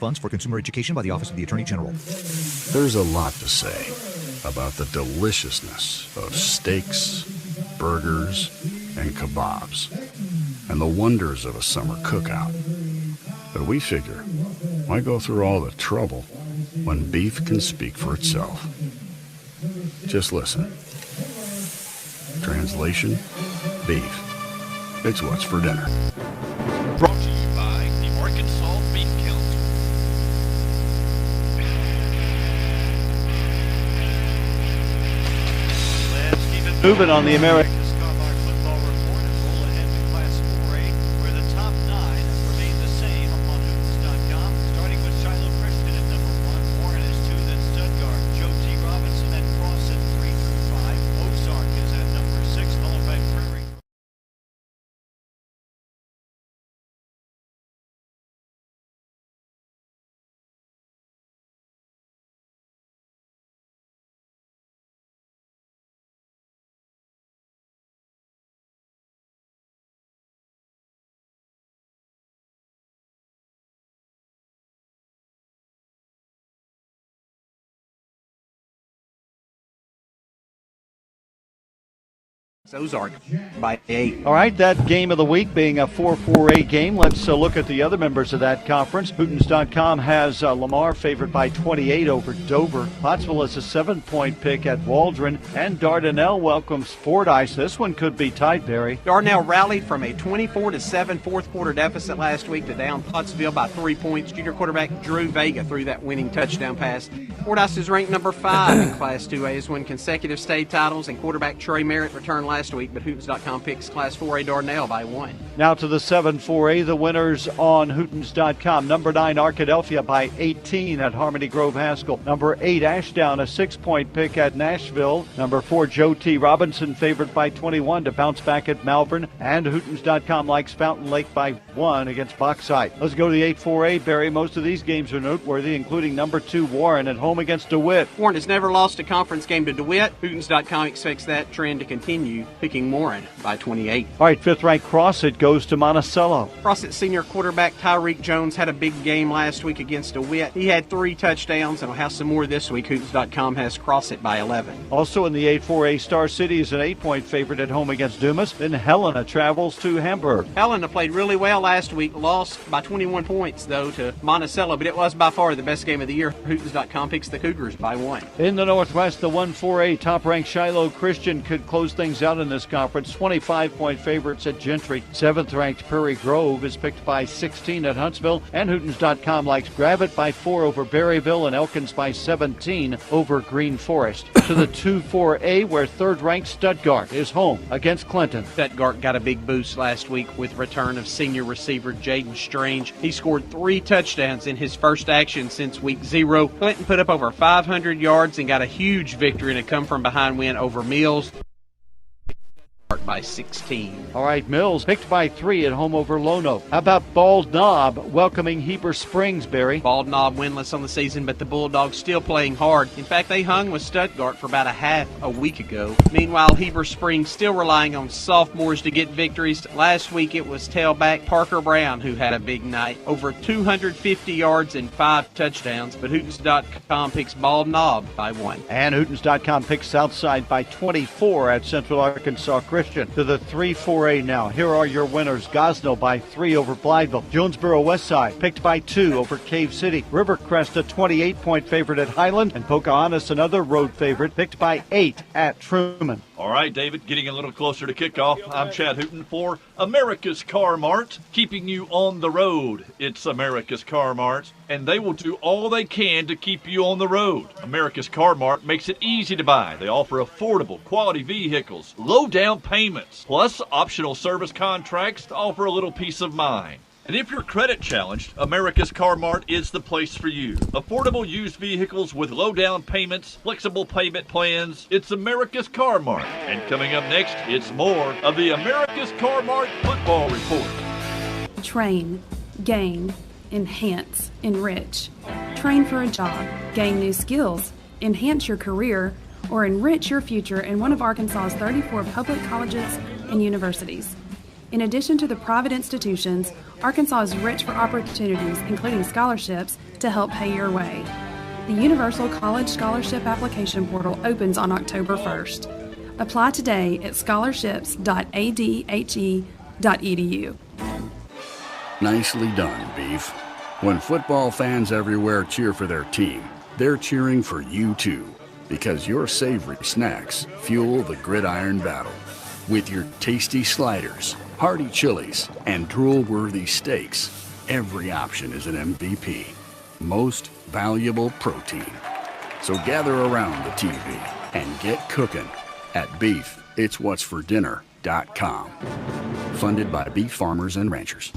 funds for consumer education by the Office of the Attorney General. There's a lot to say about the deliciousness of steaks, burgers, and kebabs, and the wonders of a summer cookout. But we figure, why go through all the trouble when beef can speak for itself? Just listen. Translation, beef. It's what's for dinner. Brought to you by the Arkansas Beef Council. Let's keep it moving on the America's Combine Football Report and roll ahead to Class 4A, where the top 9 remain the same upon Hootens.com, starting with Shiloh Christian at number 1, Warren is 2, then Stuttgart, Joe T. Robinson at Cross at 3 through 5, Ozark is at number 6, followed by Prairie. Ozark by 8. All right, that game of the week being a 4-4A game. Let's look at the other members of that conference. Hootens.com has Lamar favored by 28 over Dover. Pottsville is a 7-point pick at Waldron. And Dardanelle welcomes Fordyce. This one could be tight, Barry. Dardanelle rallied from a 24-7 fourth quarter deficit last week to down Pottsville by 3 points. Junior quarterback Drew Vega threw that winning touchdown pass. Fordyce is ranked number 5 in Class 2A, has won consecutive state titles, and quarterback Trey Merritt returned last week, but Hootens.com picks Class 4A Dardanelle by 1. Now to the 7-4A, the winners on Hootens.com. Number 9, Arkadelphia by 18 at Harmony Grove Haskell. Number 8, Ashdown, a 6-point pick at Nashville. Number 4, Joe T. Robinson favored by 21 to bounce back at Malvern. And Hootens.com likes Fountain Lake by 1 against Bauxite. Let's go to the 8-4A, Barry. Most of these games are noteworthy, including number 2, Warren at home against DeWitt. Warren has never lost a conference game to DeWitt. Hootens.com expects that trend to continue, picking Warren by 28. All right, 5th-ranked Crossit goes to Monticello. Crossit senior quarterback Tyreek Jones had a big game last week against DeWitt. He had 3 touchdowns and will have some more this week. Hootens.com has Crossit by 11. Also in the 8-4A, Star City is an 8-point favorite at home against Dumas. Then Helena travels to Hamburg. Helena played really well last week, lost by 21 points, though, to Monticello, but it was by far the best game of the year. Hootens.com picks the Cougars by 1. In the Northwest, the 1-4A top-ranked Shiloh Christian could close things out in this conference. 25-point favorites at Gentry. 7th-ranked Prairie Grove is picked by 16 at Huntsville, and Hootens.com likes Gravett by 4 over Berryville and Elkins by 17 over Green Forest. To the 2-4A, where 3rd-ranked Stuttgart is home against Clinton. Stuttgart got a big boost last week with return of senior receiver Jaden Strange. He scored 3 touchdowns in his first action since week 0. Clinton put up over 500 yards and got a huge victory in a come-from-behind win over Mills by 16. All right, Mills picked by 3 at home over Lono. How about Bald Knob welcoming Heber Springs, Barry? Bald Knob winless on the season, but the Bulldogs still playing hard. In fact, they hung with Stuttgart for about a week ago. Meanwhile, Heber Springs still relying on sophomores to get victories. Last week it was tailback Parker Brown who had a big night. Over 250 yards and 5 touchdowns, but Hootens.com picks Bald Knob by 1. And Hootens.com picks Southside by 24 at Central Arkansas Christian. To the 3-4A now. Here are your winners. Gosnell by 3 over Blytheville. Jonesboro Westside picked by 2 over Cave City. Rivercrest a 28-point favorite at Highland. And Pocahontas another road favorite picked by 8 at Truman. All right, David, getting a little closer to kickoff. I'm Chad Hooten for America's Car Mart, keeping you on the road. It's America's Car Mart, and they will do all they can to keep you on the road. America's Car Mart makes it easy to buy. They offer affordable, quality vehicles, low down payments, plus optional service contracts to offer a little peace of mind. And if you're credit challenged, America's Car Mart is the place for you. Affordable used vehicles with low down payments, flexible payment plans. It's America's Car Mart. And coming up next, it's more of the America's Car Mart Football Report. Train, gain, enhance, enrich. Train for a job, gain new skills, enhance your career, or enrich your future in one of Arkansas's 34 public colleges and universities. In addition to the private institutions, Arkansas is rich for opportunities, including scholarships, to help pay your way. The Universal College Scholarship Application Portal opens on October 1st. Apply today at scholarships.adhe.edu. Nicely done, Beef. When football fans everywhere cheer for their team, they're cheering for you too, because your savory snacks fuel the gridiron battle. With your tasty sliders, hearty chilies, and drool-worthy steaks, every option is an MVP. Most valuable protein. So gather around the TV and get cooking at BeefIt'sWhat'sForDinner.com. Funded by beef farmers and ranchers.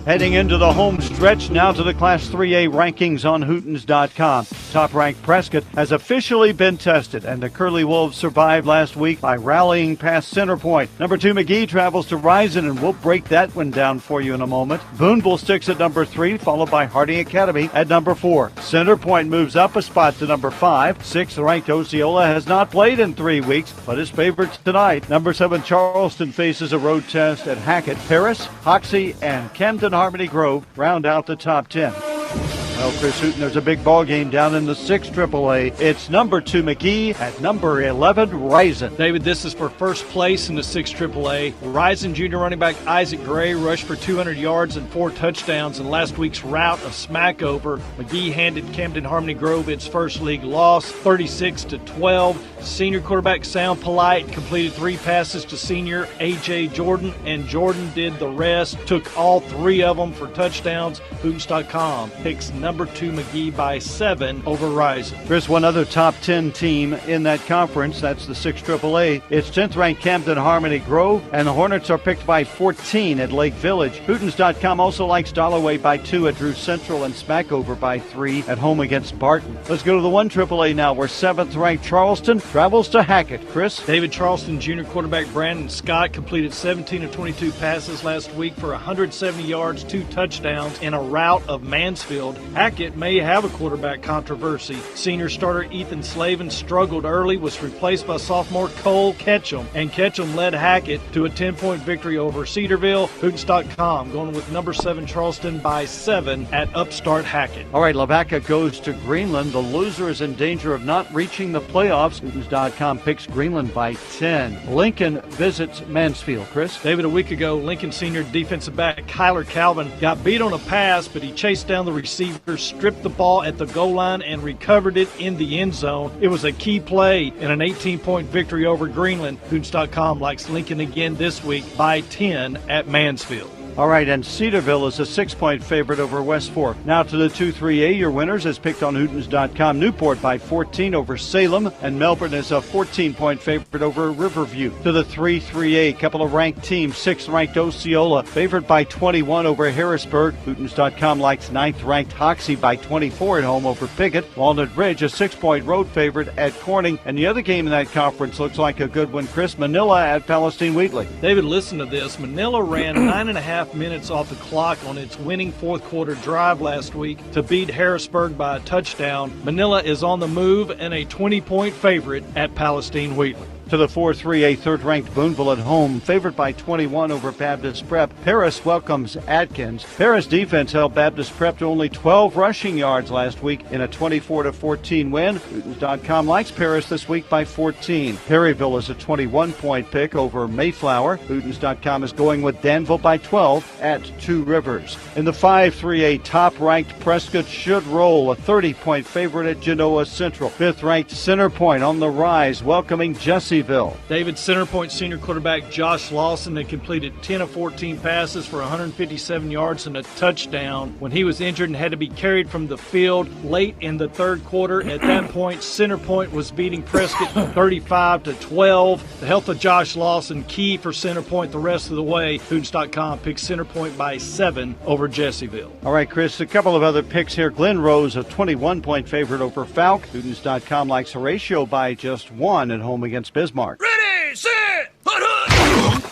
Heading into the home stretch, now to the Class 3A rankings on Hootens.com. Top-ranked Prescott has officially been tested, and the Curly Wolves survived last week by rallying past Center Point. Number 2, McGee travels to Rison, and we'll break that one down for you in a moment. Boonville sticks at number 3, followed by Harding Academy at number 4. Center Point moves up a spot to number 5. 6th-ranked Osceola has not played in 3 weeks, but is favored tonight. Number 7, Charleston faces a road test at Hackett. Paris, Hoxie, and Camden Harmony Grove round out the top 10. Well, Chris Hooten, there's a big ball game down in the 6th AAA. It's number 2 McGee at number 11 Rison. David, this is for first place in the 6th AAA. Rison junior running back Isaac Gray rushed for 200 yards and 4 touchdowns in last week's rout of smackover. McGee handed Camden Harmony Grove its first league loss, 36-12. Senior quarterback Sound Polite completed 3 passes to senior A.J. Jordan, and Jordan did the rest, took all 3 of them for touchdowns. Hootens.com picks number 2 McGee by 7 over Rison. There's one other top 10 team in that conference. That's the 6th AAA. It's 10th-ranked Camden Harmony Grove, and the Hornets are picked by 14 at Lake Village. Hootens.com also likes Dollaway by 2 at Drew Central and Smackover by 3 at home against Barton. Let's go to the 1 AAA now, where 7th-ranked Charleston travels to Hackett. Chris? David, Charleston junior quarterback Brandon Scott completed 17 of 22 passes last week for 170 yards, 2 touchdowns in a rout of Mansfield. Hackett may have a quarterback controversy. Senior starter Ethan Slavin struggled early, was replaced by sophomore Cole Ketchum, and Ketchum led Hackett to a 10-point victory over Cedarville. Hootens.com going with number 7 Charleston by 7 at upstart Hackett. All right, Lavaca goes to Greenland. The loser is in danger of not reaching the playoffs. Hootens.com picks Greenland by 10. Lincoln visits Mansfield. Chris? David, a week ago, Lincoln senior defensive back Kyler Calvin got beat on a pass, but he chased down the receiver, stripped the ball at the goal line, and recovered it in the end zone. It was a key play in an 18-point victory over Greenland. Hootens.com likes Lincoln again this week by 10 at Mansfield. All right, and Cedarville is a 6-point favorite over West Fork. Now to the 2-3A. Your winners as picked on Hootens.com. Newport by 14 over Salem, and Melbourne is a 14-point favorite over Riverview. To the 3-3A, couple of ranked teams. 6th-ranked Osceola favored by 21 over Harrisburg. Hootens.com likes 9th-ranked Hoxie by 24 at home over Pickett. Walnut Ridge, a 6-point road favorite at Corning. And the other game in that conference looks like a good one, Chris. Manila at Palestine Wheatley. David, listen to this. Manila ran 9.5 minutes off the clock on its winning fourth quarter drive last week to beat Harrisburg by a touchdown. Manila is on the move and a 20-point favorite at Palestine Wheatley. To the 4-3A, 3rd-ranked Boonville at home, favored by 21 over Baptist Prep. Paris welcomes Atkins. Paris defense held Baptist Prep to only 12 rushing yards last week in a 24-14 win. Hootens.com likes Paris this week by 14. Perryville is a 21-point pick over Mayflower. Hootens.com is going with Danville by 12 at Two Rivers. In the 5-3A, top-ranked Prescott should roll, a 30-point favorite at Genoa Central. 5th-ranked Center Point on the rise, welcoming Jesse. David, Center Point senior quarterback Josh Lawson had completed 10 of 14 passes for 157 yards and a touchdown when he was injured and had to be carried from the field late in the 3rd quarter. At that point, Center Point was beating Prescott 35-12. The health of Josh Lawson key for Center Point the rest of the way. Hootens.com picks Center Point by 7 over Jesseville. All right, Chris, a couple of other picks here. Glen Rose, a 21-point favorite over Falk. Hootens.com likes Horatio by just 1 at home against Bismarck. Ready, set, hut, hut.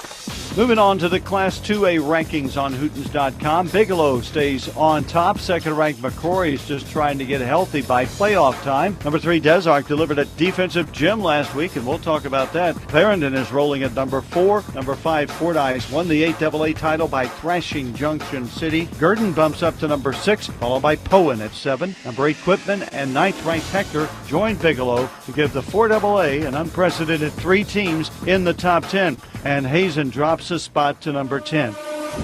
Moving on to the Class 2A rankings on Hootens.com. Bigelow stays on top. Second-ranked McCrory is just trying to get healthy by playoff time. Number 3, Des Arc delivered a defensive gem last week, and we'll talk about that. Clarendon is rolling at number 4. Number 5, Fordyce won the 8AA title by thrashing Junction City. Gurdon bumps up to number 6, followed by Poen at 7. Number 8, Quitman and 9th-ranked Hector joined Bigelow to give the 4AA an unprecedented 3 teams in the top 10. And Hazen drops a spot to number 10.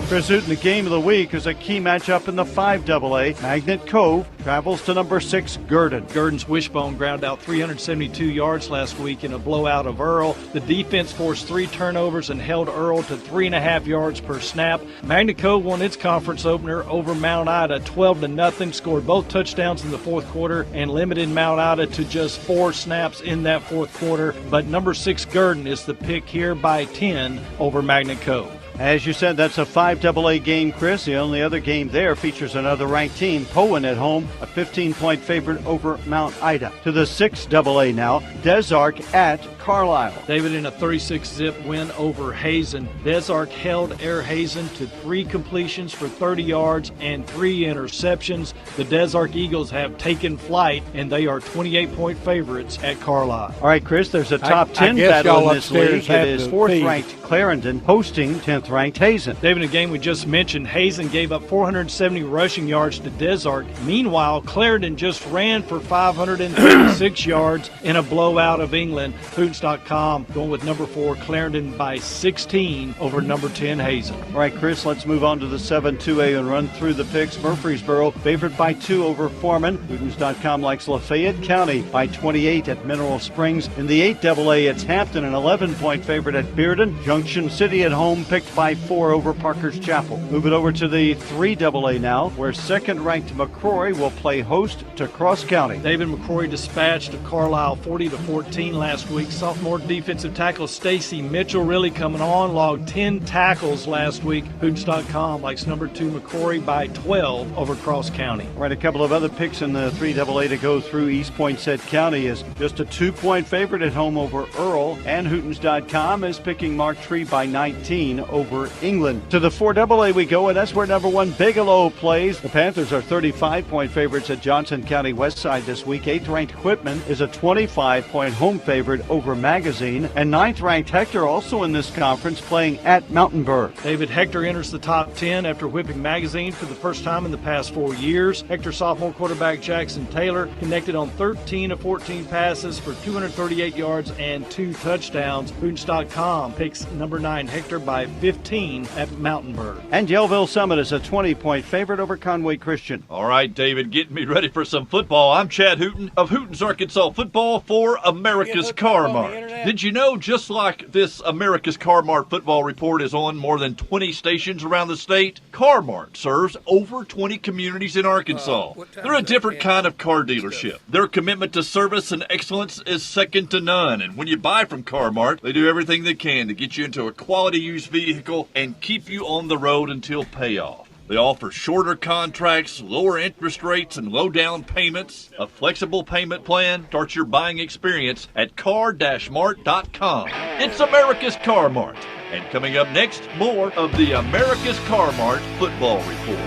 Chris Hooten, the game of the week is a key matchup in the 5AA. Magnet Cove travels to number 6, Gurdon. Gurdon's wishbone ground out 372 yards last week in a blowout of Earl. The defense forced 3 turnovers and held Earl to 3.5 yards per snap. Magnet Cove won its conference opener over Mount Ida 12-0, scored both touchdowns in the fourth quarter and limited Mount Ida to just 4 snaps in that fourth quarter. But number 6, Gurdon is the pick here by 10 over Magnet Cove. As you said, that's a 5AA game, Chris. The only other game there features another ranked team, Poen at home, a 15-point favorite over Mount Ida. To the 6AA now, Des Arc at Carlisle. David, in a 36-zip win over Hazen, Des Arc held Air Hazen to 3 completions for 30 yards and 3 interceptions. The Des Arc Eagles have taken flight, and they are 28-point favorites at Carlisle. All right, Chris, there's a top 10 battle in this league. It is 4th-ranked Clarendon hosting 10th-ranked Hazen. David, in a game we just mentioned, Hazen gave up 470 rushing yards to Des Arc. Meanwhile, Clarendon just ran for 536 yards in a blowout of England. Hootens.com going with number 4, Clarendon by 16 over number 10, Hazen. All right, Chris, let's move on to the 7-2A and run through the picks. Murfreesboro favored by 2 over Foreman. Hootens.com likes Lafayette County by 28 at Mineral Springs. In the 8AA, it's Hampton, an 11-point favorite at Bearden. Junction City at home picked by 4 over Parker's Chapel. Move it over to the 3AA now, where second-ranked McCrory will play host to Cross County. David, McCrory dispatched of Carlisle 40-14 last week. Sophomore defensive tackle Stacy Mitchell really coming on, logged 10 tackles last week. Hootens.com likes number 2 McCrory by 12 over Cross County. All right, a couple of other picks in the 3AA to go through. East Poinsett County is just a 2-point favorite at home over Earl, and Hootens.com is picking Mark Tree by 19 over England. To the 4AA we go, and that's where number 1 Bigelow plays. The Panthers are 35-point favorites at Johnson County Westside this week. 8th-ranked Quitman is a 25-point home favorite over Magazine, and 9th-ranked Hector also in this conference playing at Mountainburg. David, Hector enters the top 10 after whipping Magazine for the first time in the past 4 years. Hector sophomore quarterback Jackson Taylor connected on 13 of 14 passes for 238 yards and 2 touchdowns. Hootens.com picks number 9 Hector by 15 at Mountainburg. And Yellville Summit is a 20-point favorite over Conway Christian. All right, David, getting me ready for some football. I'm Chad Hooten of Hooten's Arkansas Football for America's Car Mart. Did you know, just like this America's Car Mart football report is on more than 20 stations around the state, Car Mart serves over 20 communities in Arkansas. They're a different kind of car dealership. Their commitment to service and excellence is second to none. And when you buy from Car Mart, they do everything they can to get you into a quality used vehicle and keep you on the road until payoff. They offer shorter contracts, lower interest rates, and low down payments. A flexible payment plan starts your buying experience at car-mart.com. It's America's Car Mart. And coming up next, more of the America's Car Mart Football Report.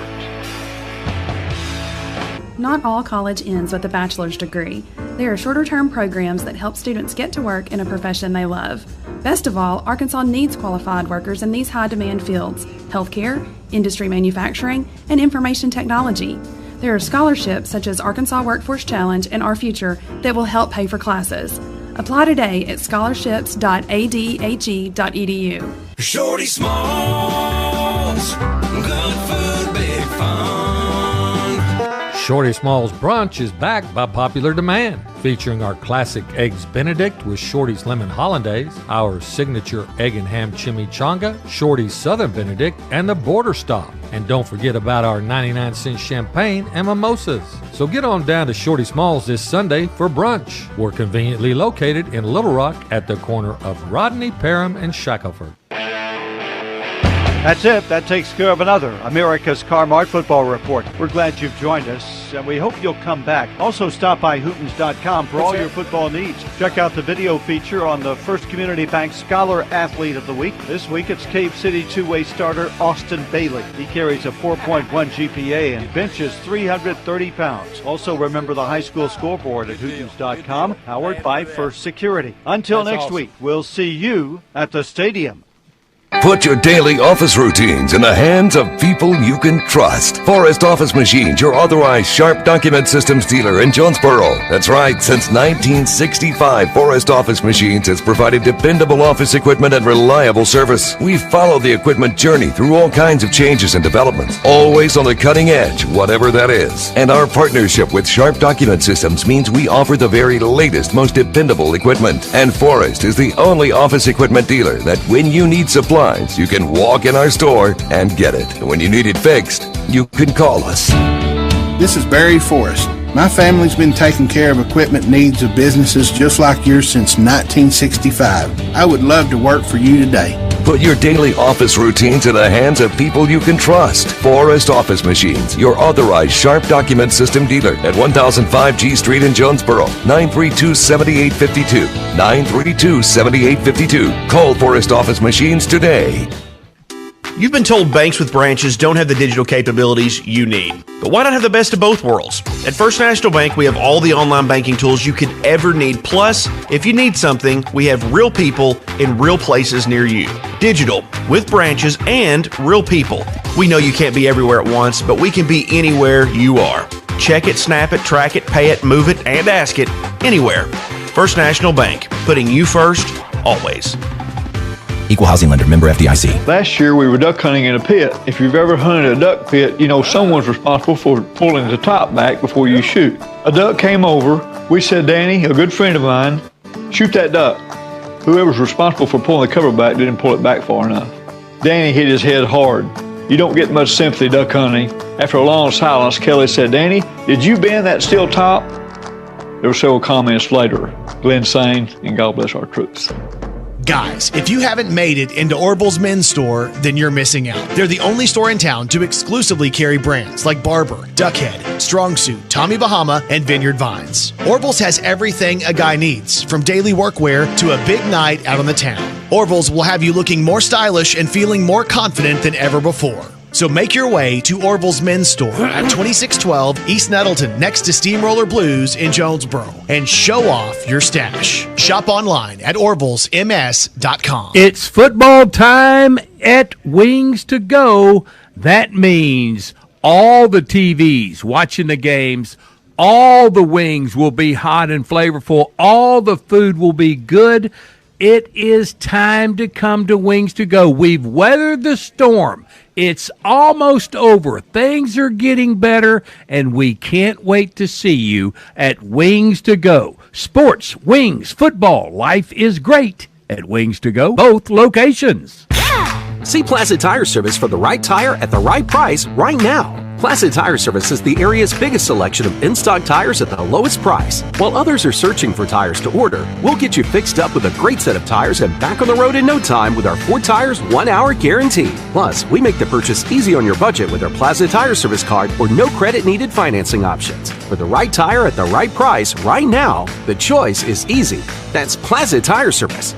Not all college ends with a bachelor's degree. There are shorter-term programs that help students get to work in a profession they love. Best of all, Arkansas needs qualified workers in these high-demand fields: healthcare, industry manufacturing, and information technology. There are scholarships such as Arkansas Workforce Challenge and Our Future that will help pay for classes. Apply today at scholarships.adhe.edu. Shorty Smalls, good food, big fun. Shorty Smalls Brunch is back by popular demand, featuring our classic Eggs Benedict with Shorty's Lemon Hollandaise, our signature Egg and Ham Chimichanga, Shorty's Southern Benedict, and the Border Stop. And don't forget about our 99-cent champagne and mimosas. So get on down to Shorty Smalls this Sunday for brunch. We're conveniently located in Little Rock at the corner of Rodney, Parham, and Shackelford. That's it. That takes care of another America's Car Mart Football Report. We're glad you've joined us. Thanks, and we hope you'll come back. Also, stop by Hootens.com for all your football needs. Check out the video feature on the First Community Bank Scholar Athlete of the Week. This week, it's Cave City two-way starter Austin Bailey. He carries a 4.1 GPA and benches 330 pounds. Also, remember the high school scoreboard at Hootens.com, powered by First Security. Until next week, we'll see you at the stadium. Put your daily office routines in the hands of people you can trust. Forrest Office Machines, your authorized Sharp document systems dealer in Jonesboro. That's right, since 1965, Forrest Office Machines has provided dependable office equipment and reliable service. We follow the equipment journey through all kinds of changes and developments, always on the cutting edge, whatever that is. And our partnership with Sharp document systems means we offer the very latest, most dependable equipment. And Forrest is the only office equipment dealer that when you need supplies, you can walk in our store and get it. When you need it fixed, you can call us. This is Barry Forrest. My family's been taking care of equipment needs of businesses just like yours since 1965. I would love to work for you today. Put your daily office routines in the hands of people you can trust. Forrest Office Machines, your authorized Sharp document system dealer at 1005 G Street in Jonesboro. 932-7852. 932-7852. Call Forrest Office Machines today. You've been told banks with branches don't have the digital capabilities you need. But why not have the best of both worlds? At First National Bank, we have all the online banking tools you could ever need. Plus, if you need something, we have real people in real places near you. Digital, with branches and real people. We know you can't be everywhere at once, but we can be anywhere you are. Check it, snap it, track it, pay it, move it, and ask it anywhere. First National Bank, putting you first, always. Equal housing lender, member FDIC. Last year we were duck hunting in a pit. If you've ever hunted a duck pit, you know someone's responsible for pulling the top back before you shoot. A duck came over. We said, Danny, a good friend of mine, shoot that duck. Whoever's responsible for pulling the cover back didn't pull it back far enough. Danny hit his head hard. You don't get much sympathy duck hunting. After a long silence, Kelly said, Danny, did you bend that steel top? There were several comments later. Glenn sang, and God bless our troops. Guys, if you haven't made it into Orville's men's store, then you're missing out. They're the only store in town to exclusively carry brands like Barber, Duckhead, Strong Suit, Tommy Bahama, and Vineyard Vines. Orville's has everything a guy needs, from daily workwear to a big night out on the town. Orville's will have you looking more stylish and feeling more confident than ever before. So make your way to Orville's men's store at 2612 East Nettleton, next to Steamroller Blues in Jonesboro, and show off your stash. Shop online at orvillesms.com. It's football time at Wings to Go. That means all the TVs watching the games, all the wings will be hot and flavorful, all the food will be good. It is time to come to Wings to Go. We've weathered the storm. It's almost over. Things are getting better, and we can't wait to see you at Wings to Go. Sports, wings, football, life is great at Wings to Go, both locations. See Placid Tire Service for the right tire at the right price right now. Placid Tire Service is the area's biggest selection of in-stock tires at the lowest price. While others are searching for tires to order, we'll get you fixed up with a great set of tires and back on the road in no time with our 4 tires, 1 hour guarantee. Plus, we make the purchase easy on your budget with our Placid Tire Service card or no credit needed financing options. For the right tire at the right price right now, the choice is easy. That's Placid Tire Service.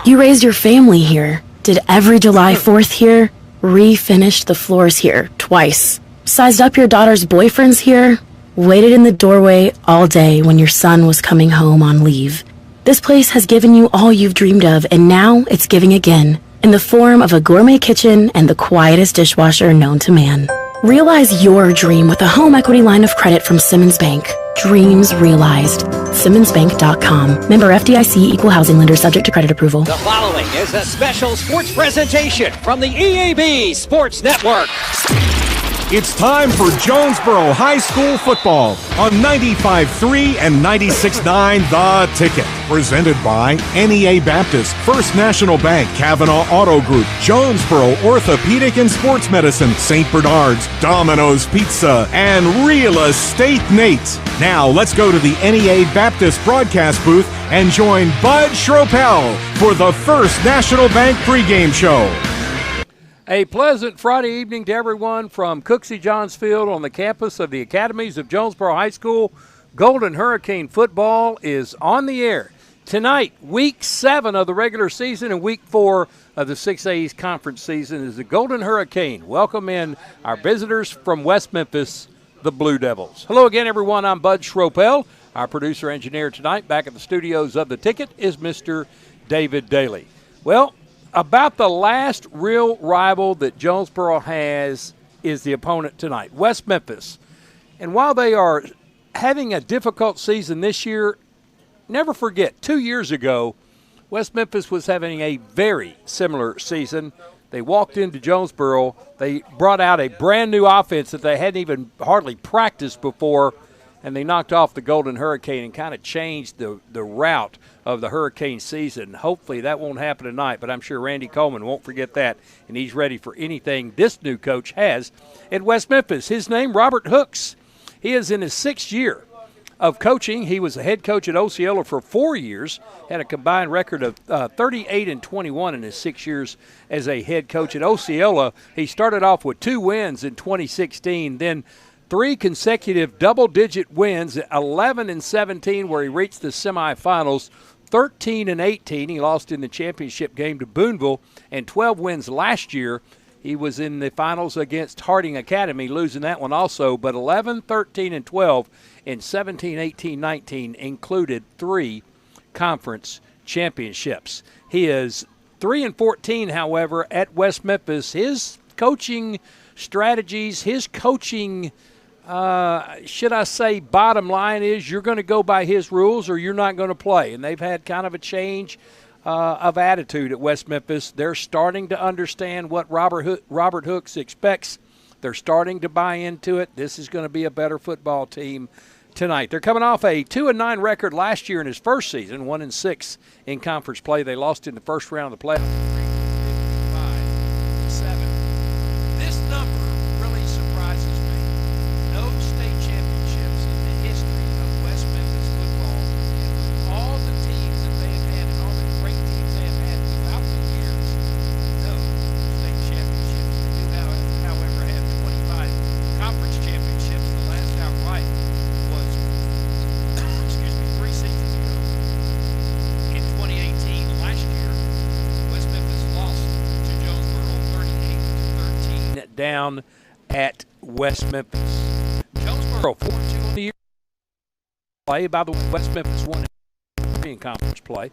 You raised your family here. Did every July 4th here. Refinished the floors here twice. Sized up your daughter's boyfriends here. Waited in the doorway all day when your son was coming home on leave. This place has given you all you've dreamed of, and now it's giving again in the form of a gourmet kitchen and the quietest dishwasher known to man. Realize your dream with a home equity line of credit from Simmons Bank. Dreams realized. SimmonsBank.com. Member FDIC, equal housing lender, subject to credit approval. The following is a special sports presentation from the EAB Sports Network. It's time for Jonesboro High School football on 95.3 and 96.9 The Ticket. Presented by NEA Baptist, First National Bank, Kavanaugh Auto Group, Jonesboro Orthopedic and Sports Medicine, St. Bernard's, Domino's Pizza, and Real Estate Nate. Now let's go to the NEA Baptist broadcast booth and join Bud Schropel for the First National Bank pregame show. A pleasant Friday evening to everyone from Cooksey Johns Field on the campus of the Academies of Jonesboro High School. Golden Hurricane football is on the air. Tonight, Week 7 of the regular season and Week 4 of the 6A East Conference season is the Golden Hurricane. Welcome in our visitors from West Memphis, the Blue Devils. Hello again, everyone. I'm Bud Schropel. Our producer-engineer tonight back at the studios of The Ticket is Mr. David Daly. Well, about the last real rival that Jonesboro has is the opponent tonight, West Memphis. And while they are having a difficult season this year, never forget, 2 years ago, West Memphis was having a very similar season. They walked into Jonesboro. They brought out a brand-new offense that they hadn't even hardly practiced before, and they knocked off the Golden Hurricane and kind of changed the route of the Hurricane season. Hopefully that won't happen tonight, but I'm sure Randy Coleman won't forget that, and he's ready for anything this new coach has at West Memphis. His name, Robert Hooks. He is in his 6th year of coaching. He was a head coach at Osceola for 4 years, had a combined record of 38-21 in his 6 years as a head coach at Osceola. He started off with 2 wins in 2016, then 3 consecutive double-digit wins, 11-17, where he reached the semifinals, 13-18. He lost in the championship game to Boonville, and 12 wins last year. He was in the finals against Harding Academy, losing that one also, but 11, 13, and 12 in 17, 18, 19 included 3 conference championships. He is 3-14, however, at West Memphis. His coaching strategies, his coaching, should I say, bottom line is you're going to go by his rules or you're not going to play. And they've had kind of a change of attitude at West Memphis. They're starting to understand what Robert Hooks expects. They're starting to buy into it. This is going to be a better football team tonight. They're coming off a 2-9 record last year in his first season, 1-6 in conference play. They lost in the first round of the playoffs. 55-7. This number really surprises me. No state championships in the history of West Memphis football, and with all the teams that they have had and all the great teams they have had throughout the years, no state championships. They do, however, have 25 conference championships. The last outright was 3 seasons ago in 2018. Last year, West Memphis lost to Jonesboro 38-13 down at West Memphis. Jonesboro 4-2 on the year play. By the way, West Memphis won in conference play.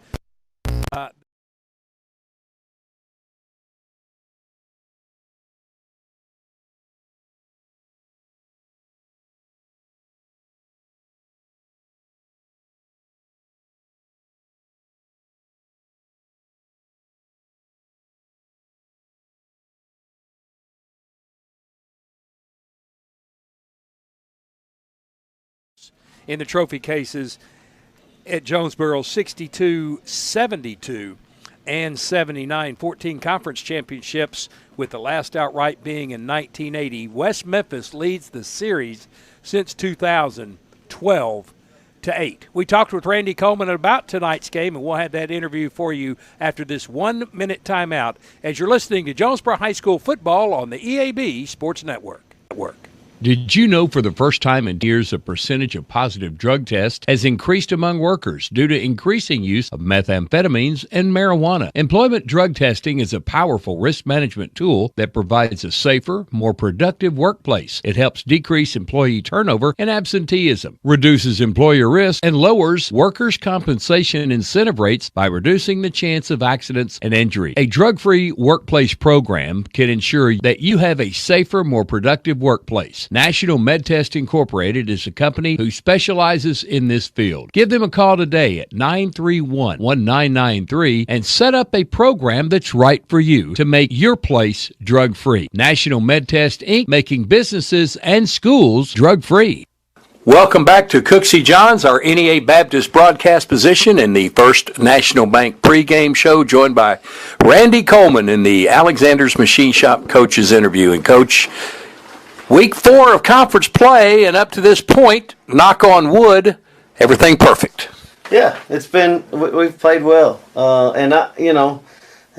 In the trophy cases at Jonesboro, 62, 72, and 79. 14 conference championships, with the last outright being in 1980. West Memphis leads the series since 2012 to 8. We talked with Randy Coleman about tonight's game, and we'll have that interview for you after this 1-minute timeout as you're listening to Jonesboro High School football on the EAB Sports Network. Did you know for the first time in years the percentage of positive drug tests has increased among workers due to increasing use of methamphetamines and marijuana? Employment drug testing is a powerful risk management tool that provides a safer, more productive workplace. It helps decrease employee turnover and absenteeism, reduces employer risk, and lowers workers' compensation incentive rates by reducing the chance of accidents and injury. A drug-free workplace program can ensure that you have a safer, more productive workplace. National MedTest Incorporated is a company who specializes in this field. Give them a call today at 931-1993 and set up a program that's right for you to make your place drug-free. National MedTest Inc., making businesses and schools drug-free. Welcome back to Cooksey Johns, our NEA Baptist broadcast position in the First National Bank pregame show, joined by Randy Coleman in the Alexander's Machine Shop coaches interview. And Coach, Week 4 of conference play, and up to this point, knock on wood, everything perfect. Yeah, we've played well, and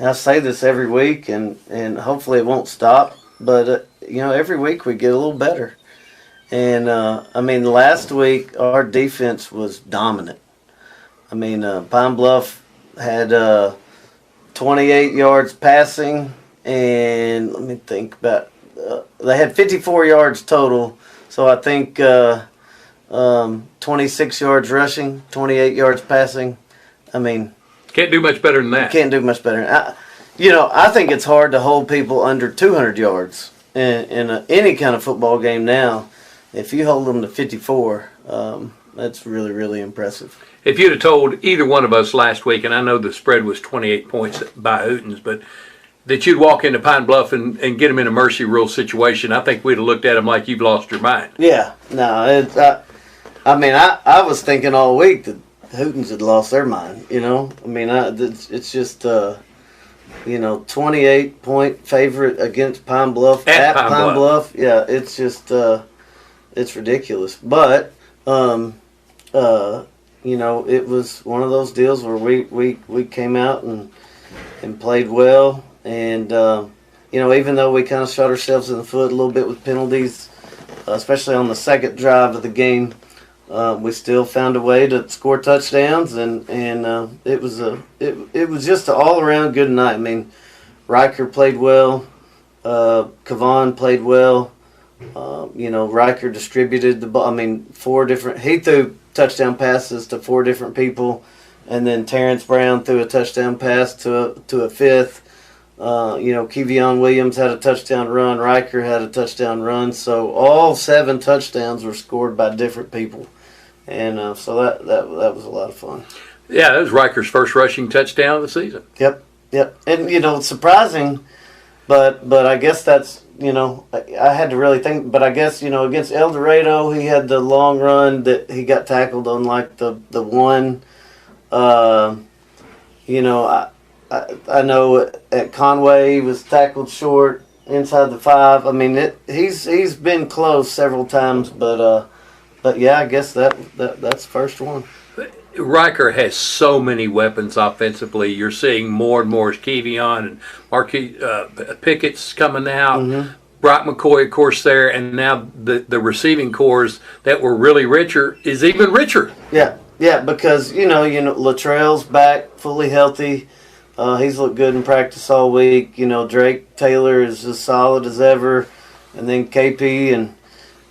I say this every week, and hopefully it won't stop. But every week we get a little better. And last week our defense was dominant. Pine Bluff had 28 yards passing, and let me think about. They had 54 yards total, so I think 26 yards rushing, 28 yards passing. Can't do much better than that. Can't do much better. I think it's hard to hold people under 200 yards in any kind of football game now. If you hold them to 54, that's really, really impressive. If you'd have told either one of us last week, and I know the spread was 28 points by Hootens, but that you'd walk into Pine Bluff and get them in a mercy rule situation, I think we'd have looked at them like you've lost your mind. Yeah, no, I was thinking all week that Hootens had lost their mind. It's just 28-point favorite against Pine Bluff at Pine Bluff. Yeah, it's just it's ridiculous. But it was one of those deals where we came out and played well, and even though we kind of shot ourselves in the foot a little bit with penalties, especially on the second drive of the game. We still found a way to score touchdowns, and it was just an all around good night. Riker played well, Kavan played well. Riker distributed the ball. He threw touchdown passes to 4 different people, and then Terrence Brown threw a touchdown pass to a fifth. Kevion Williams had a touchdown run. Riker had a touchdown run. So all 7 touchdowns were scored by different people. And so that was a lot of fun. Yeah, that was Riker's first rushing touchdown of the season. Yep. And, it's surprising, but I guess that's, I had to really think. But I guess, against El Dorado, he had the long run that he got tackled on, like, the one. I know at Conway he was tackled short inside the 5. He's been close several times, but yeah, I guess that's the first one. Riker has so many weapons offensively. You're seeing more and more as Kevion and Marquis Pickett's coming out. Mm-hmm. Brock McCoy, of course, there, and now the receiving cores that were really richer is even richer. Yeah, because Latrell's back fully healthy. He's looked good in practice all week. Drake Taylor is as solid as ever, and then KP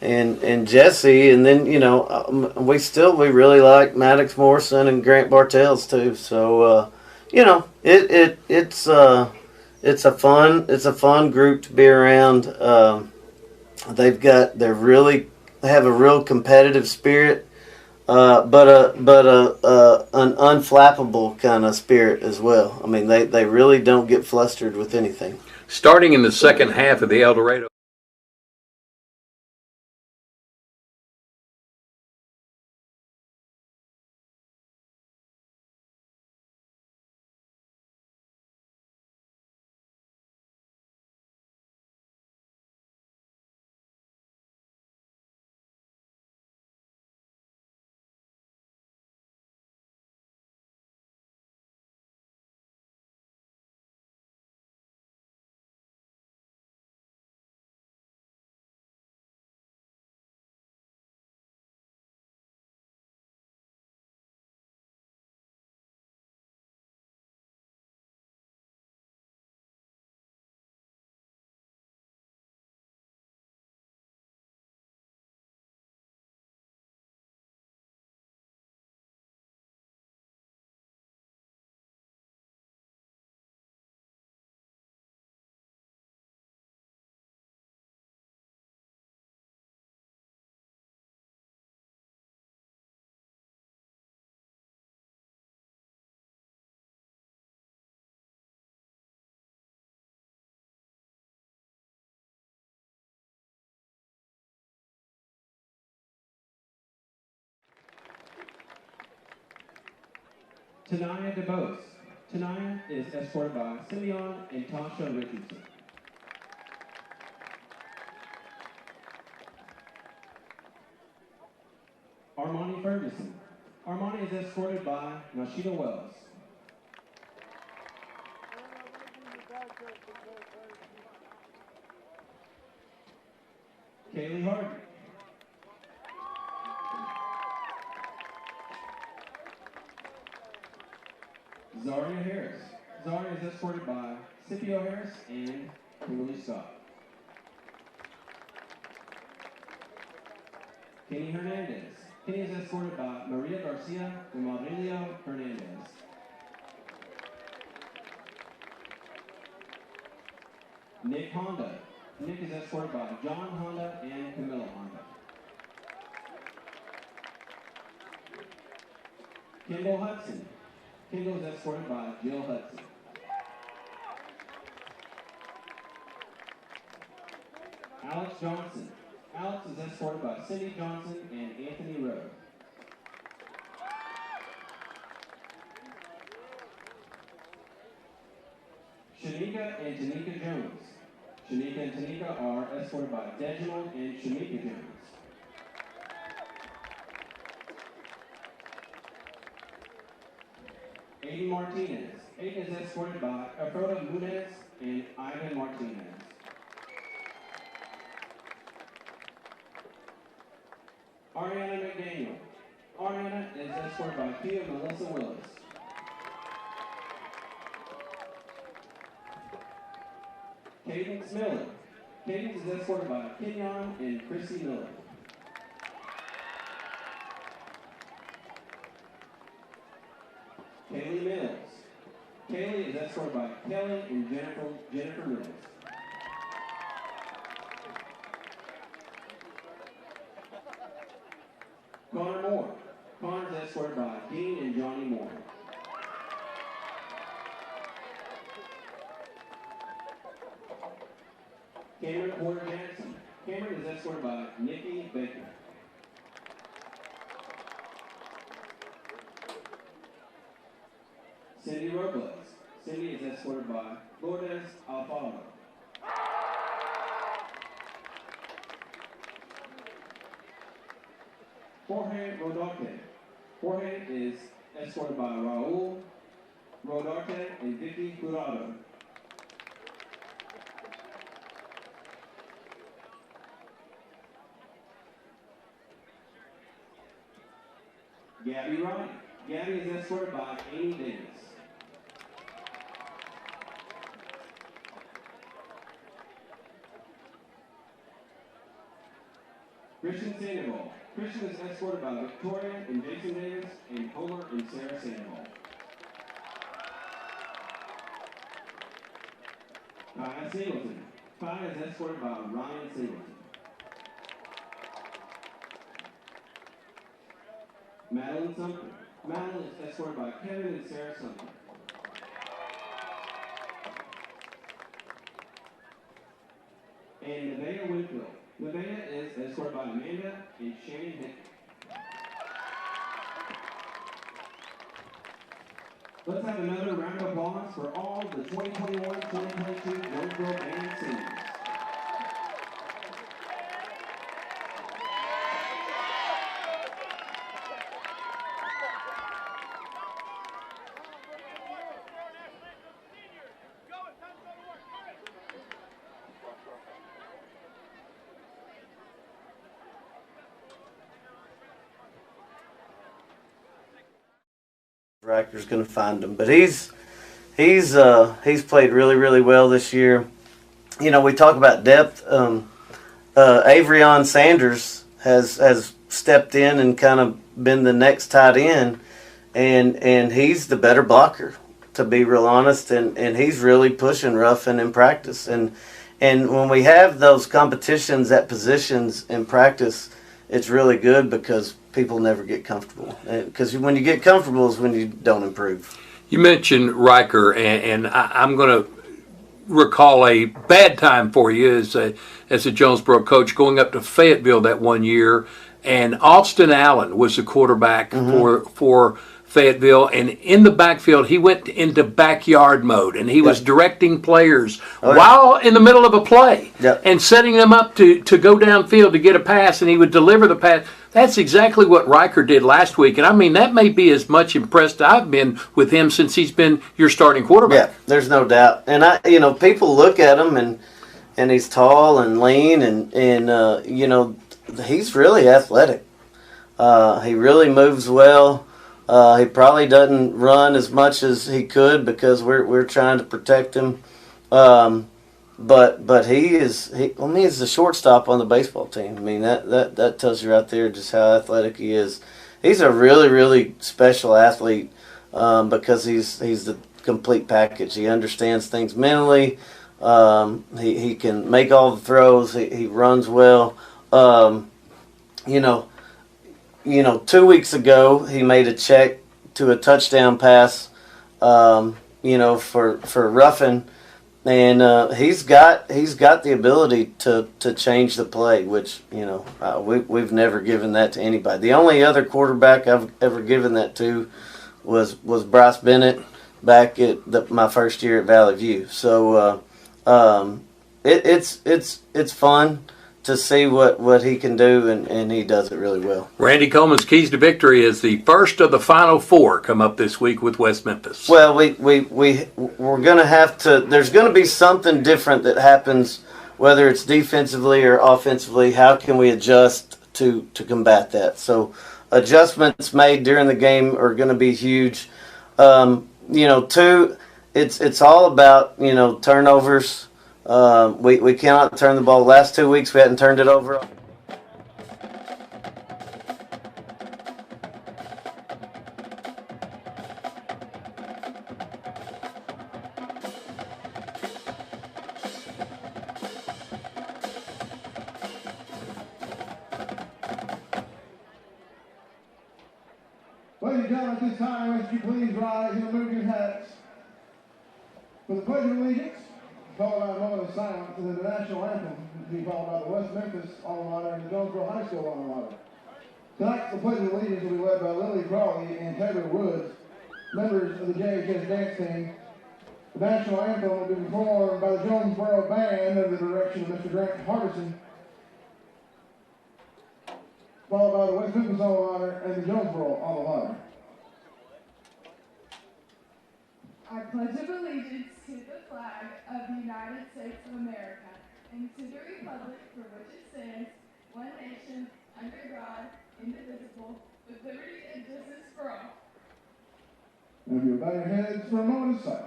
and Jesse, and then we really like Maddox Morrison and Grant Bartels too. So it's a fun group to be around. They have a real competitive spirit, but an unflappable kind of spirit as well. They really don't get flustered with anything. Starting in the second half of the El Dorado. Tanaya DeBose. Tanaya is escorted by Simeon and Tasha Richardson. Armani Ferguson. Armani is escorted by Nashida Wells. Kaylee Hardwick. Zaria Harris. Zaria is escorted by Scipio Harris and Kimberly Scott. Kenny Hernandez. Kenny is escorted by Maria Garcia and Aurelio Hernandez. Nick Honda. Nick is escorted by John Honda and Camilla Honda. Kendall Hudson. Kendall is escorted by Jill Hudson. Alex Johnson. Alex is escorted by Cindy Johnson and Anthony Rowe. Shanika and Tanika Jones. Shanika and Tanika are escorted by Reginald and Shamika Jones. Aiden Martinez. Aiden is escorted by Alfredo Munez and Ivan Martinez. Ariana McDaniel. Ariana is escorted by Kia Melissa Willis. Cadence Miller. Cadence is escorted by Kenyon and Chrissy Miller. Kaylee Mills. Kaylee is escorted by Kelly and Jennifer Mills. Connor Moore. Connor is escorted by Dean and Johnny Moore. Cameron Porter Jackson. Cameron is escorted by Nikki Baker. Cindy Robles. Cindy is escorted by Lourdes Alfaro. Jorge Rodarte. Jorge is escorted by Raul Rodarte and Vicky Curado. Gabby Wright. Gabby is escorted by Amy Davis. Christian Sandoval. Christian is escorted by Victoria and Jason Davis and Homer and Sarah Sandoval. Kaya Singleton. Kaya is escorted by Ryan Singleton. Madeline Sumter. Madeline is escorted by Kevin and Sarah Sumter. And Nevaeh Winfield. Nevaeh is escorted by Amanda and Shannon Hickey. Let's have another round of applause for all the 2021-2022 Jonesboro band singers. Riker's going to find him, but he's played really well this year. You know, we talk about depth. Avrion Sanders has stepped in and kind of been the next tight end, and he's the better blocker, to be real honest, and he's really pushing roughing in practice. And when we have those competitions at positions in practice, it's really good because people never get comfortable. Because when you get comfortable is when you don't improve. You mentioned Riker, and I'm going to recall a bad time for you as a Jonesboro coach going up to Fayetteville that one year, and Austin Allen was the quarterback for Fayetteville, and in the backfield he went into backyard mode, and he was directing players while in the middle of a play and setting them up to go downfield to get a pass, and he would deliver the pass. That's exactly what Riker did last week, and I mean that may be as much impressed I've been with him since he's been your starting quarterback. Yeah, there's no doubt. And people look at him he's tall and lean, and you know, he's really athletic. He really moves well. He probably doesn't run as much as he could because we're trying to protect him. But he's the shortstop on the baseball team. I mean, that tells you right there just how athletic he is. He's a really, really special athlete because he's the complete package. He understands things mentally. He can make all the throws. He runs well. You know, 2 weeks ago he made a check to a touchdown pass. You know, for Ruffin. And he's got the ability to change the play, which, you know, we've never given that to anybody. The only other quarterback I've ever given that to was Bryce Bennett back at my first year at Valley View. So it's fun to see what he can do, and he does it really well. Randy Coleman's keys to victory is the first of the final four come up this week with West Memphis. Well, we're going to have to. There's going to be something different that happens, whether it's defensively or offensively. How can we adjust to combat that? So adjustments made during the game are going to be huge. You know, it's all about, you know, turnovers. We cannot turn the ball. Last 2 weeks we hadn't turned it over. Ladies and gentlemen, at this time, would you please rise and remove your hats for the Pledge of Allegiance, followed by a moment of silence, and then the national anthem to be followed by the West Memphis alma mater and the Jonesboro High School alma mater. Tonight, the Pledge of Allegiance will be led by Lily Crawley and Taylor Woods, members of the JHS dance team. The national anthem will be performed by the Jonesboro Band under the direction of Mr. Grant Hardison, followed by the West Memphis alma mater and the Jonesboro alma mater. I pledge of allegiance to the flag of the United States of America and to the republic for which it stands, one nation, under God, indivisible, with liberty and justice for all. Now, if you'll bow your heads for a moment of silence.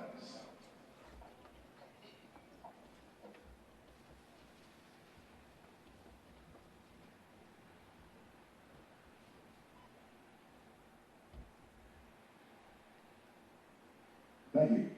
Thank you.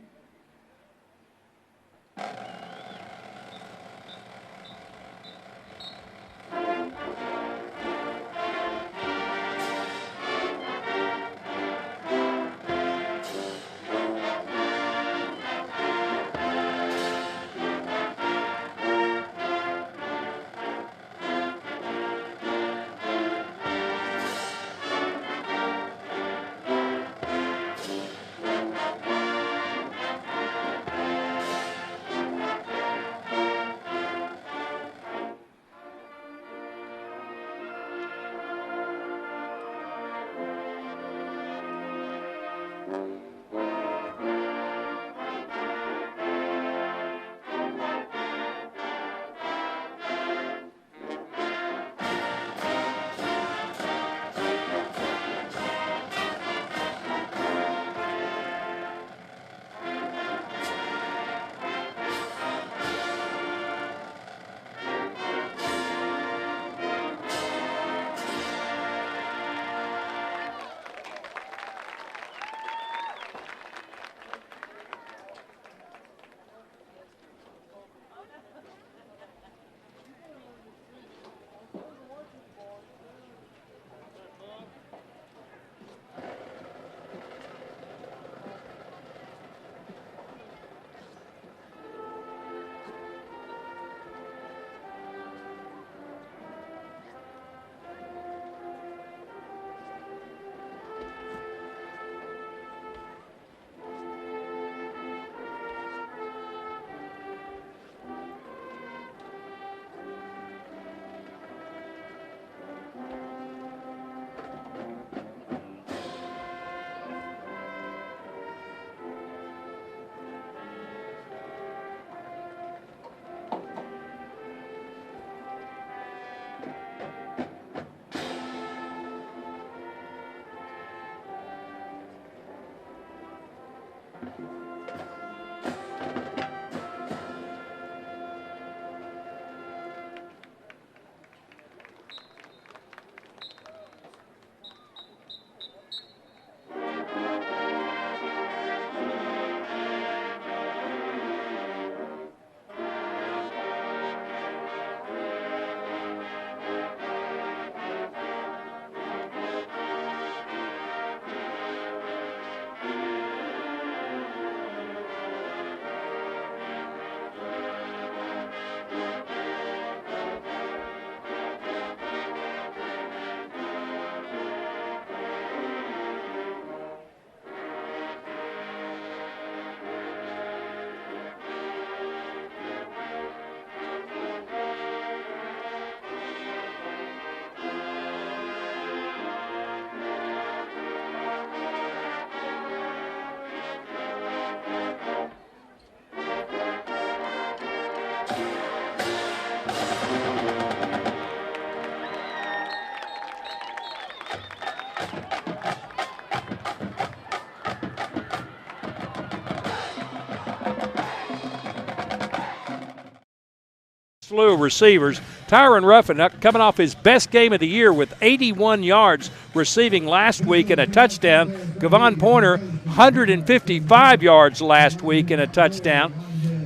slew of receivers. Tyron Ruffin coming off his best game of the year with 81 yards receiving last week and a touchdown. Gavon Pointer, 155 yards last week and a touchdown.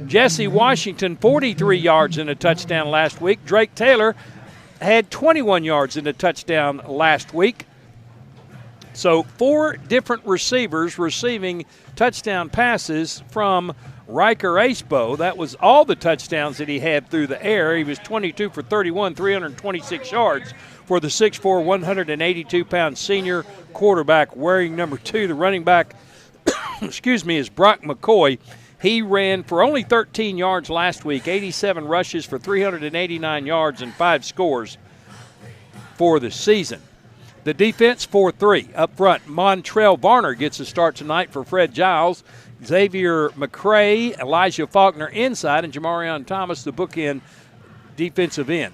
Jesse Washington, 43 yards and a touchdown last week. Drake Taylor had 21 yards and a touchdown last week. So 4 different receivers receiving touchdown passes from Riker Acebo. That was all the touchdowns that he had through the air. He was 22 for 31, 326 yards for the 6'4", 182-pound senior quarterback wearing number 2. The running back, is Brock McCoy. He ran for only 13 yards last week, 87 rushes for 389 yards and 5 scores for the season. The defense, 4-3. Up front, Montrell Varner gets a start tonight for Fred Giles. Xavier McCray, Elijah Faulkner inside, and Jamarion Thomas, the bookend defensive end.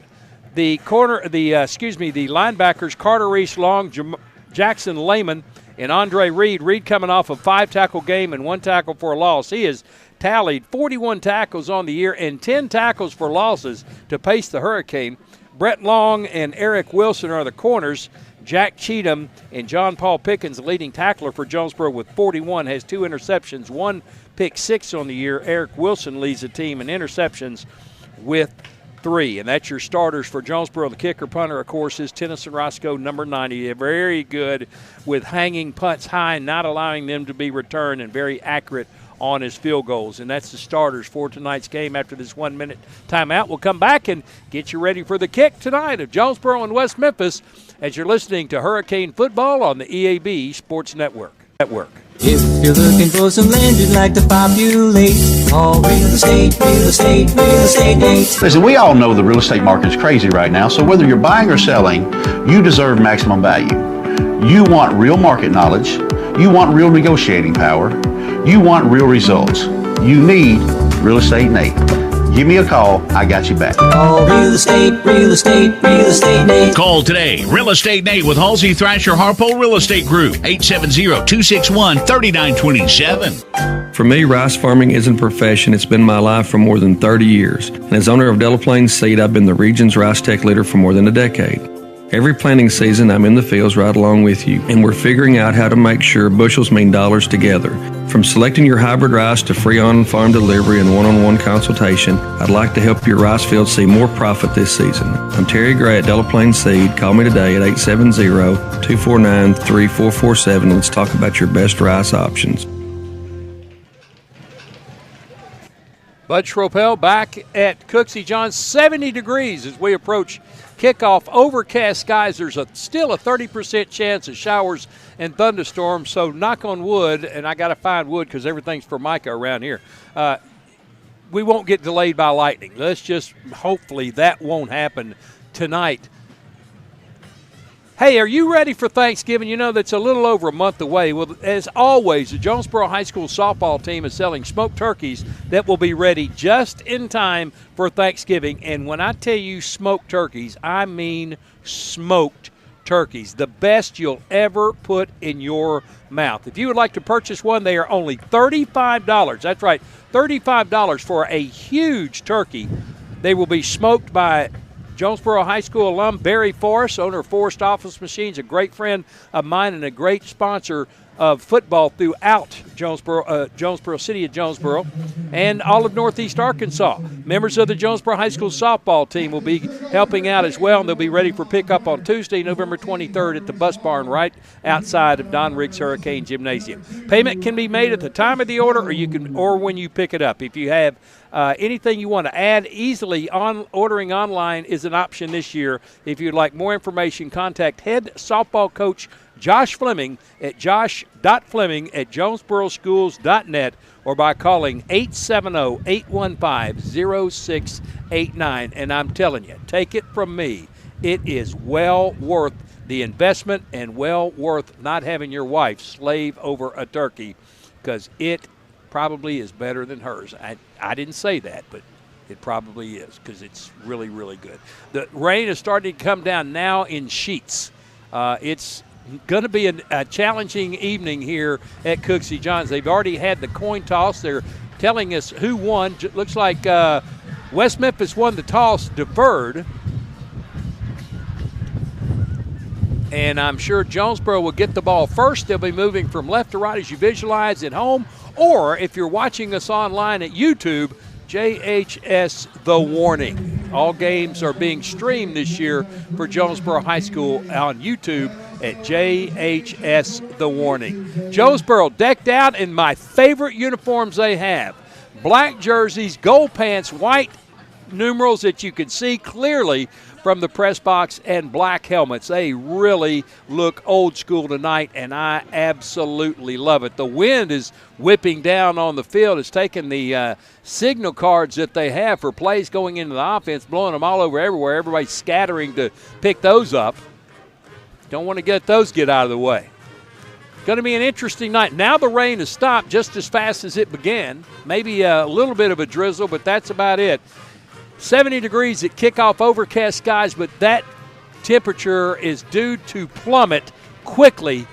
The linebackers, Carter Reese Long, Jackson Lehman, and Andre Reed. Reed coming off a 5-tackle game and 1 tackle for a loss. He has tallied 41 tackles on the year and 10 tackles for losses to pace the Hurricane. Brett Long and Eric Wilson are the corners. Jack Cheatham and John Paul Pickens, the leading tackler for Jonesboro with 41, has 2 interceptions, 1 pick 6 on the year. Eric Wilson leads the team in interceptions with 3. And that's your starters for Jonesboro. The kicker punter, of course, is Tennyson Roscoe, number 90. They're very good with hanging punts high and not allowing them to be returned, and very accurate on his field goals. And that's the starters for tonight's game. After this 1-minute timeout, we'll come back and get you ready for the kick tonight of Jonesboro and West Memphis as you're listening to Hurricane Football on the EAB Sports Network. If you're looking for some land you'd like to populate, all real estate needs. Listen, we all know the real estate market is crazy right now, so whether you're buying or selling, you deserve maximum value. You want real market knowledge. You want real negotiating power. You want real results. You need Real Estate Nate. Give me a call. I got you back. Oh, real estate Nate. Call today. Real Estate Nate with Halsey Thrasher Harpole Real Estate Group. 870-261-3927. For me, rice farming isn't a profession. It's been my life for more than 30 years. And as owner of Delaplane Seed, I've been the region's Rice Tech leader for more than a decade. Every planting season, I'm in the fields right along with you, and we're figuring out how to make sure bushels mean dollars together. From selecting your hybrid rice to free on-farm delivery and one-on-one consultation, I'd like to help your rice field see more profit this season. I'm Terry Gray at Delaplane Seed. Call me today at 870-249-3447. Let's talk about your best rice options. Bud Schropel back at Cooksey John, 70 degrees as we approach kickoff. Overcast skies. There's still a 30% chance of showers and thunderstorms, so knock on wood, and I got to find wood because everything's Formica around here. We won't get delayed by lightning. Let's just hopefully that won't happen tonight. Hey, are you ready for Thanksgiving? You know, that's a little over a month away. Well, as always, the Jonesboro High School softball team is selling smoked turkeys that will be ready just in time for Thanksgiving. And when I tell you smoked turkeys, I mean smoked turkeys, the best you'll ever put in your mouth. If you would like to purchase one, they are only $35. That's right, $35 for a huge turkey. They will be smoked by Jonesboro High School alum Barry Forrest, owner of Forrest Office Machines, a great friend of mine and a great sponsor of football throughout Jonesboro, City of Jonesboro, and all of Northeast Arkansas. Members of the Jonesboro High School softball team will be helping out as well, and they'll be ready for pickup on Tuesday, November 23rd at the bus barn right outside of Don Riggs Hurricane Gymnasium. Payment can be made at the time of the order or when you pick it up. If you have anything you want to add easily, ordering online is an option this year. If you'd like more information, contact head softball coach Josh Fleming at josh.fleming@jonesboroschools.net or by calling 870-815-0689. And I'm telling you, take it from me, it is well worth the investment and well worth not having your wife slave over a turkey, because it probably is better than hers. I didn't say that, but it probably is, because it's really, really good. The rain is starting to come down now in sheets. It's going to be a challenging evening here at Cooksey Johns. They've already had the coin toss. They're telling us who won. Looks like West Memphis won the toss, deferred. And I'm sure Jonesboro will get the ball first. They'll be moving from left to right as you visualize at home. Or if you're watching us online at YouTube, JHS The Warning. All games are being streamed this year for Jonesboro High School on YouTube at JHS The Warning. Jonesboro decked out in my favorite uniforms they have. Black jerseys, gold pants, white numerals that you can see clearly from the press box, and black helmets. They really look old school tonight, and I absolutely love it. The wind is whipping down on the field. It's taking the signal cards that they have for plays going into the offense, blowing them all over everywhere. Everybody's scattering to pick those up. Don't want to get out of the way. Going to be an interesting night. Now the rain has stopped just as fast as it began. Maybe a little bit of a drizzle, but that's about it. 70 degrees at kickoff, overcast skies, but that temperature is due to plummet quickly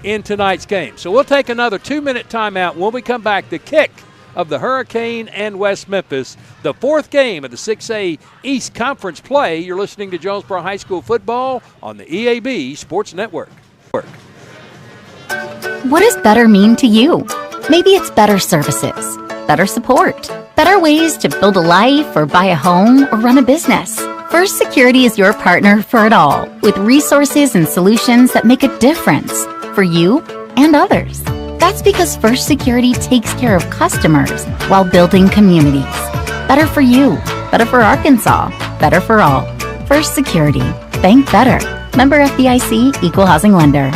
in tonight's game. So we'll take another 2-minute timeout. When we come back, the kick of the Hurricane and West Memphis, the fourth game of the 6A East Conference play. You're listening to Jonesboro High School football on the EAB Sports Network. What does better mean to you? Maybe it's better services, better support, better ways to build a life or buy a home or run a business. First Security is your partner for it all, with resources and solutions that make a difference for you and others. That's because First Security takes care of customers while building communities. Better for you, better for Arkansas, better for all. First Security. Bank better. Member FDIC, Equal Housing Lender.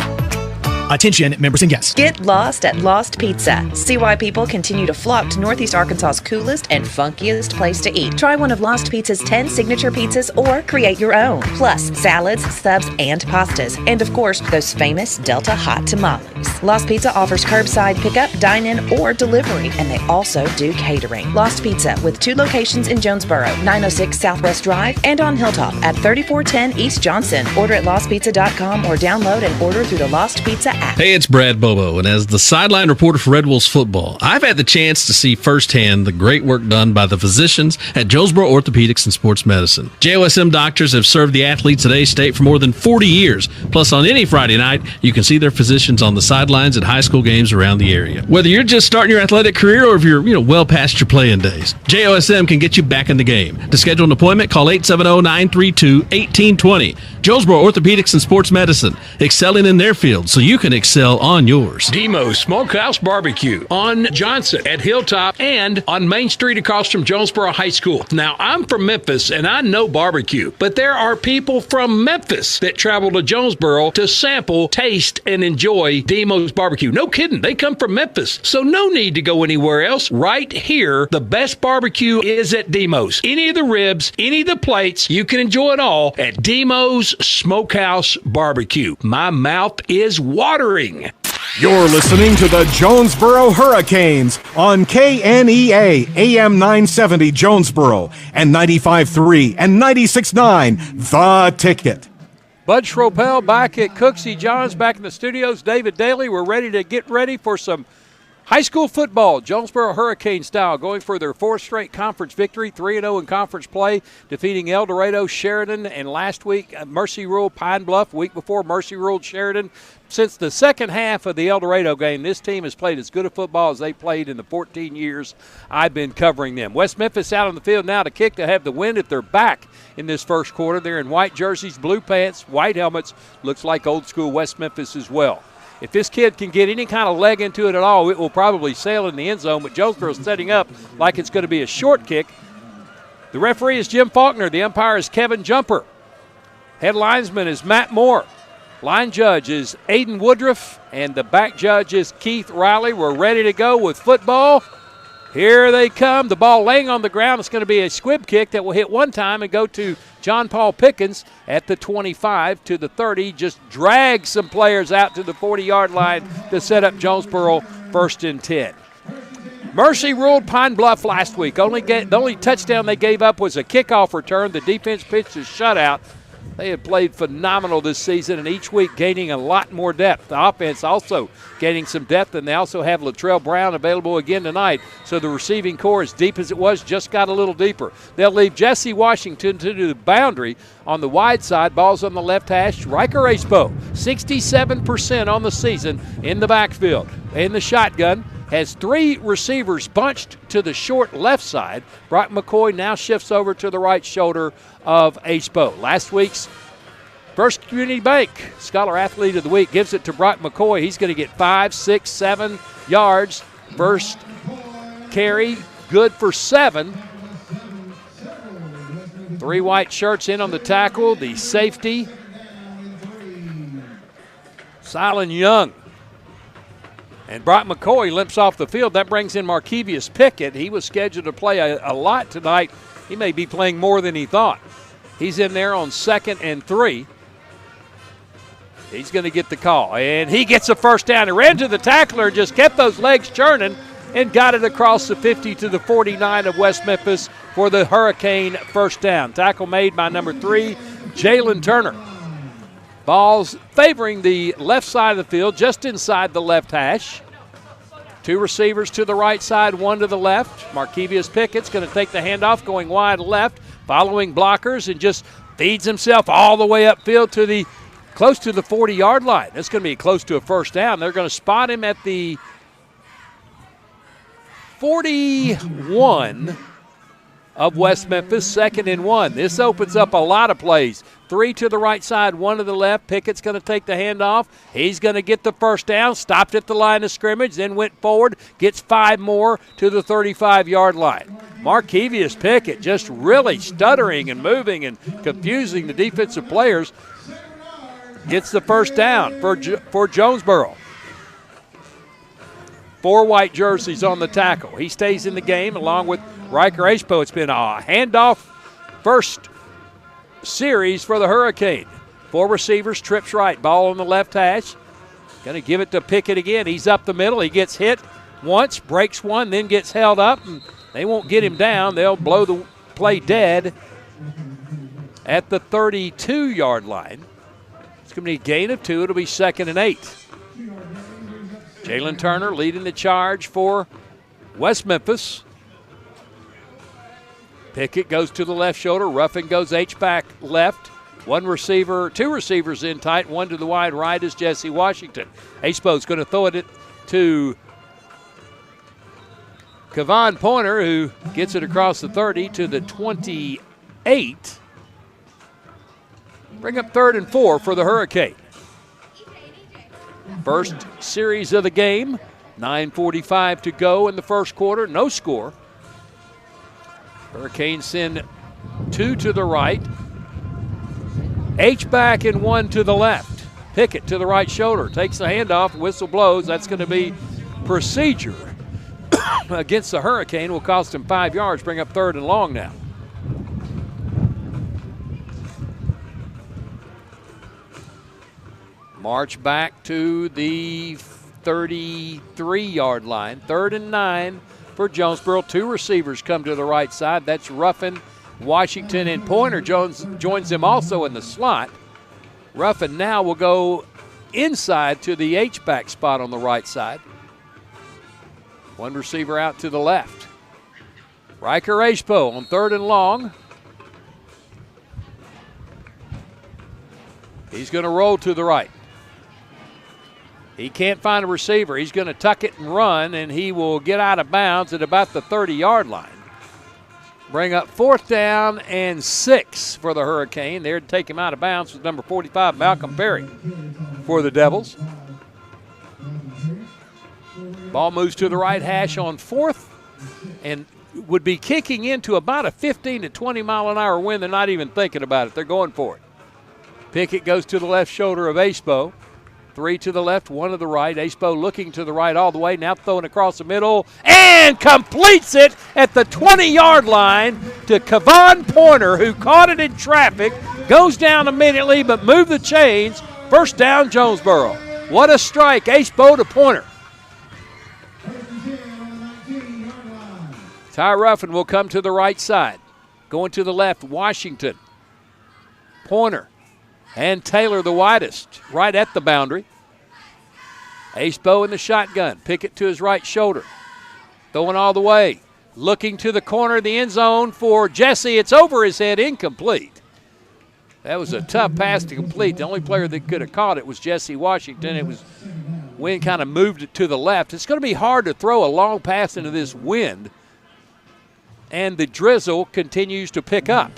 Attention, members and guests. Get lost at Lost Pizza. See why people continue to flock to Northeast Arkansas's coolest and funkiest place to eat. Try one of Lost Pizza's 10 signature pizzas or create your own. Plus, salads, subs, and pastas. And of course, those famous Delta hot tamales. Lost Pizza offers curbside pickup, dine-in, or delivery. And they also do catering. Lost Pizza with 2 locations in Jonesboro, 906 Southwest Drive, and on Hilltop at 3410 East Johnson. Order at lostpizza.com or download and order through the Lost Pizza app. Hey, it's Brad Bobo, and as the sideline reporter for Red Wolves football, I've had the chance to see firsthand the great work done by the physicians at Jonesboro Orthopedics and Sports Medicine. JOSM doctors have served the athletes at A-State for more than 40 years. Plus, on any Friday night, you can see their physicians on the sidelines at high school games around the area. Whether you're just starting your athletic career or if you're well past your playing days, JOSM can get you back in the game. To schedule an appointment, call 870-932-1820. Jonesboro Orthopedics and Sports Medicine, excelling in their field so you can excel on yours. Demo's Smokehouse Barbecue on Johnson at Hilltop and on Main Street across from Jonesboro High School. Now, I'm from Memphis and I know barbecue, but there are people from Memphis that travel to Jonesboro to sample, taste, and enjoy Demo's Barbecue. No kidding, they come from Memphis, so no need to go anywhere else. Right here, the best barbecue is at Demo's. Any of the ribs, any of the plates, you can enjoy it all at Demo's Smokehouse Barbecue. My mouth is watering. You're listening to the Jonesboro Hurricanes on KNEA AM 970 Jonesboro and 95.3 and 96.9 The Ticket. Bud Schropel back at Cooksey Johns, back in the studios. David Daly, we're ready to get ready for some high school football, Jonesboro Hurricane style, going for their 4th straight conference victory, 3-0 in conference play, defeating El Dorado, Sheridan, and last week Mercy ruled Pine Bluff. Week before, Mercy ruled Sheridan. Since the second half of the El Dorado game, this team has played as good a football as they played in the 14 years I've been covering them. West Memphis out on the field now to kick to have the win at their back in this first quarter. They're in white jerseys, blue pants, white helmets. Looks like old school West Memphis as well. If this kid can get any kind of leg into it at all, it will probably sail in the end zone, but Jonesboro's setting up like it's going to be a short kick. The referee is Jim Faulkner. The umpire is Kevin Jumper. Head linesman is Matt Moore. Line judge is Aiden Woodruff, and the back judge is Keith Riley. We're ready to go with football. Here they come. The ball laying on the ground. It's going to be a squib kick that will hit one time and go to John Paul Pickens at the 25 to the 30. Just drags some players out to the 40-yard line to set up Jonesboro 1st and 10. Mercy ruled Pine Bluff last week. The only touchdown they gave up was a kickoff return. The defense pitched a shutout. They have played phenomenal this season, and each week gaining a lot more depth. The offense also gaining some depth, and they also have Latrell Brown available again tonight. So the receiving core, as deep as it was, just got a little deeper. They'll leave Jesse Washington to the boundary on the wide side. Ball's on the left hash. Riker Acepo, 67% on the season in the backfield. In the shotgun, has 3 receivers bunched to the short left side. Brock McCoy now shifts over to the right shoulder of Acepo. Last week's First Community Bank Scholar Athlete of the Week gives it to Brock McCoy. He's going to get 5, 6, 7 yards. First carry, good for 7. 3 white shirts in on the tackle. The safety, Silent Young. And Brock McCoy limps off the field. That brings in Markevius Pickett. He was scheduled to play a lot tonight. He may be playing more than he thought. He's in there on 2nd and 3. He's going to get the call. And he gets a first down. He ran to the tackler, just kept those legs churning, and got it across the 50 to the 49 of West Memphis for the Hurricane first down. Tackle made by number 3, Jalen Turner. Ball's favoring the left side of the field, just inside the left hash. 2 receivers to the right side, 1 to the left. Markevius Pickett's going to take the handoff, going wide left, following blockers, and just feeds himself all the way upfield to the close to the 40-yard line. That's going to be close to a first down. They're going to spot him at the 41 of West Memphis, 2nd and 1. This opens up a lot of plays. 3 to the right side, 1 to the left. Pickett's going to take the handoff. He's going to get the first down, stopped at the line of scrimmage, then went forward, gets 5 more to the 35-yard line. Markevius Pickett just really stuttering and moving and confusing the defensive players. Gets the first down for Jonesboro. 4 white jerseys on the tackle. He stays in the game along with Riker Acepo. It's been a handoff first series for the Hurricane. 4 receivers, trips right. Ball on the left hash. Going to give it to Pickett again. He's up the middle. He gets hit once, breaks one, then gets held up. And they won't get him down. They'll blow the play dead at the 32-yard line. It's going to be a gain of 2. It'll be 2nd and 8. Jalen Turner leading the charge for West Memphis. Pickett goes to the left shoulder. Ruffin goes H-back left. 2 receivers in tight. 1 to the wide right is Jesse Washington. Acepo's going to throw it to Kevon Pointer, who gets it across the 30 to the 28. Bring up 3rd and 4 for the Hurricane. First series of the game. 9:45 to go in the first quarter. No score. Hurricanes send 2 to the right. H-back and 1 to the left. Pickett to the right shoulder. Takes the handoff. Whistle blows. That's going to be procedure against the Hurricane. Will cost him 5 yards. Bring up 3rd and long now. March back to the 33-yard line. 3rd and 9 for Jonesboro. 2 receivers come to the right side. That's Ruffin, Washington, and Pointer. Jones joins them also in the slot. Ruffin now will go inside to the H-back spot on the right side. 1 receiver out to the left. Riker Acepo on 3rd and long. He's going to roll to the right. He can't find a receiver. He's going to tuck it and run, and he will get out of bounds at about the 30-yard line. Bring up 4th down and 6 for the Hurricane. There to take him out of bounds was number 45, Malcolm Perry, for the Devils. Ball moves to the right hash on 4th and would be kicking into about a 15 to 20 mile an hour wind. They're not even thinking about it. They're going for it. Pickett goes to the left shoulder of Acepo. 3 to the left, 1 to the right. Acepo looking to the right all the way, now throwing across the middle, and completes it at the 20-yard line to Kevon Pointer, who caught it in traffic, goes down immediately, but moved the chains. First down, Jonesboro. What a strike, Acepo to Pointer. Ty Ruffin will come to the right side. Going to the left, Washington. Pointer And Taylor the widest, right at the boundary. Acebo in the shotgun. Pickett to his right shoulder. Throwing all the way. Looking to the corner of the end zone for Jesse. It's over his head, incomplete. That was a tough pass to complete. The only player that could have caught it was Jesse Washington. It was wind kind of moved it to the left. It's going to be hard to throw a long pass into this wind. And the drizzle continues to pick up.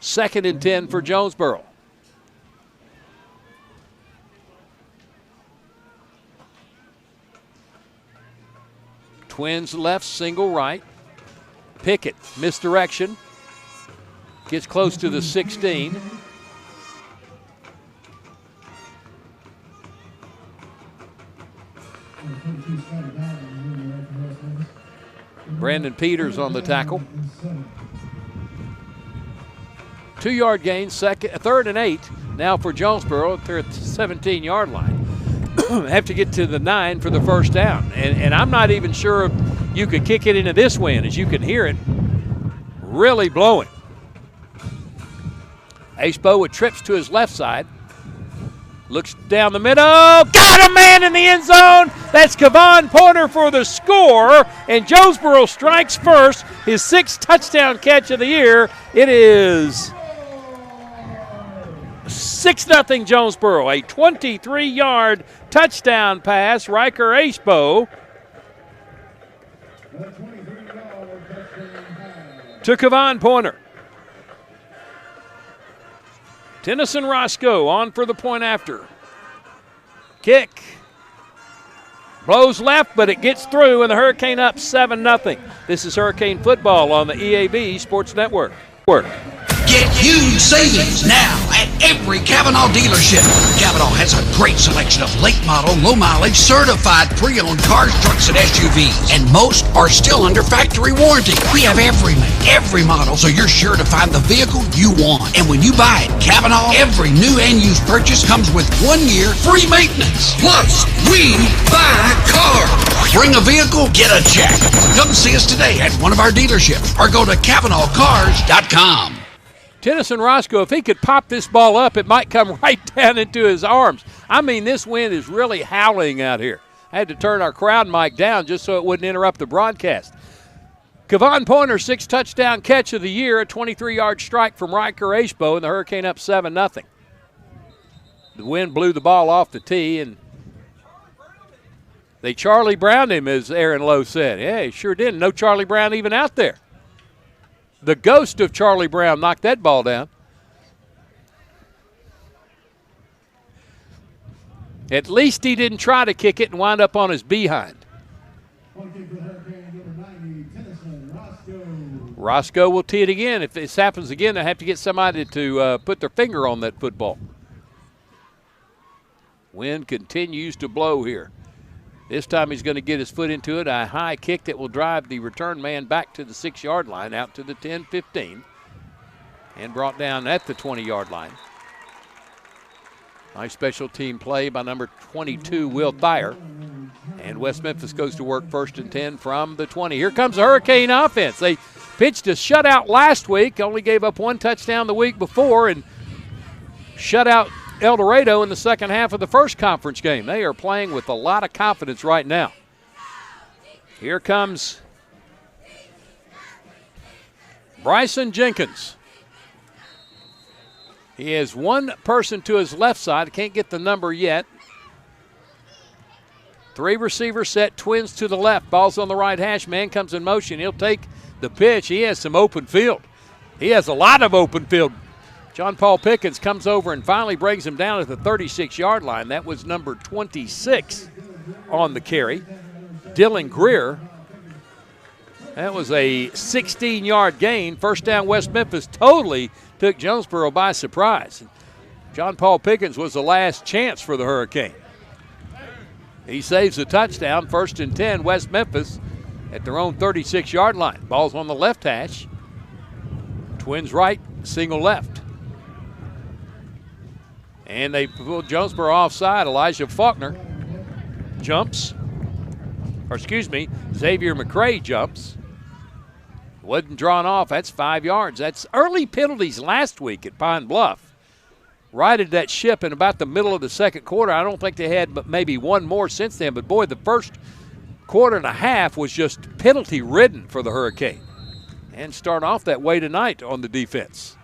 2nd and 10 for Jonesboro. Twins left, single right. Pickett, misdirection. Gets close to the 16. Brandon Peters on the tackle. 2-yard gain, 3rd and 8. Now for Jonesboro, they're at the 17-yard line. Have to get to the 9 for the first down. And I'm not even sure if you could kick it into this wind, as you can hear it really blowing. Acebo with trips to his left side. Looks down the middle. Got a man in the end zone. That's Kevon Pointer for the score. And Jonesboro strikes first. His 6th touchdown catch of the year. It is 6-0 Jonesboro. A 23-yard touchdown pass. Riker Acebo to Kevon Pointer. Tennyson Roscoe on for the point after. Kick. Blows left, but it gets through, and the Hurricane up 7-0. This is Hurricane Football on the EAB Sports Network. Get huge savings now at every Kavanaugh dealership. Kavanaugh has a great selection of late model, low mileage, certified pre-owned cars, trucks, and SUVs. And most are still under factory warranty. We have every make, every model, so you're sure to find the vehicle you want. And when you buy at Kavanaugh, every new and used purchase comes with 1 year free maintenance. Plus, we buy cars. Bring a vehicle, get a check. Come see us today at one of our dealerships or go to KavanaughCars.com. Tennyson Roscoe, if he could pop this ball up, it might come right down into his arms. I mean, this wind is really howling out here. I had to turn our crowd mic down just so it wouldn't interrupt the broadcast. Kevon Pointer, 6th touchdown catch of the year, a 23-yard strike from Riker Acebo, and the Hurricane up 7-0. The wind blew the ball off the tee, and they Charlie Browned him, as Aaron Lowe said. Yeah, he sure did. No Charlie Brown even out there. The ghost of Charlie Brown knocked that ball down. At least he didn't try to kick it and wind up on his behind. Roscoe will tee it again. If this happens again, they have to get somebody to put their finger on that football. Wind continues to blow here. This time he's going to get his foot into it. A high kick that will drive the return man back to the 6-yard line, out to the 10-15, and brought down at the 20-yard line. Nice special team play by number 22, Will Thayer. And West Memphis goes to work 1st and 10 from the 20. Here comes the Hurricane offense. They pitched a shutout last week, only gave up 1 touchdown the week before, and shut out El Dorado in the second half of the first conference game. They are playing with a lot of confidence right now. Here comes Bryson Jenkins. He has one person to his left side. Can't get the number yet. 3 receivers set, Twins to the left. Ball's on the right hash. Man comes in motion. He'll take the pitch. He has some open field. He has a lot of open field. John Paul Pickens comes over and finally brings him down at the 36-yard line. That was number 26 on the carry. Dylan Greer. That was a 16-yard gain. First down, West Memphis totally took Jonesboro by surprise. John Paul Pickens was the last chance for the Hurricane. He saves the touchdown. 1st and 10, West Memphis at their own 36-yard line. Ball's on the left hash. Twins right, single left. And they pulled Jonesboro offside. Elijah Faulkner jumps. Xavier McCray jumps. Wasn't drawn off. That's 5 yards. That's early penalties last week at Pine Bluff. righted that ship in about the middle of the second quarter. I don't think they had but maybe one more since then. But, boy, the first quarter and a half was just penalty-ridden for the Hurricane. And start off that way tonight on the defense.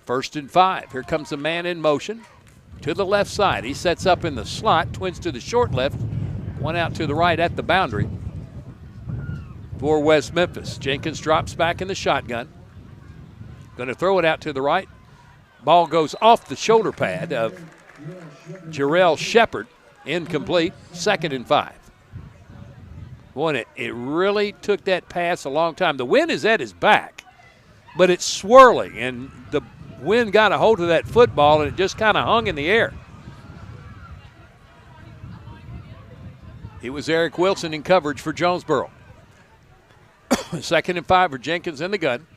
1st and 5. Here comes a man in motion to the left side. He sets up in the slot, twins to the short left, one out to the right at the boundary for West Memphis. Jenkins drops back in the shotgun. Going to throw it out to the right. Ball goes off the shoulder pad of Jarrell Shepard. Incomplete. 2nd and 5. Boy, it really took that pass a long time. The wind is at his back, but it's swirling, and the wind got a hold of that football, and it just kind of hung in the air. It was Eric Wilson in coverage for Jonesboro. 2nd and 5 for Jenkins in the gun.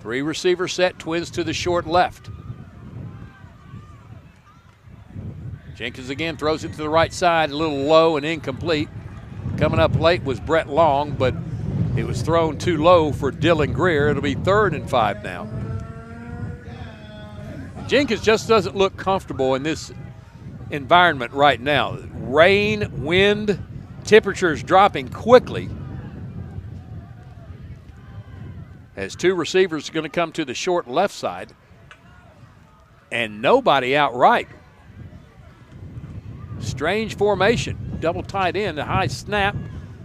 3 receiver set, twins to the short left. Jenkins again throws it to the right side, a little low and incomplete. Coming up late was Brett Long, but it was thrown too low for Dylan Greer. It'll be 3rd and 5 now. Jenkins just doesn't look comfortable in this environment right now. Rain, wind, temperatures dropping quickly. As 2 receivers are going to come to the short left side. And nobody out right. Strange formation. Double tight end, a high snap,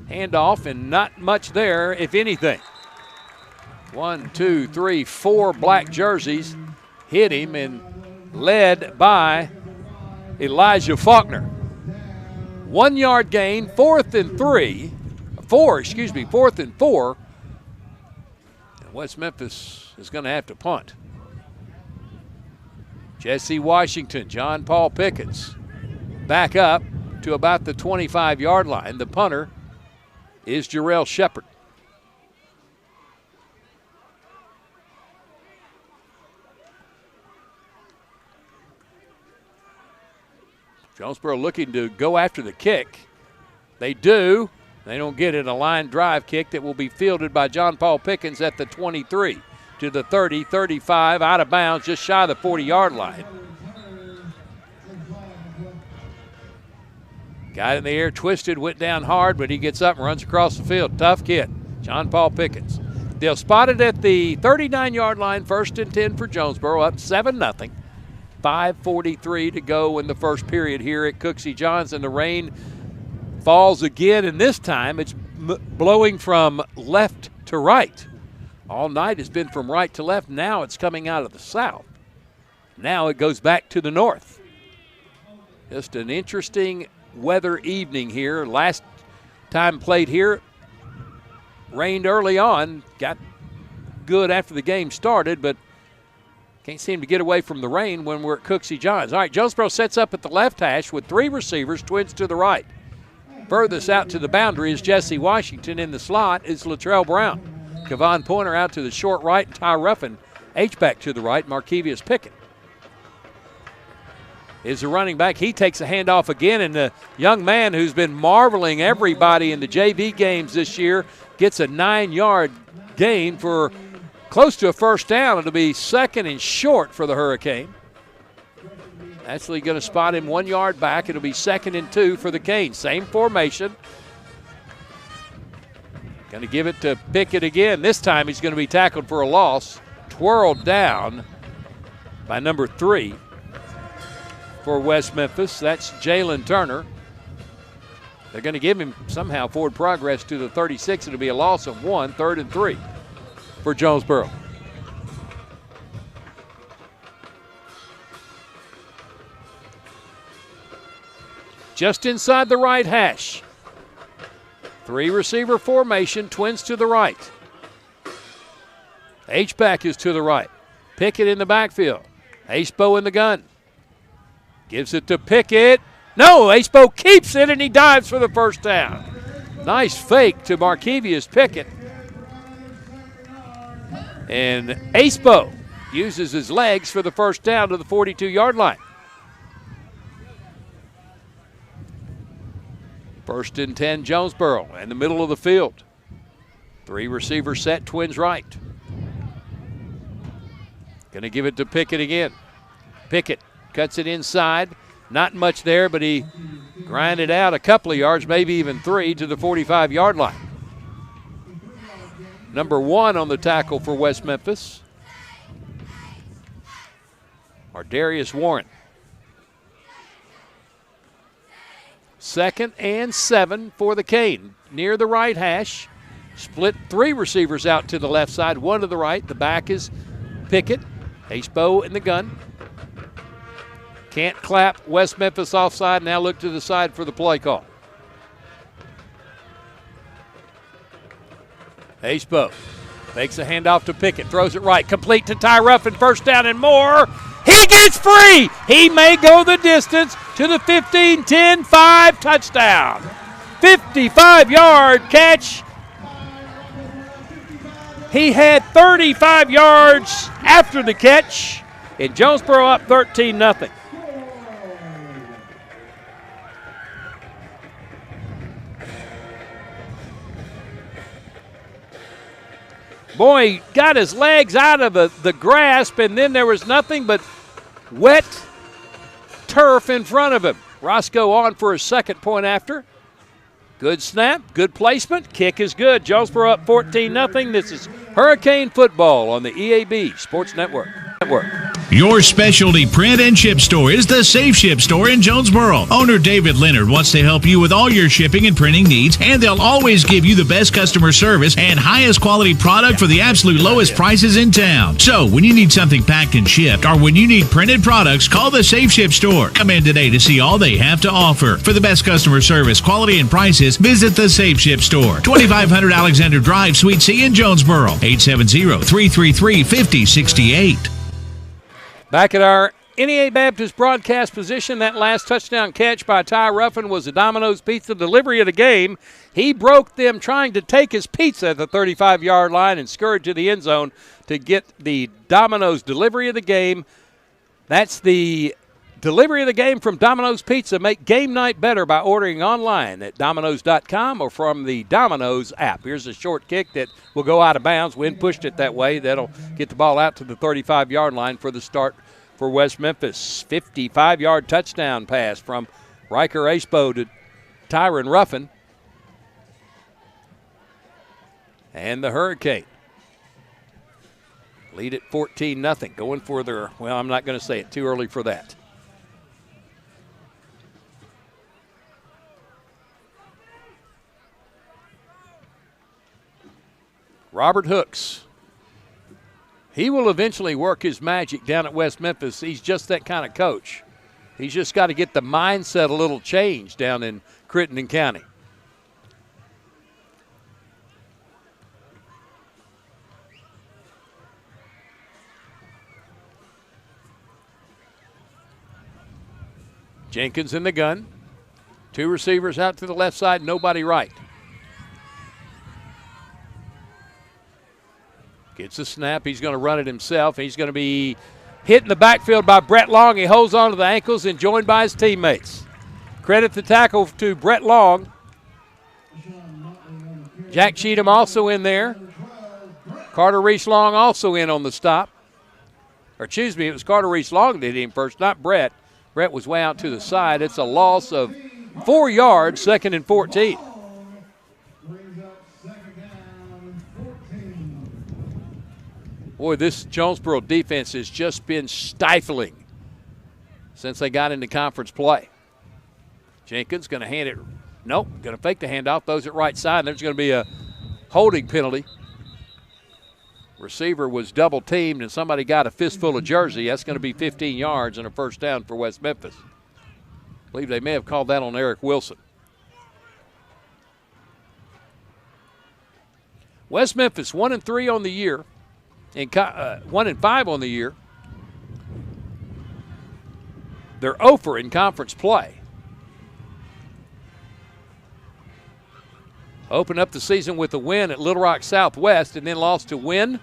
handoff, and not much there, if anything. 1, 2, 3, 4 black jerseys hit him, and led by Elijah Faulkner. 1 yard gain, 4th and 4. And West Memphis is going to have to punt. Jesse Washington, John Paul Pickens back up to about the 25-yard line. The punter is Jarrell Shepard. Jonesboro looking to go after the kick. They do. They don't get it. A line drive kick that will be fielded by John Paul Pickens at the 23 to the 30, 35, out of bounds, just shy of the 40-yard line. Got in the air, twisted, went down hard, but he gets up and runs across the field. Tough kid, John Paul Pickens. They'll spot it at the 39-yard line, 1st and 10 for Jonesboro, up 7-0. 5:43 to go in the first period here at Cooksey Johns, and the rain falls again, and this time it's blowing from left to right. All night it's been from right to left. Now it's coming out of the south. Now it goes back to the north. Just an interesting weather evening here. Last time played here, rained early on, got good after the game started, but can't seem to get away from the rain when we're at Cooksey Johns. All right, Jonesboro sets up at the left hash with 3 receivers, twins to the right. Furthest out to the boundary is Jesse Washington. In the slot is Latrell Brown. Kevon Pointer out to the short right, and Ty Ruffin H-back to the right, Markevius Pickett is the running back. He takes a handoff again, and the young man who's been marveling everybody in the JV games this year gets a 9-yard gain for close to a first down. It'll be 2nd and short for the Hurricane. Actually going to spot him 1 yard back. It'll be 2nd and 2 for the Canes. Same formation. Going to give it to Pickett again. This time he's going to be tackled for a loss. Twirled down by number 3 for West Memphis. That's Jalen Turner. They're going to give him somehow forward progress to the 36. It'll be a loss of 1, 3rd and 3 for Jonesboro. Just inside the right hash. 3 receiver formation, twins to the right. H-back is to the right. Pickett in the backfield. H-Bo in the gun. Gives it to Pickett. No, H-Bo keeps it, and he dives for the first down. Nice fake to Markevius Pickett. And H-Bo uses his legs for the first down to the 42-yard line. 1st and 10, Jonesboro in the middle of the field. 3 receiver set, twins right. Going to give it to Pickett again. Pickett cuts it inside. Not much there, but he grinded out a couple of yards, maybe even 3, to the 45-yard line. Number 1 on the tackle for West Memphis, Darius Warren. 2nd and 7 for the Cane. Near the right hash. Split 3 receivers out to the left side, 1 to the right. The back is Pickett. Acebo in the gun. Can't clap. West Memphis offside. Now look to the side for the play call. Acebo fakes a handoff to Pickett. Throws it right. Complete to Ty Ruffin. First down and more. He gets free. He may go the distance to the 15, 10, 5 touchdown. 55-yard catch. He had 35 yards after the catch, and Jonesboro up 13-0. Boy, got his legs out of the grasp, and then there was nothing but wet turf in front of him. Roscoe on for his second point after. Good snap, good placement, kick is good. Jonesboro up 14-0. This is Hurricane Football on the EAB Sports Network. Your specialty print and ship store is the Safe Ship Store in Jonesboro. Owner David Leonard wants to help you with all your shipping and printing needs, and they'll always give you the best customer service and highest quality product for the absolute lowest prices in town. So when you need something packed and shipped, or when you need printed products, call the Safe Ship Store. Come in today to see all they have to offer. For the best customer service, quality, and prices, visit the Safe Ship Store, 2500 Alexander Drive, Suite C in Jonesboro, 870-333-5068. Back at our NEA Baptist broadcast position, that last touchdown catch by Ty Ruffin was a Domino's Pizza delivery of the game. He broke them trying to take his pizza at the 35-yard line and scurried to the end zone to get the Domino's delivery of the game. That's the delivery of the game from Domino's Pizza. Make game night better by ordering online at Domino's.com or from the Domino's app. Here's a short kick that will go out of bounds. Wind pushed it that way. That'll get the ball out to the 35-yard line for the start for West Memphis. 55-yard touchdown pass from Riker Acebo to Tyron Ruffin. And the Hurricane lead at 14-0. Going for their, well, I'm not going to say it. Too early for that. Robert Hooks. He will eventually work his magic down at West Memphis. He's just that kind of coach. He's just got to get the mindset a little changed down in Crittenden County. Jenkins in the gun. 2 receivers out to the left side, nobody right. Gets a snap. He's going to run it himself. He's going to be hit in the backfield by Brett Long. He holds on to the ankles and joined by his teammates. Credit the tackle to Brett Long. Jack Cheatham also in there. Carter Reese Long also in on the stop. Or excuse me, it was Carter Reese Long that hit him first, not Brett. Brett was way out to the side. It's a loss of 4 yards, 2nd and 14. Boy, this Jonesboro defense has just been stifling since they got into conference play. Jenkins going to hand it. Nope, going to fake the handoff. Throws it right side. There's going to be a holding penalty. Receiver was double teamed and somebody got a fistful of jersey. That's going to be 15 yards and a first down for West Memphis. I believe they may have called that on Eric Wilson. West Memphis 1-3 on the year. And 1-5 on the year. They're 0 in conference play. Opened up the season with a win at Little Rock Southwest and then lost to Wynn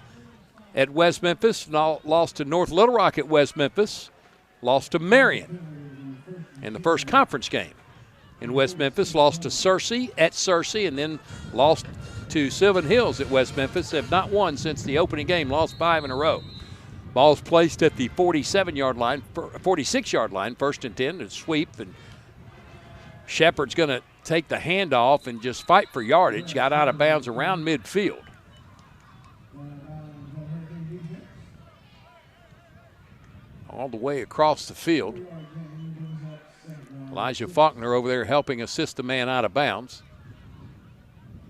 at West Memphis, lost to North Little Rock at West Memphis, lost to Marion in the first conference game. In West Memphis, lost to Searcy at Searcy, and then lost to Sylvan Hills at West Memphis. Have not won since the opening game, lost 5 in a row. Ball's placed at the 46-yard line, 1st and 10, and sweep. And Shepard's going to take the handoff and just fight for yardage. Got out of bounds around midfield. All the way across the field. Elijah Faulkner over there helping assist the man out of bounds.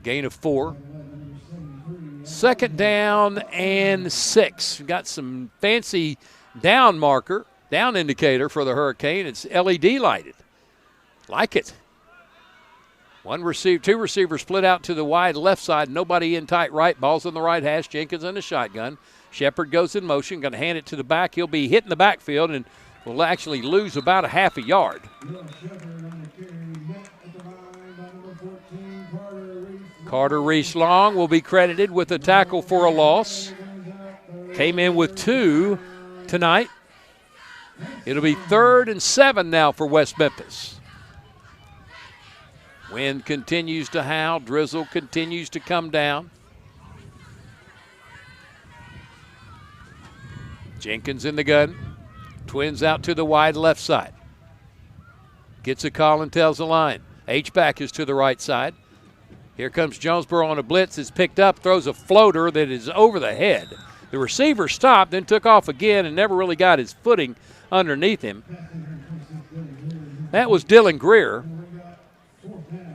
Gain of 4. 2nd down and 6. Got some fancy down indicator for the Hurricane. It's LED lighted. Like it. Two receivers split out to the wide left side. Nobody in tight right. Ball's in the right hash. Jenkins in the shotgun. Shepard goes in motion. Going to hand it to the back. He'll be hitting the backfield and will actually lose about a half a yard. Carter Reese Long will be credited with a tackle for a loss. Came in with 2 tonight. It'll be 3rd and 7 now for West Memphis. Wind continues to howl. Drizzle continues to come down. Jenkins in the gun. Twins out to the wide left side. Gets a call and tells the line. H-back is to the right side. Here comes Jonesboro on a blitz. It's picked up, throws a floater that is over the head. The receiver stopped, then took off again and never really got his footing underneath him. That was Dylan Greer.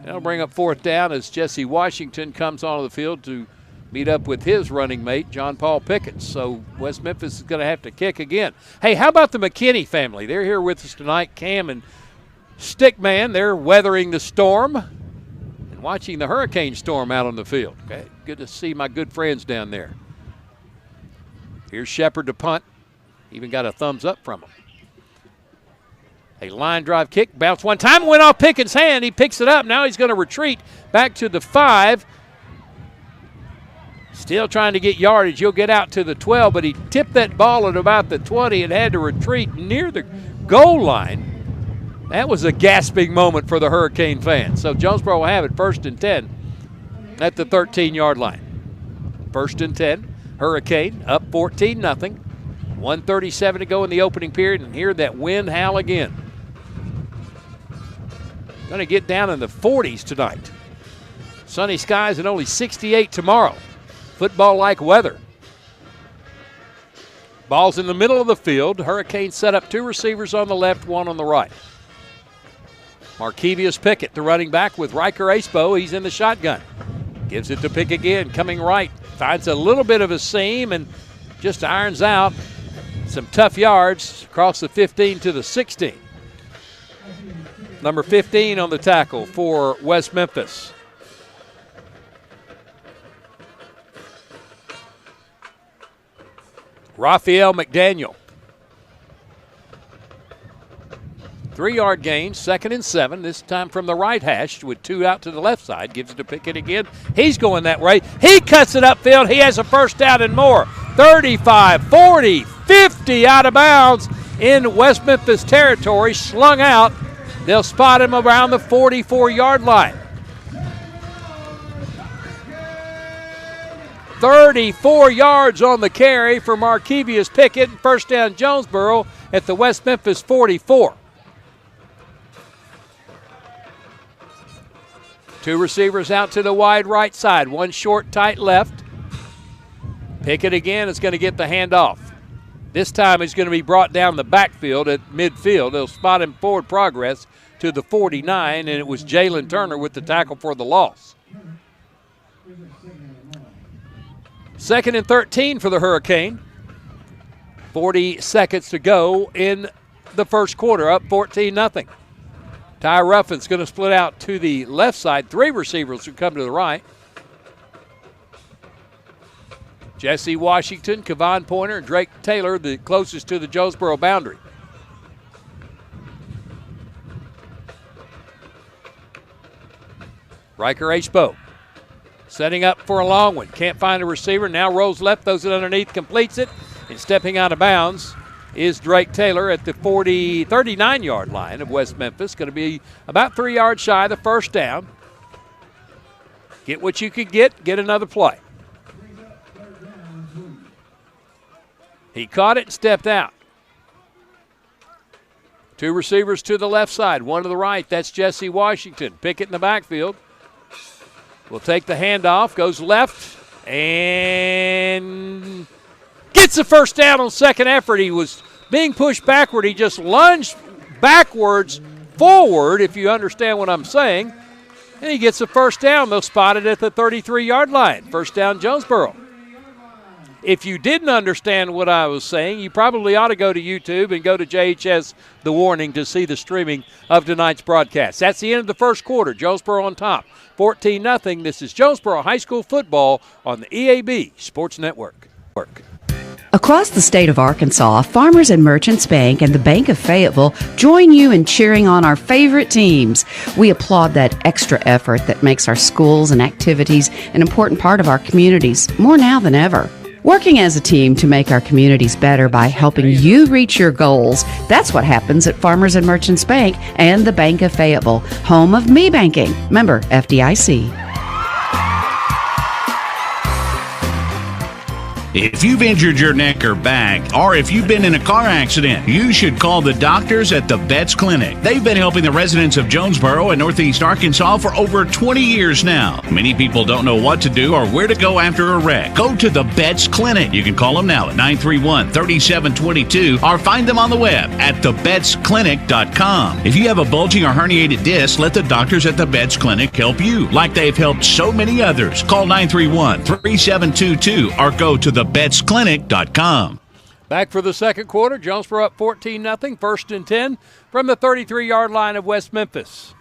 That'll bring up 4th down as Jesse Washington comes onto the field to meet up with his running mate, John Paul Pickens. So West Memphis is going to have to kick again. Hey, how about the McKinney family? They're here with us tonight. Cam and Stickman, they're weathering the storm and watching the hurricane storm out on the field. Okay, good to see my good friends down there. Here's Shepard to punt. Even got a thumbs up from him. A line drive kick, bounce one time, went off Pickens' hand. He picks it up. Now he's going to retreat back to the 5. Still trying to get yardage. He'll get out to the 12, but he tipped that ball at about the 20 and had to retreat near the goal line. That was a gasping moment for the Hurricane fans. So Jonesboro will have it 1st and 10 at the 13-yard line. 1st and 10. Hurricane up 14-0. 1:37 to go in the opening period, and hear that wind howl again. Going to get down in the 40s tonight. Sunny skies and only 68 tomorrow. Football-like weather. Ball's in the middle of the field. Hurricanes set up 2 receivers on the left, 1 on the right. Markevius Pickett, the running back, with Riker Acepo. He's in the shotgun. Gives it to Pick again, coming right. Finds a little bit of a seam and just irons out some tough yards across the 15 to the 16. Number 15 on the tackle for West Memphis. Raphael McDaniel. 3-yard gain, 2nd and 7, this time from the right hash with 2 out to the left side. Gives it to Pickett again. He's going that way. He cuts it upfield. He has a 1st down and more. 35, 40, 50 out of bounds in West Memphis territory. Slung out. They'll spot him around the 44-yard line. 34 yards on the carry for Markevius Pickett. 1st down Jonesboro at the West Memphis 44. 2 receivers out to the wide right side. 1 short, tight left. Pickett again is going to get the handoff. This time he's going to be brought down the backfield at midfield. They'll spot him forward progress to the 49, and it was Jalen Turner with the tackle for the loss. 2nd and 13 for the Hurricane. 40 seconds to go in the first quarter, up 14-0. Ty Ruffin's going to split out to the left side. 3 receivers who come to the right. Jesse Washington, Kevon Pointer, and Drake Taylor, the closest to the Jonesboro boundary. Riker Acepo setting up for a long one. Can't find a receiver. Now rolls left, throws it underneath, completes it. And stepping out of bounds is Drake Taylor at the 39-yard line of West Memphis. Going to be about 3 yards shy of the 1st down. Get what you could get another play. He caught it and stepped out. 2 receivers to the left side, 1 to the right. That's Jesse Washington. Pickett in the backfield. Will take the handoff, goes left, and gets the first down on second effort. He was being pushed backward. He just lunged backwards, forward, if you understand what I'm saying, and he gets the first down. They'll spot it at the 33-yard line. First down, Jonesboro. If you didn't understand what I was saying, you probably ought to go to YouTube and go to JHS The Warning to see the streaming of tonight's broadcast. That's the end of the first quarter. Jonesboro on top, 14-0. This is Jonesboro High School football on the EAB Sports Network. Across the state of Arkansas, Farmers and Merchants Bank and the Bank of Fayetteville join you in cheering on our favorite teams. We applaud that extra effort that makes our schools and activities an important part of our communities, more now than ever. Working as a team to make our communities better by helping you reach your goals, that's what happens at Farmers and Merchants Bank and the Bank of Fayetteville, home of Me Banking. Member FDIC. If you've injured your neck or back, or if you've been in a car accident, you should call the doctors at the Betts Clinic. They've been helping the residents of Jonesboro and Northeast Arkansas for over 20 years now. Many people don't know what to do or where to go after a wreck. Go to the Betts Clinic. You can call them now at 931-3722 or find them on the web at thebettsclinic.com. If you have a bulging or herniated disc, let the doctors at the Betts Clinic help you, like they've helped so many others. Call 931-3722 or go to thebettsclinic.com. Back for the second quarter. Jonesboro up 14-0. First and 10 from the 33-yard line of West Memphis.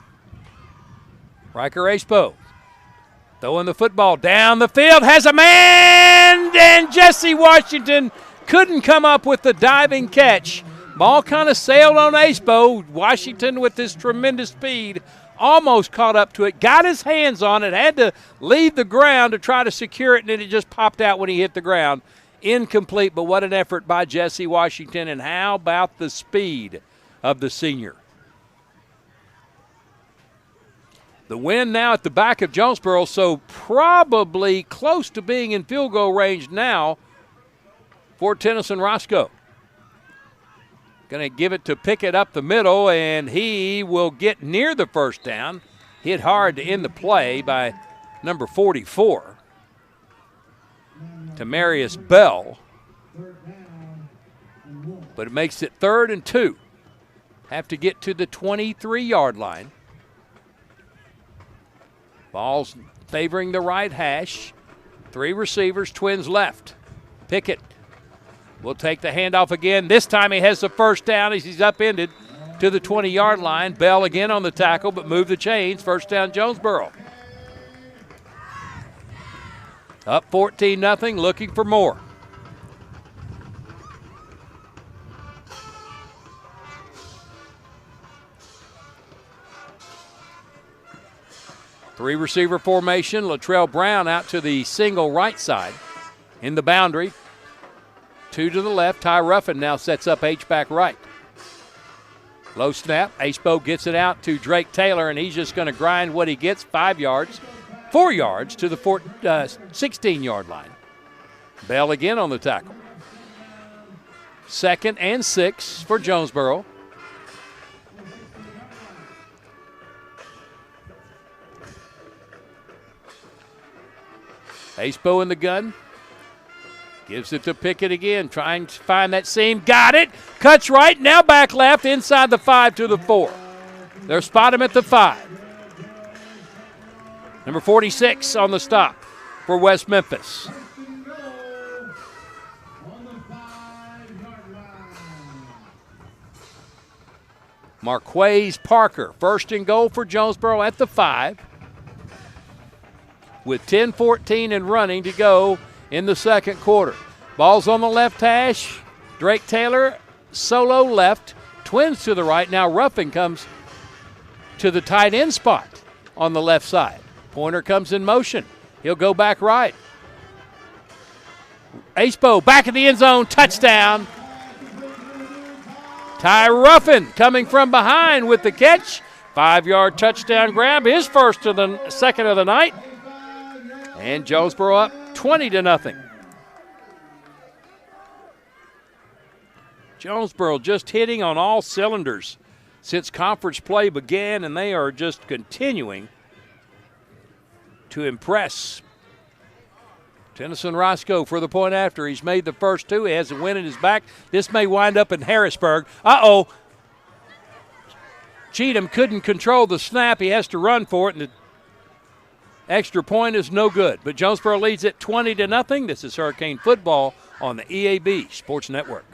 Riker Acepo throwing the football down the field. Has a man, and Jesse Washington couldn't come up with the diving catch. Ball kind of sailed on Acepo. Washington with this tremendous speed almost caught up to it, got his hands on it, had to leave the ground to try to secure it, and then it just popped out when he hit the ground. Incomplete, but what an effort by Jesse Washington, and how about the speed of the senior. The wind now at the back of Jonesboro, so probably close to being in field goal range now for Tennyson Roscoe. Going to give it to Pickett up the middle, and he will get near the first down. Hit hard to end the play by number 44, Tamarius Bell. But it makes it 3rd and 2. Have to get to the 23-yard line. Ball's favoring the right hash. 3 receivers, Twins left. Pickett will take the handoff again. This time he has the first down as he's upended to the 20-yard line. Bell again on the tackle, but move the chains. First down, Jonesboro. Up 14-0, looking for more. Three receiver formation. Latrell Brown out to the single right side in the boundary. 2 to the left. Ty Ruffin now sets up H-back right. Low snap. Acepo gets it out to Drake Taylor, and he's just going to grind what he gets, 4 yards to the 16-yard line. Bell again on the tackle. 2nd and 6 for Jonesboro. Acepo in the gun. Gives it to Pickett again, trying to find that seam. Got it. Cuts right, now back left, inside the 5 to the 4. They'll spot him at the 5. Number 46 on the stop for West Memphis. Marquez Parker, 1st and goal for Jonesboro at the 5. With 10:14 and running to go in the second quarter. Ball's on the left hash. Drake Taylor solo left. Twins to the right. Now Ruffin comes to the tight end spot on the left side. Pointer comes in motion. He'll go back right. Acepo back in the end zone. Touchdown. Ty Ruffin coming from behind with the catch. 5-yard touchdown grab. His second of the night. And Jonesboro up 20-0. Jonesboro just hitting on all cylinders since conference play began, and they are just continuing to impress. Tennyson Roscoe for the point after. He's made the first two. He has a win in his back. This may wind up in Harrisburg. Uh-oh. Cheatham couldn't control the snap. He has to run for it, and the extra point is no good. But Jonesboro leads it 20-0. This is Hurricane Football on the EAB Sports Network.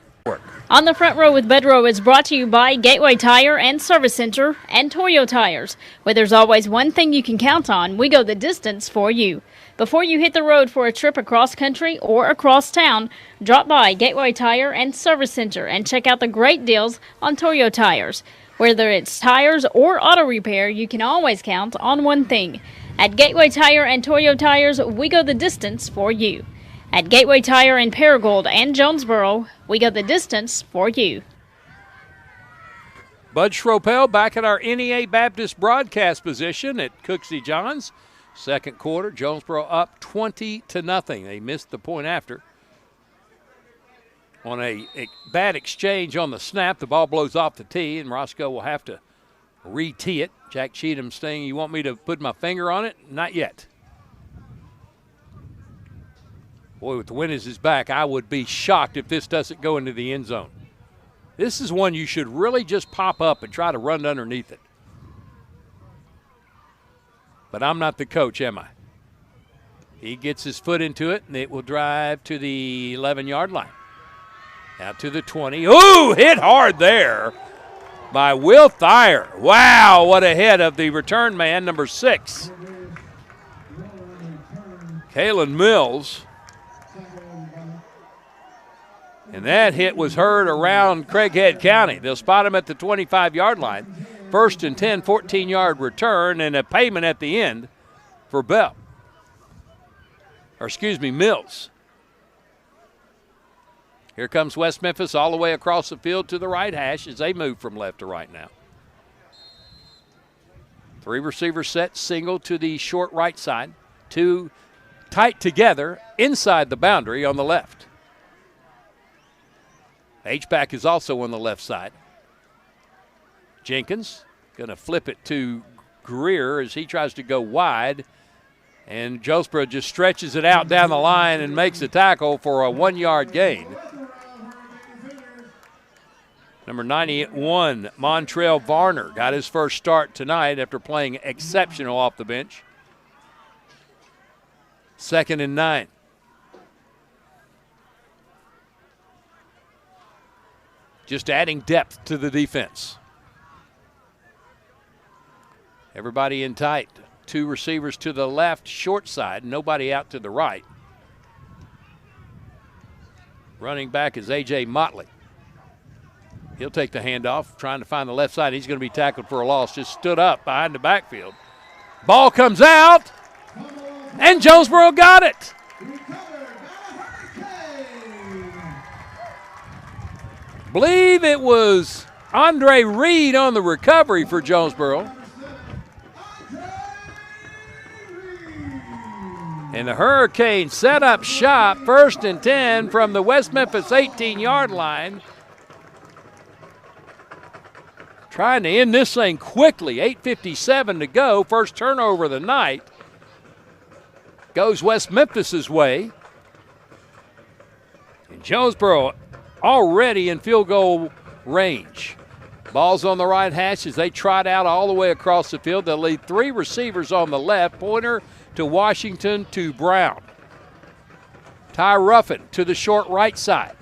On the Front Row with Bedrow is brought to you by Gateway Tire and Service Center and Toyo Tires. Where there's always one thing you can count on, we go the distance for you. Before you hit the road for a trip across country or across town, drop by Gateway Tire and Service Center and check out the great deals on Toyo Tires. Whether it's tires or auto repair, you can always count on one thing. At Gateway Tire and Toyo Tires, we go the distance for you. At Gateway Tire in Paragould and Jonesboro, we go the distance for you. Bud Schropel back at our NEA Baptist broadcast position at Cooksey Johns. Second quarter, Jonesboro up 20-0. They missed the point after. On a bad exchange on the snap, the ball blows off the tee, and Roscoe will have to re-tee it. Jack Cheatham saying, you want me to put my finger on it? Not yet. Boy, with the wind at his back, I would be shocked if this doesn't go into the end zone. This is one you should really just pop up and try to run underneath it. But I'm not the coach, am I? He gets his foot into it, and it will drive to the 11-yard line. Out to the 20. Ooh, hit hard there by Will Thayer. Wow, what a hit of the return man, number 6. Kalen Mills. And that hit was heard around Craighead County. They'll spot him at the 25-yard line. First and 10, 14-yard return, and a payment at the end for Mills. Here comes West Memphis all the way across the field to the right hash as they move from left to right now. 3 receivers set, single to the short right side. 2 tight together inside the boundary on the left. H-back is also on the left side. Jenkins going to flip it to Greer as he tries to go wide. And Jonesboro just stretches it out down the line and makes a tackle for a 1-yard gain. Number 91, Montrell Varner, got his first start tonight after playing exceptional off the bench. 2nd and 9. Just adding depth to the defense. Everybody in tight. 2 receivers to the left, short side, nobody out to the right. Running back is A.J. Motley. He'll take the handoff, trying to find the left side. He's going to be tackled for a loss. Just stood up behind the backfield. Ball comes out, and Jonesboro got it. Believe it was Andre Reed on the recovery for Jonesboro. And the Hurricanes set up shop, 1st and 10 from the West Memphis 18-yard line. Trying to end this thing quickly, 8:57 to go. First turnover of the night goes West Memphis's way. And Jonesboro already in field goal range. Ball's on the right hash as they trot out all the way across the field. They'll lead 3 receivers on the left. Pointer to Washington to Brown. Ty Ruffin to the short right side.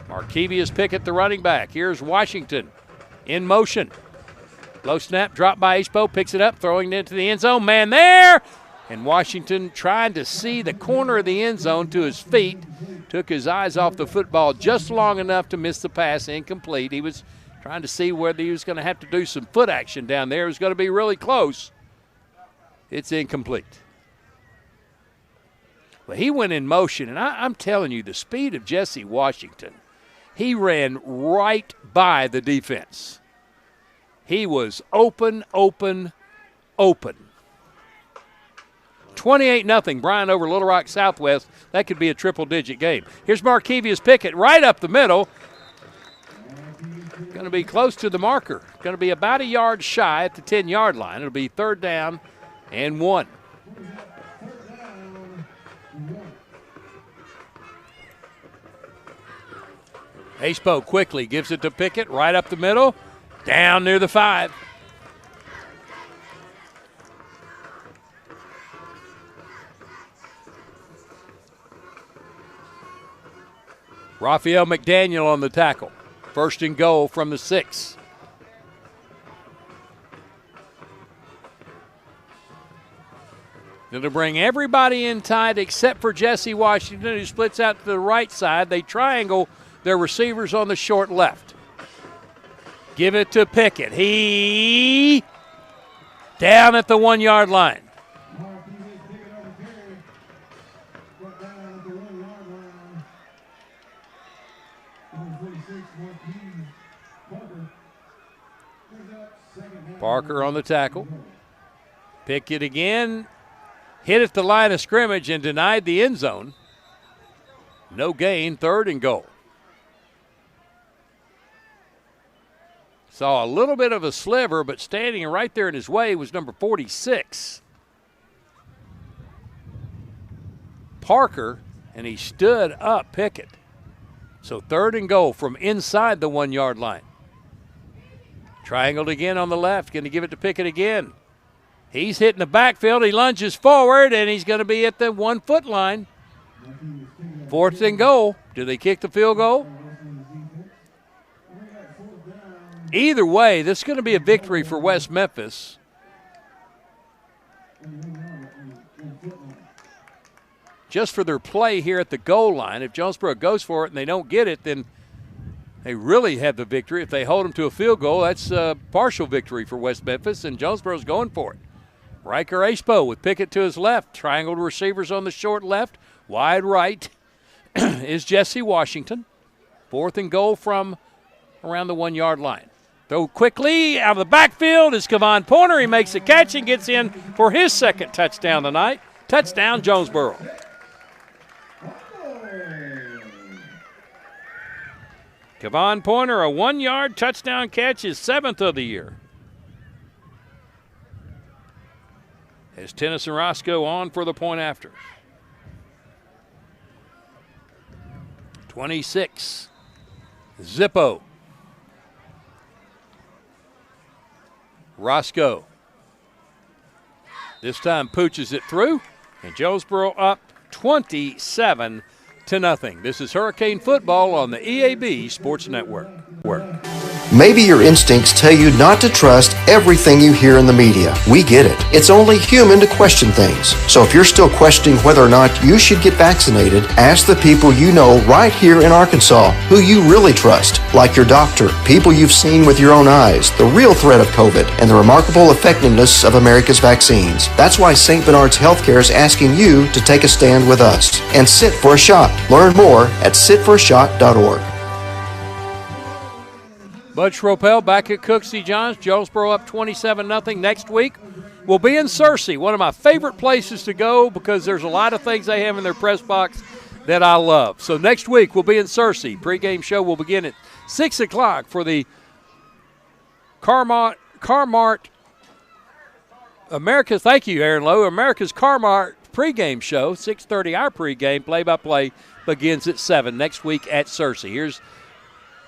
Markevius Pickett, the running back. Here's Washington in motion. Low snap, drop by Ishbo, picks it up, throwing it into the end zone. Man there! And Washington trying to see the corner of the end zone to his feet. Took his eyes off the football just long enough to miss the pass, incomplete. He was trying to see whether he was going to have to do some foot action down there. It was going to be really close. It's incomplete. But he went in motion, and I'm telling you, the speed of Jesse Washington, he ran right by the defense. He was open. 28-0, Bryan over Little Rock Southwest. That could be a triple-digit game. Here's Markevius Pickett right up the middle. Going to be close to the marker. Going to be about a yard shy at the 10-yard line. It'll be 3rd down and 1. Aespo quickly gives it to Pickett right up the middle, down near the 5. Raphael McDaniel on the tackle. 1st and goal from the 6. It'll bring everybody in tight except for Jesse Washington, who splits out to the right side. They triangle their receivers on the short left. Give it to Pickett. He down at the 1-yard line. Parker on the tackle. Pickett again. Hit at the line of scrimmage and denied the end zone. No gain, 3rd and goal. Saw a little bit of a sliver, but standing right there in his way was number 46. Parker, and he stood up Pickett. So 3rd and goal from inside the 1-yard line. Triangled again on the left, going to give it to Pickett again. He's hitting the backfield, he lunges forward, and he's going to be at the 1-foot line. 4th and goal. Do they kick the field goal? Either way, this is going to be a victory for West Memphis. Just for their play here at the goal line. If Jonesboro goes for it and they don't get it, then they really have the victory. If they hold them to a field goal, that's a partial victory for West Memphis, and Jonesboro's going for it. Riker Aespo with Pickett to his left. Triangled receivers on the short left. Wide right is Jesse Washington. 4th and goal from around the 1-yard line. Throw quickly out of the backfield is Kevon Pointer. He makes a catch and gets in for his 2nd touchdown tonight. Touchdown, Jonesboro. Kevon Pointer, a 1-yard touchdown catch, his 7th of the year. As Tennyson Roscoe on for the point after. 26. Zippo. Roscoe. This time pooches it through, and Jonesboro up 27-0. This is Hurricane Football on the EAB Sports Network. Maybe your instincts tell you not to trust everything you hear in the media. We get it. It's only human to question things. So if you're still questioning whether or not you should get vaccinated, ask the people you know right here in Arkansas who you really trust, like your doctor, people you've seen with your own eyes, the real threat of COVID, and the remarkable effectiveness of America's vaccines. That's why St. Bernard's Healthcare is asking you to take a stand with us and sit for a shot. Learn more at sitforashot.org. Bud Schropel back at Cooksey Johns. Jonesboro up 27-0. Next week, we'll be in Searcy, one of my favorite places to go because there's a lot of things they have in their press box that I love. So next week, we'll be in Searcy. Pre-game show will begin at 6 o'clock for the Carmart America. Thank you, Aaron Lowe. America's Carmart pregame show, 6:30 our pregame. Play-by-play begins at 7 next week at Searcy. Here's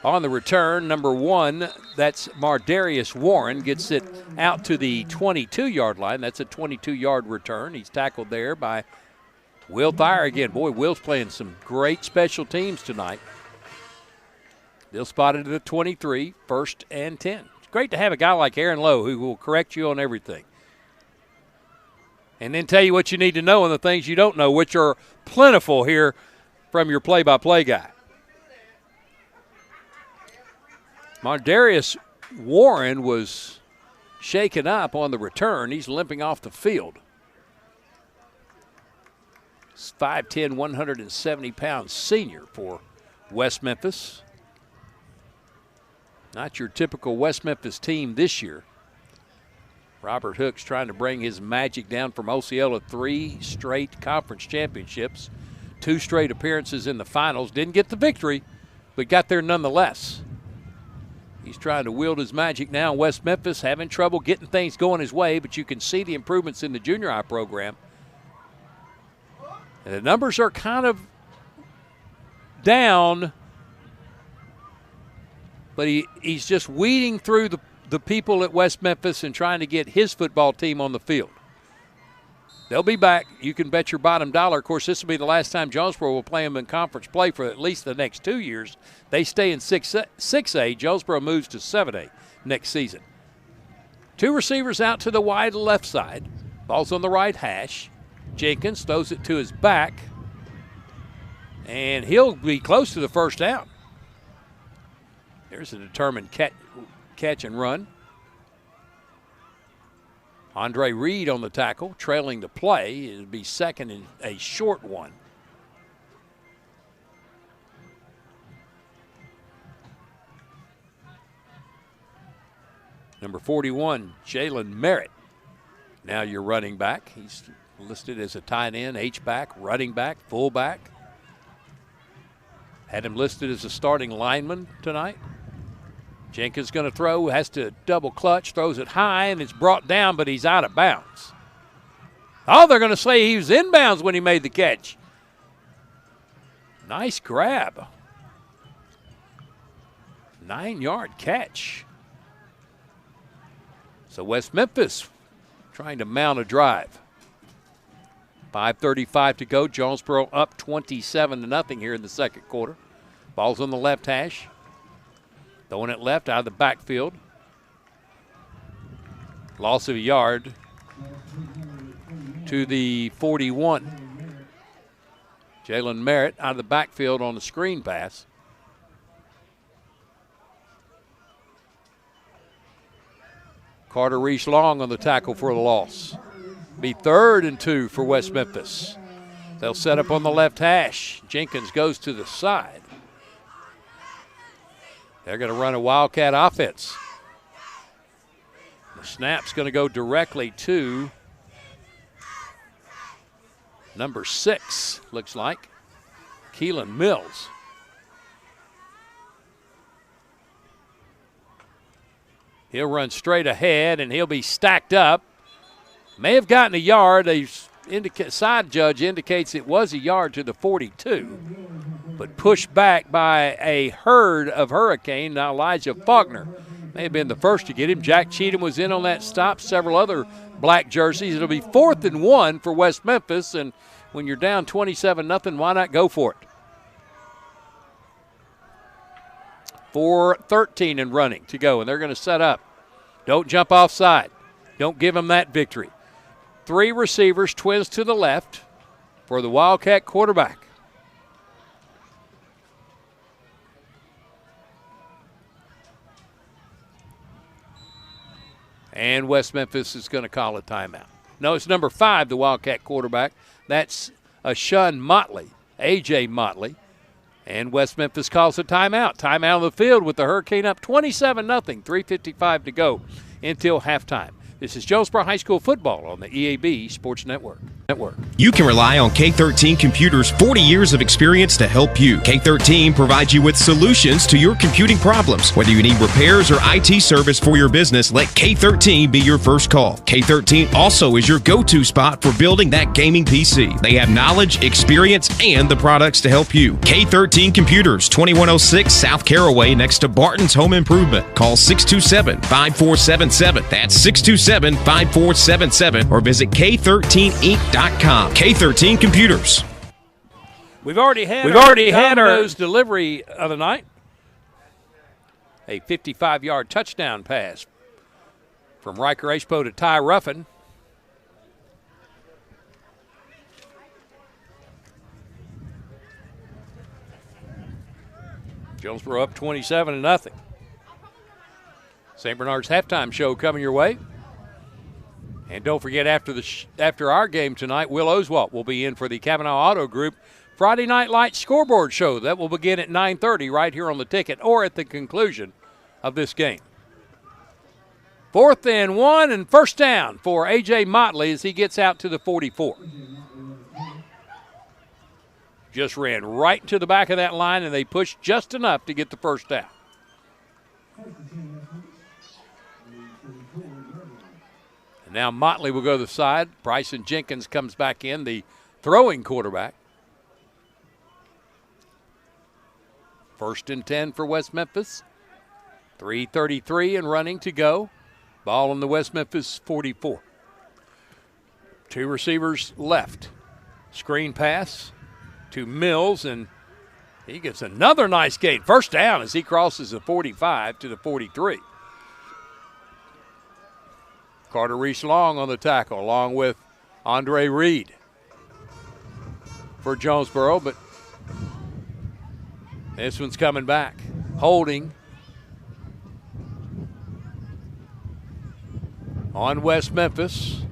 on the return, number 1, that's Mardarius Warren, gets it out to the 22-yard line. That's a 22-yard return. He's tackled there by Will Thayer again. Boy, Will's playing some great special teams tonight. They'll spot it at the 23, 1st and 10. It's great to have a guy like Aaron Lowe who will correct you on everything. And then tell you what you need to know and the things you don't know, which are plentiful here from your play-by-play guy. Mardarius Warren was shaken up on the return. He's limping off the field. He's 5'10", 170-pound senior for West Memphis. Not your typical West Memphis team this year. Robert Hooks trying to bring his Magic down from Osceola 3 straight conference championships, 2 straight appearances in the finals. Didn't get the victory, but got there nonetheless. He's trying to wield his Magic now. West Memphis having trouble getting things going his way, but you can see the improvements in the junior high program. And the numbers are kind of down, but he's just weeding through the people at West Memphis and trying to get his football team on the field. They'll be back. You can bet your bottom dollar. Of course, this will be the last time Jonesboro will play them in conference play for at least the next 2 years. They stay in 6A. Jonesboro moves to 7A next season. 2 receivers out to the wide left side. Ball's on the right hash. Jenkins throws it to his back, and he'll be close to the first down. There's a determined catch and run. Andre Reed on the tackle, trailing the play. It'll be second and a short one. Number 41, Jalen Merritt. Now your running back. He's listed as a tight end, H-back, running back, fullback. Had him listed as a starting lineman tonight. Jenkins going to throw, has to double clutch, throws it high, and it's brought down, but he's out of bounds. Oh, they're going to say he was inbounds when he made the catch. Nice grab. 9-yard catch. So West Memphis trying to mount a drive. 5:35 to go. Jonesboro up 27-0 here in the second quarter. Ball's on the left hash. Throwing it left out of the backfield. Loss of a yard to the 41. Jalen Merritt out of the backfield on the screen pass. Carter Reese Long on the tackle for the loss. Be 3rd and 2 for West Memphis. They'll set up on the left hash. Jenkins goes to the side. They're going to run a Wildcat offense. The snap's going to go directly to number 6, looks like, Keelan Mills. He'll run straight ahead, and he'll be stacked up. May have gotten a yard. A side judge indicates it was a yard to the 42, but pushed back by a herd of Hurricane. Now Elijah Faulkner may have been the first to get him. Jack Cheatham was in on that stop, several other black jerseys. It'll be 4th and 1 for West Memphis, and when you're down 27-0, why not go for it? 4:13 and running to go, and they're going to set up. Don't jump offside. Don't give them that victory. 3 receivers, twins to the left for the Wildcat quarterback. And West Memphis is going to call a timeout. No, it's number 5, the Wildcat quarterback. That's Ashun Motley, A.J. Motley. And West Memphis calls a timeout. Timeout on the field with the Hurricane up 27-0, 3:55 to go until halftime. This is Jonesboro High School football on the EAB Sports Network. You can rely on K13 Computers' 40 years of experience to help you. K13 provides you with solutions to your computing problems. Whether you need repairs or IT service for your business, let K13 be your first call. K13 also is your go-to spot for building that gaming PC. They have knowledge, experience, and the products to help you. K13 Computers, 2106 South Caraway next to Barton's Home Improvement. Call 627-5477. That's 627-5477 or visit K13Inc.com. K13 Computers. We've already had our delivery of the night. A 55-yard touchdown pass from Riker Ashpo to Ty Ruffin. Jonesboro up 27-0. St. Bernard's halftime show coming your way. And don't forget, after our game tonight, Will Oswalt will be in for the Kavanaugh Auto Group Friday Night Lights scoreboard show. That will begin at 9:30 right here on the ticket or at the conclusion of this game. 4th and 1 and first down for A.J. Motley as he gets out to the 44. Just ran right to the back of that line, and they pushed just enough to get the first down. And now Motley will go to the side. Bryson Jenkins comes back in, the throwing quarterback. 1st and 10 for West Memphis. 3:33 and running to go. Ball on the West Memphis 44. 2 receivers left. Screen pass to Mills, and he gets another nice gain. First down as he crosses the 45 to the 43. Carter Reese Long on the tackle, along with Andre Reed for Jonesboro, but this one's coming back. Holding on West Memphis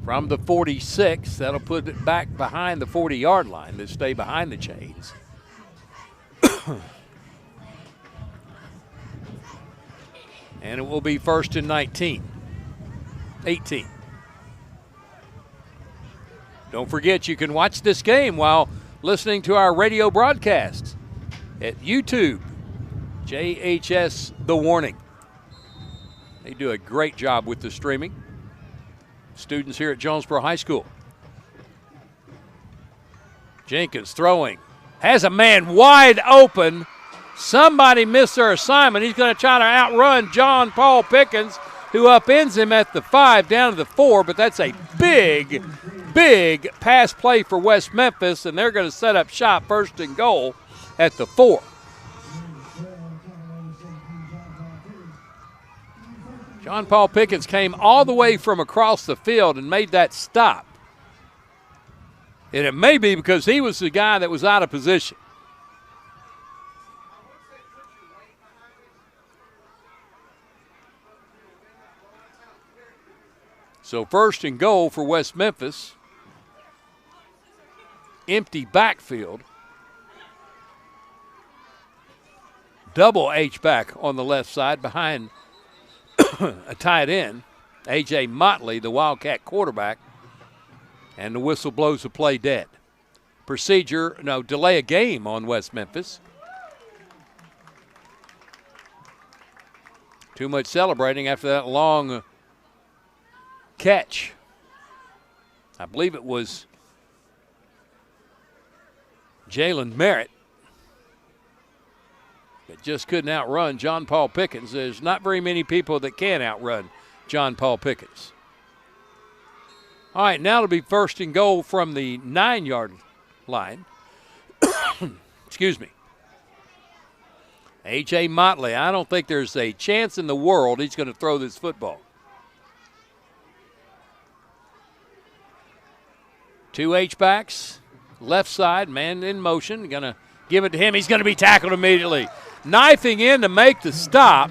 from the 46. That'll put it back behind the 40-yard line to stay behind the chains. And it will be 1st and 18. Don't forget, you can watch this game while listening to our radio broadcasts at YouTube, JHS The Warning. They do a great job with the streaming. Students here at Jonesboro High School. Jenkins throwing. Has a man wide open. Somebody missed their assignment. He's going to try to outrun John Paul Pickens, who upends him at the 5 down to the 4, but that's a big pass play for West Memphis, and they're going to set up shop 1st and goal at the 4. John Paul Pickens came all the way from across the field and made that stop. And it may be because he was the guy that was out of position. So 1st and goal for West Memphis. Empty backfield. Double H-back on the left side behind a tight end, A.J. Motley, the Wildcat quarterback, and the whistle blows the play dead. Delay a game on West Memphis. Too much celebrating after that long catch. I believe it was Jalen Merritt that just couldn't outrun John Paul Pickens. There's not very many people that can outrun John Paul Pickens. All right, now it'll be 1st and goal from the 9-yard line. Excuse me. A.J. Motley, I don't think there's a chance in the world he's going to throw this football. 2 H-backs, left side, man in motion, going to give it to him. He's going to be tackled immediately. Knifing in to make the stop.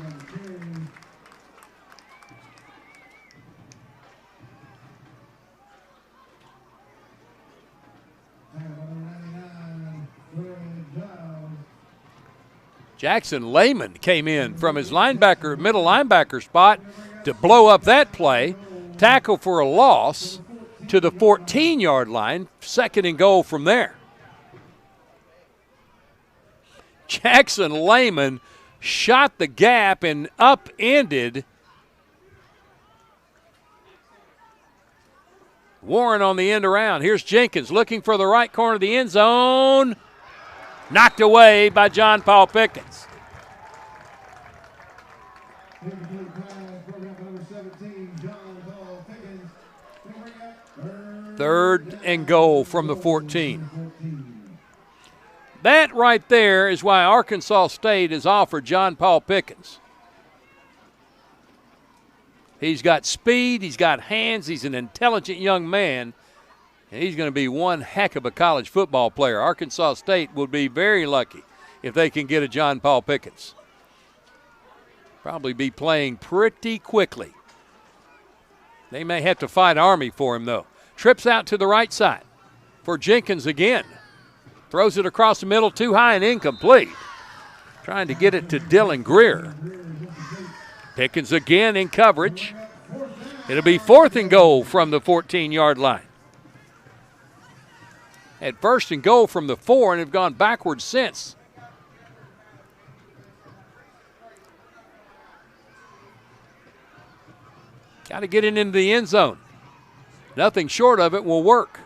Jackson Lehman came in from his middle linebacker spot to blow up that play. Tackle for a loss to the 14-yard line. 2nd and goal from there. Jackson Lehman shot the gap and upended Warren on the end around. Here's Jenkins looking for the right corner of the end zone. Knocked away by John Paul Pickens. 3rd and goal from the 14. That right there is why Arkansas State has offered John Paul Pickens. He's got speed, he's got hands, he's an intelligent young man, and he's going to be one heck of a college football player. Arkansas State will be very lucky if they can get a John Paul Pickens. Probably be playing pretty quickly. They may have to fight Army for him, though. Trips out to the right side for Jenkins again. Throws it across the middle, too high and incomplete. Trying to get it to Dylan Greer. Pickens again in coverage. It'll be 4th and goal from the 14-yard line. At 1st and goal from the 4 and have gone backwards since. Got to get it into the end zone. Nothing short of it will work.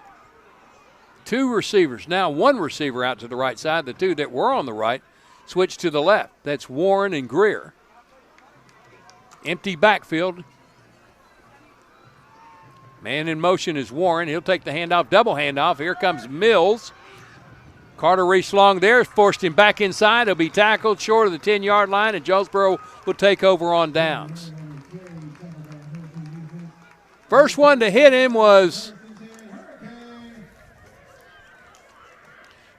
2 receivers, now 1 receiver out to the right side. The 2 that were on the right switch to the left. That's Warren and Greer. Empty backfield. Man in motion is Warren. He'll take the handoff, double handoff. Here comes Mills. Carter reached long there, forced him back inside. He'll be tackled short of the 10-yard line, and Jonesboro will take over on downs. First one to hit him was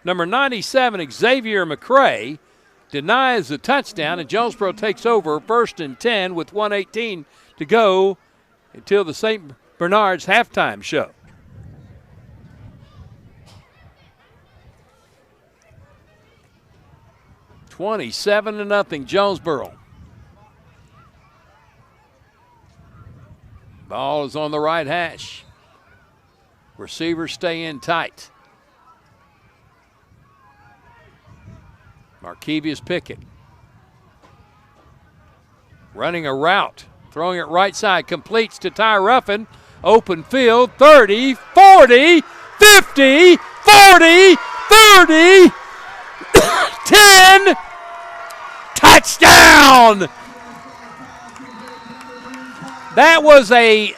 number 97, Xavier McCray. Denies the touchdown, and Jonesboro takes over 1st and 10 with 1:18 to go until the St. Bernard's halftime show. $27-0 Jonesboro. Ball is on the right hash. Receivers stay in tight. Markevius Pickett running a route, throwing it right side, completes to Ty Ruffin. Open field, 30, 40, 50, 40, 30, 10, touchdown! That was a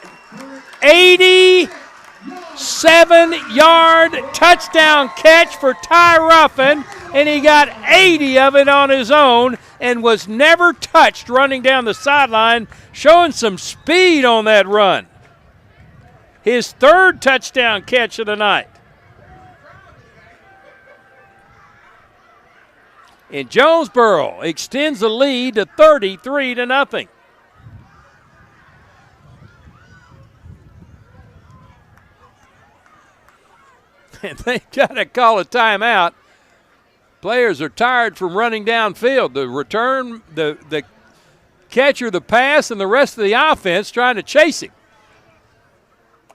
87-yard touchdown catch for Ty Ruffin, and he got 80 of it on his own and was never touched running down the sideline, showing some speed on that run. His 3rd touchdown catch of the night. And Jonesboro extends the lead to 33-0. And they got to call a timeout. Players are tired from running downfield. The return, the catcher, the pass, and the rest of the offense trying to chase him.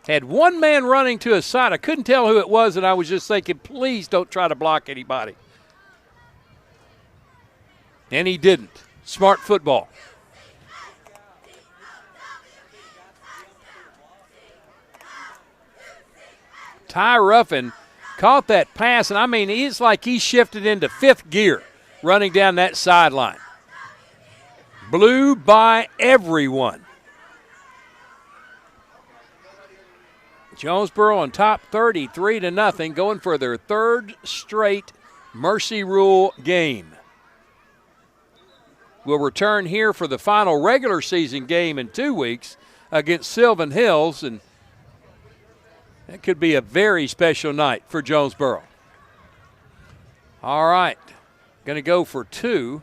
Had one man running to his side. I couldn't tell who it was, and I was just thinking, please don't try to block anybody. And he didn't. Smart football. Ty Ruffin caught that pass, and I mean, it's like he shifted into 5th gear running down that sideline. Blew by everyone. Jonesboro on top 33-0, going for their 3rd straight Mercy Rule game. We'll return here for the final regular season game in 2 weeks against Sylvan Hills, and that could be a very special night for Jonesboro. All right, going to go for 2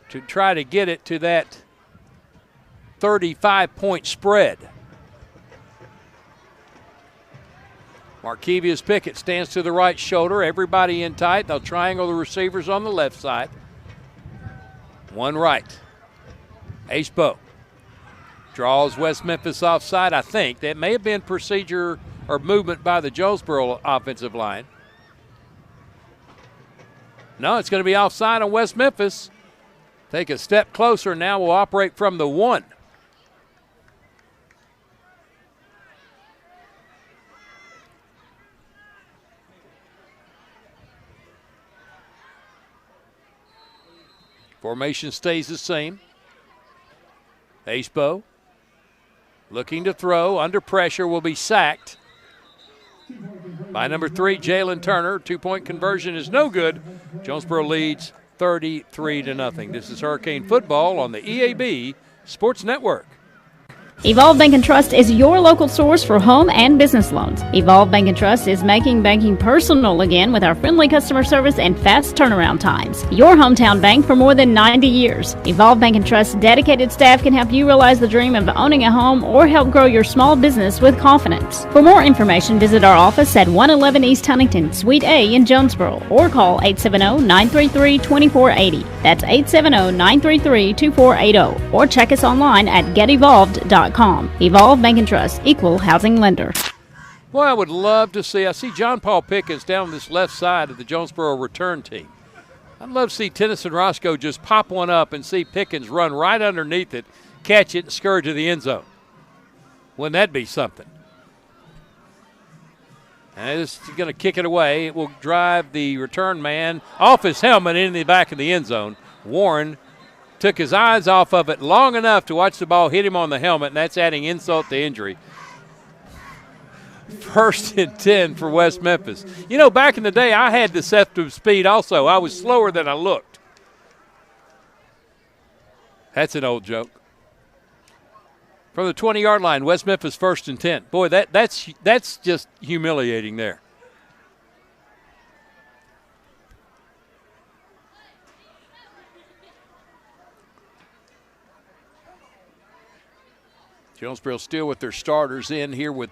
to try to get it to that 35-point spread. Markevius Pickett stands to the right shoulder. Everybody in tight. They'll triangle the receivers on the left side. One right. Ashbo draws West Memphis offside, I think. That may have been procedure or movement by the Jonesboro offensive line. No, it's going to be offside on West Memphis. Take a step closer now. We'll operate from the 1. Formation stays the same. Ashbo looking to throw, under pressure, will be sacked by number 3, Jalen Turner. 2-point conversion is no good. Jonesboro leads 33-0. This is Hurricane Football on the EAB Sports Network. Evolve Bank & Trust is your local source for home and business loans. Evolve Bank & Trust is making banking personal again with our friendly customer service and fast turnaround times. Your hometown bank for more than 90 years. Evolve Bank & Trust's dedicated staff can help you realize the dream of owning a home or help grow your small business with confidence. For more information, visit our office at 111 East Huntington, Suite A in Jonesboro, or call 870-933-2480. That's 870-933-2480. Or check us online at getevolved.com. Evolve Bank & Trust, equal housing lender. Boy, I would love to see. I see John Paul Pickens down this left side of the Jonesboro return team. I'd love to see Tennyson Roscoe just pop one up and see Pickens run right underneath it, catch it, and scurry to the end zone. Wouldn't that be something? And it's going to kick it away. It will drive the return man off his helmet into the back of the end zone. Warren took his eyes off of it long enough to watch the ball hit him on the helmet, and that's adding insult to injury. 1st and 10 for West Memphis. You know, back in the day, I had deceptive speed also. I was slower than I looked. That's an old joke. From the 20-yard line, West Memphis 1st and 10. Boy, that's just humiliating there. Jonesboro still with their starters in here with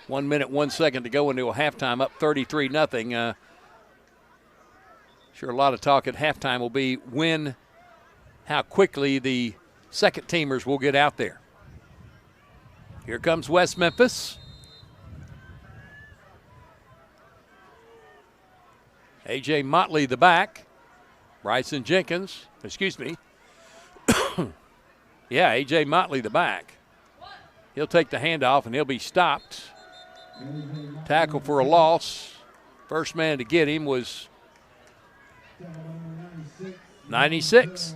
1 minute, 1 second to go into a halftime, up 33-0. Sure, a lot of talk at halftime will be how quickly the second teamers will get out there. Here comes West Memphis. A.J. Motley, the back. Bryson Jenkins, excuse me. Yeah, A.J. Motley, the back. He'll take the handoff, and he'll be stopped. Tackle for a loss. First man to get him was 96.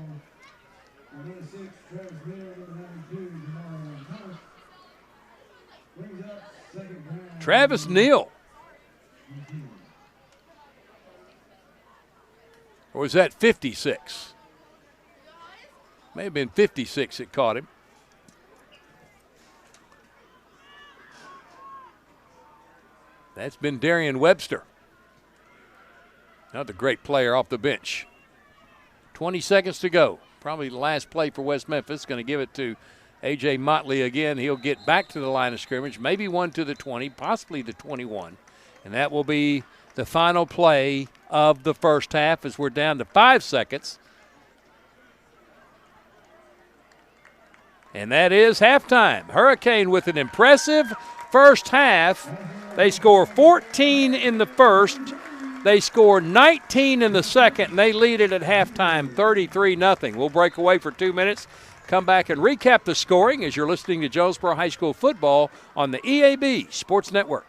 Travis Neal. Or was that 56? May have been 56 that caught him. That's been Darian Webster. Another great player off the bench. 20 seconds to go. Probably the last play for West Memphis. Going to give it to A.J. Motley again. He'll get back to the line of scrimmage, maybe one to the 20, possibly the 21. And that will be the final play of the first half as we're down to 5 seconds. And that is halftime. Hurricane with an impressive first half. They score 14 in the first. They score 19 in the second, and they lead it at halftime 33-0. We'll break away for 2 minutes, come back and recap the scoring as you're listening to Jonesboro High School football on the EAB Sports Network.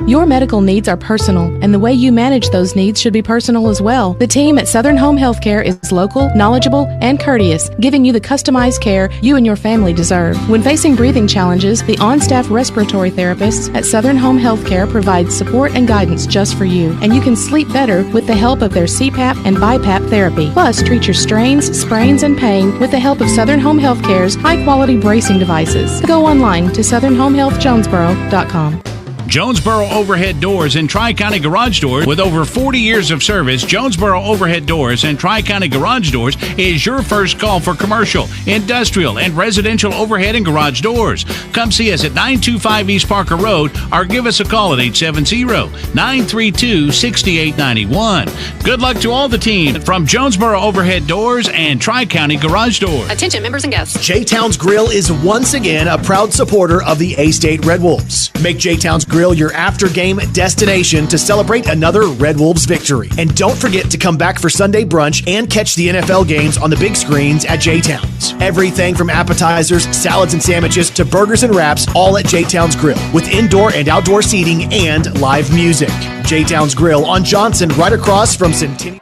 Your medical needs are personal, and the way you manage those needs should be personal as well. The team at Southern Home Healthcare is local, knowledgeable, and courteous, giving you the customized care you and your family deserve. When facing breathing challenges, the on-staff respiratory therapists at Southern Home Healthcare provide support and guidance just for you, and you can sleep better with the help of their CPAP and BiPAP therapy. Plus, treat your strains, sprains, and pain with the help of Southern Home Healthcare's high-quality bracing devices. Go online to southernhomehealthjonesboro.com. Jonesboro Overhead Doors and Tri-County Garage Doors. With over 40 years of service, Jonesboro Overhead Doors and Tri-County Garage Doors is your first call for commercial, industrial, and residential overhead and garage doors. Come see us at 925 East Parker Road or give us a call at 870-932-6891. Good luck to all the team from Jonesboro Overhead Doors and Tri-County Garage Doors. Attention members and guests. J-Town's Grill is once again a proud supporter of the A-State Red Wolves. Make J-Town's Grill your after-game destination to celebrate another Red Wolves victory. And don't forget to come back for Sunday brunch and catch the NFL games on the big screens at J-Town's. Everything from appetizers, salads and sandwiches to burgers and wraps, all at J-Town's Grill, with indoor and outdoor seating and live music. J-Town's Grill on Johnson, right across from Centennial.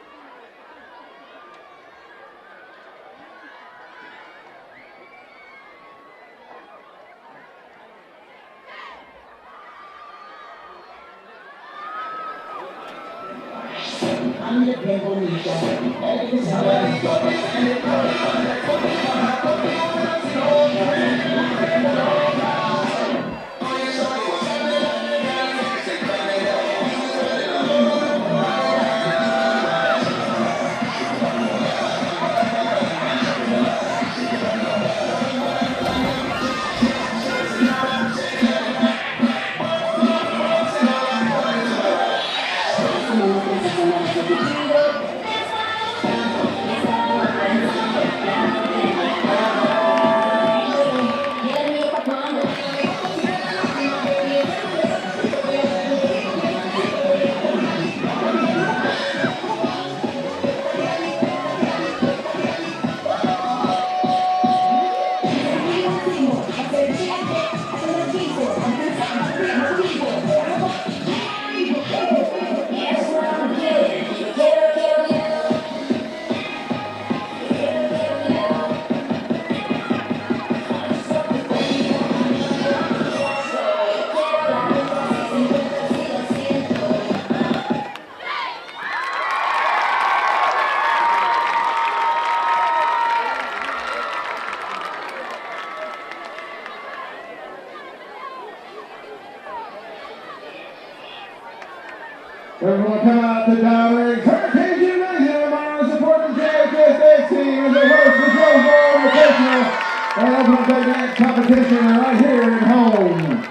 pitching right here at home.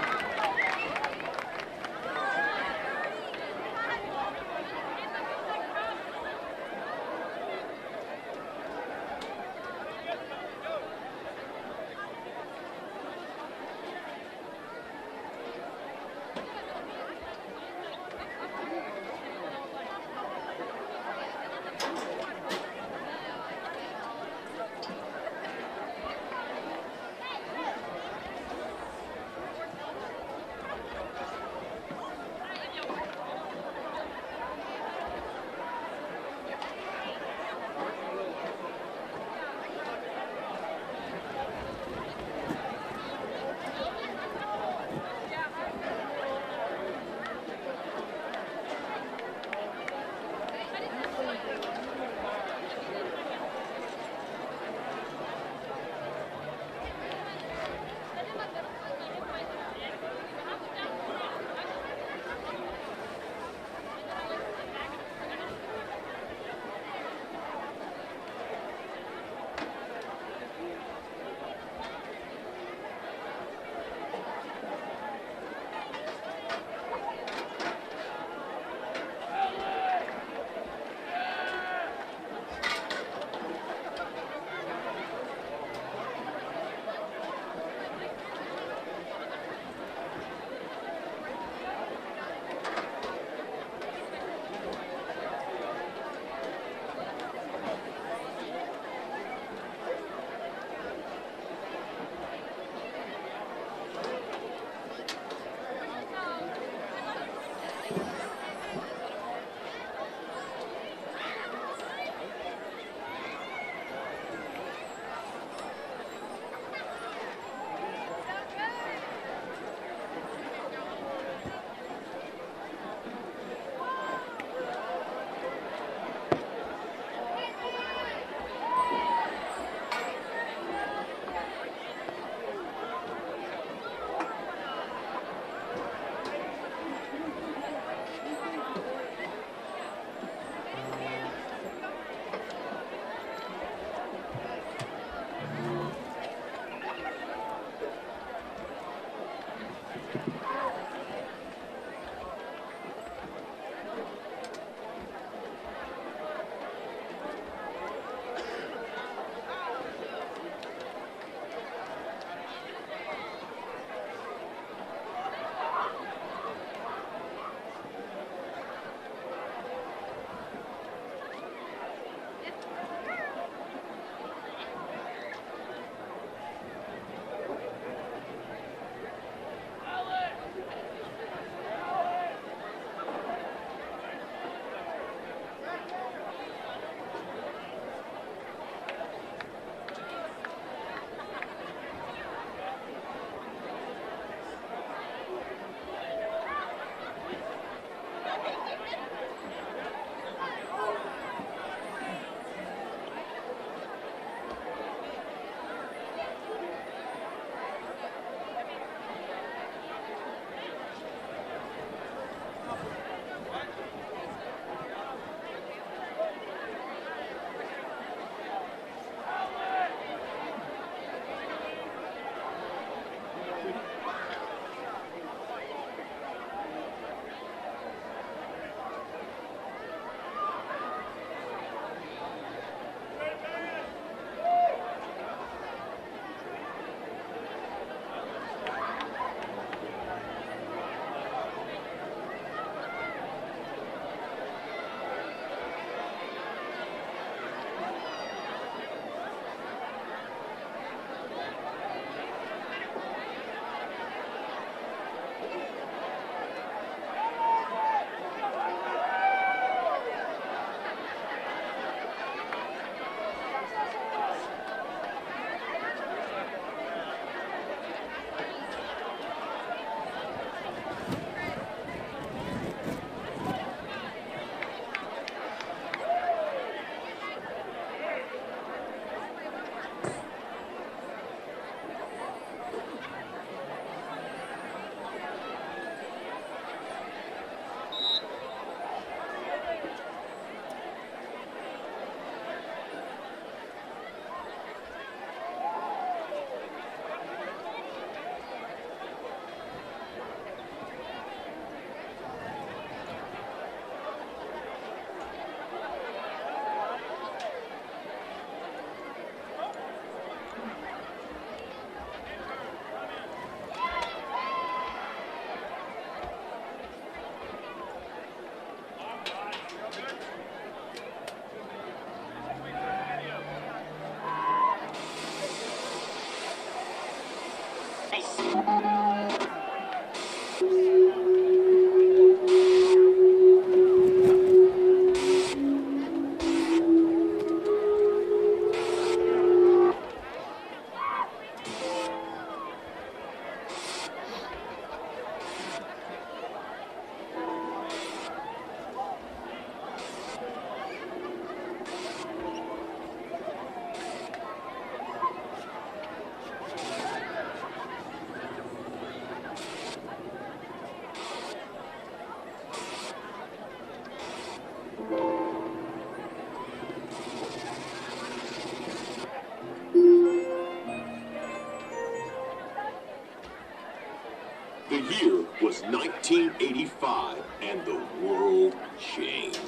1985, and the world changed.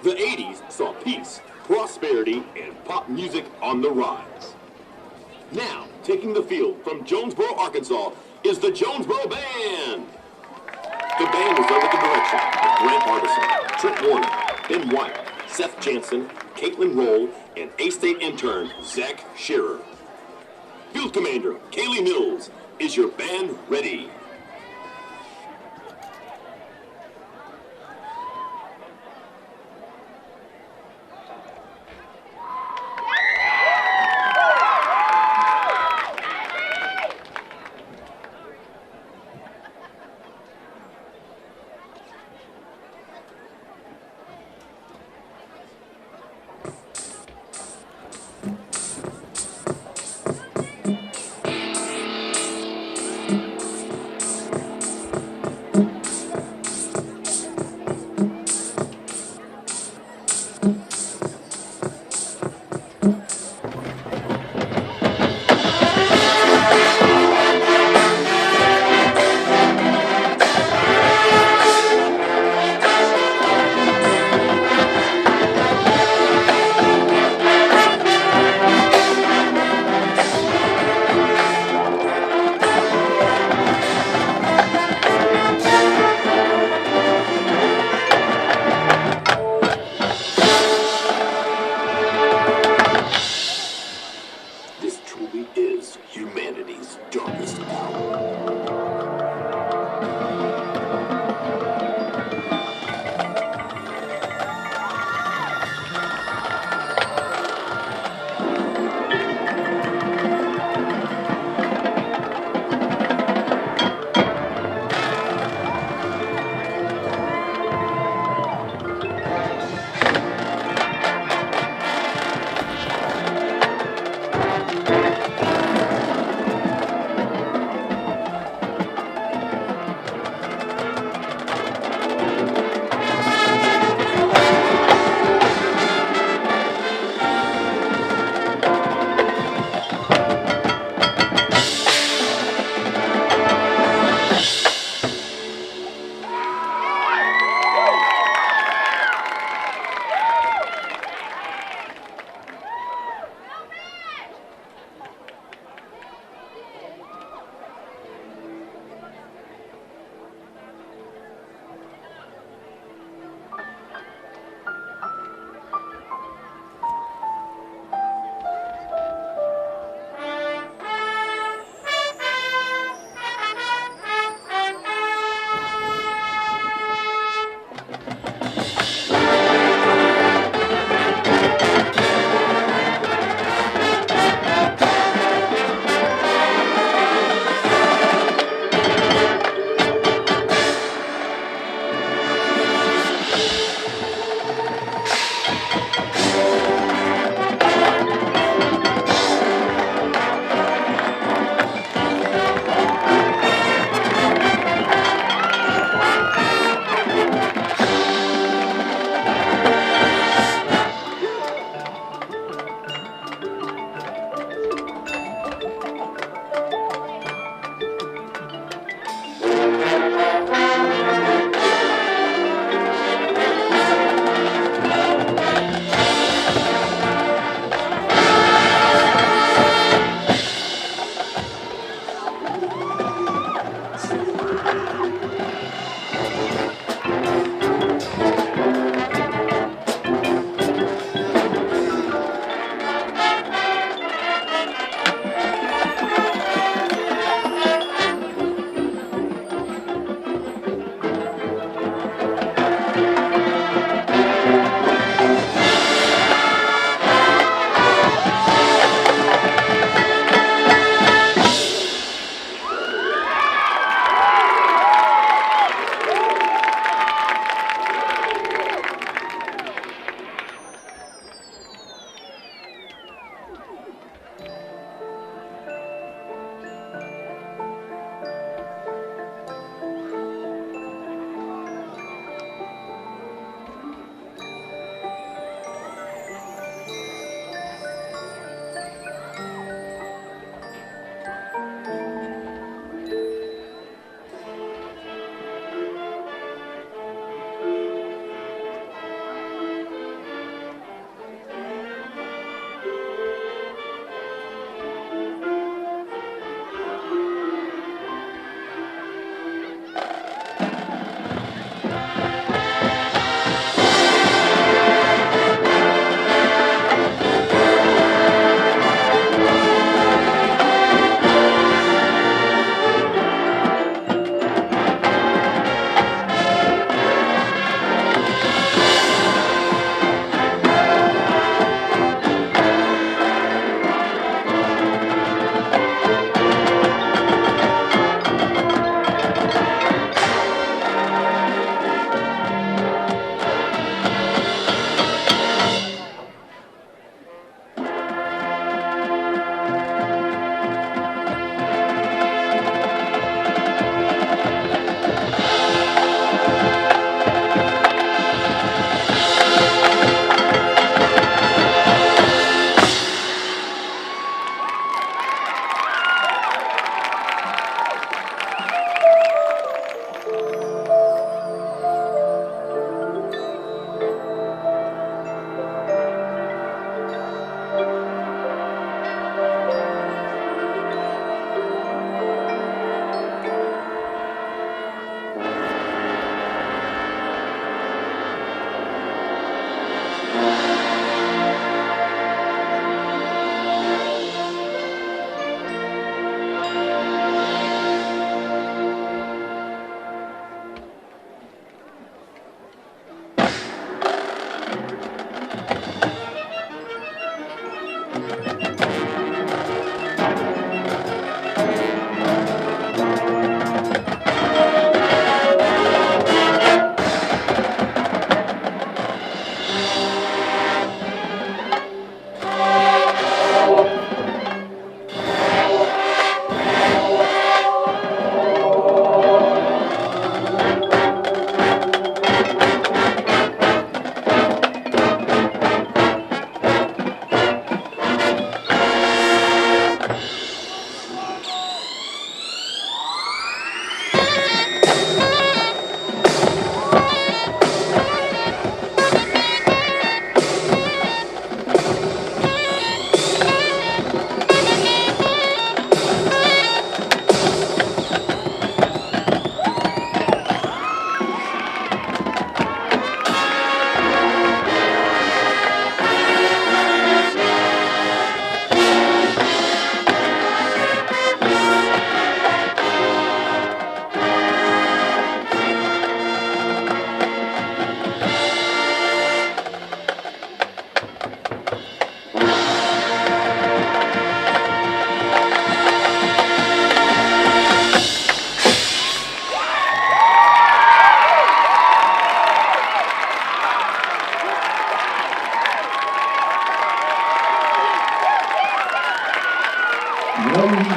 The 80s saw peace, prosperity, and pop music on the rise. Now, taking the field from Jonesboro, Arkansas, is the Jonesboro Band. The band is under the direction of Grant Hardison, Trent Warner, Ben White, Seth Jansen, Caitlin Roll, and A-State intern Zach Shearer. Field Commander Kaylee Mills, is your band ready?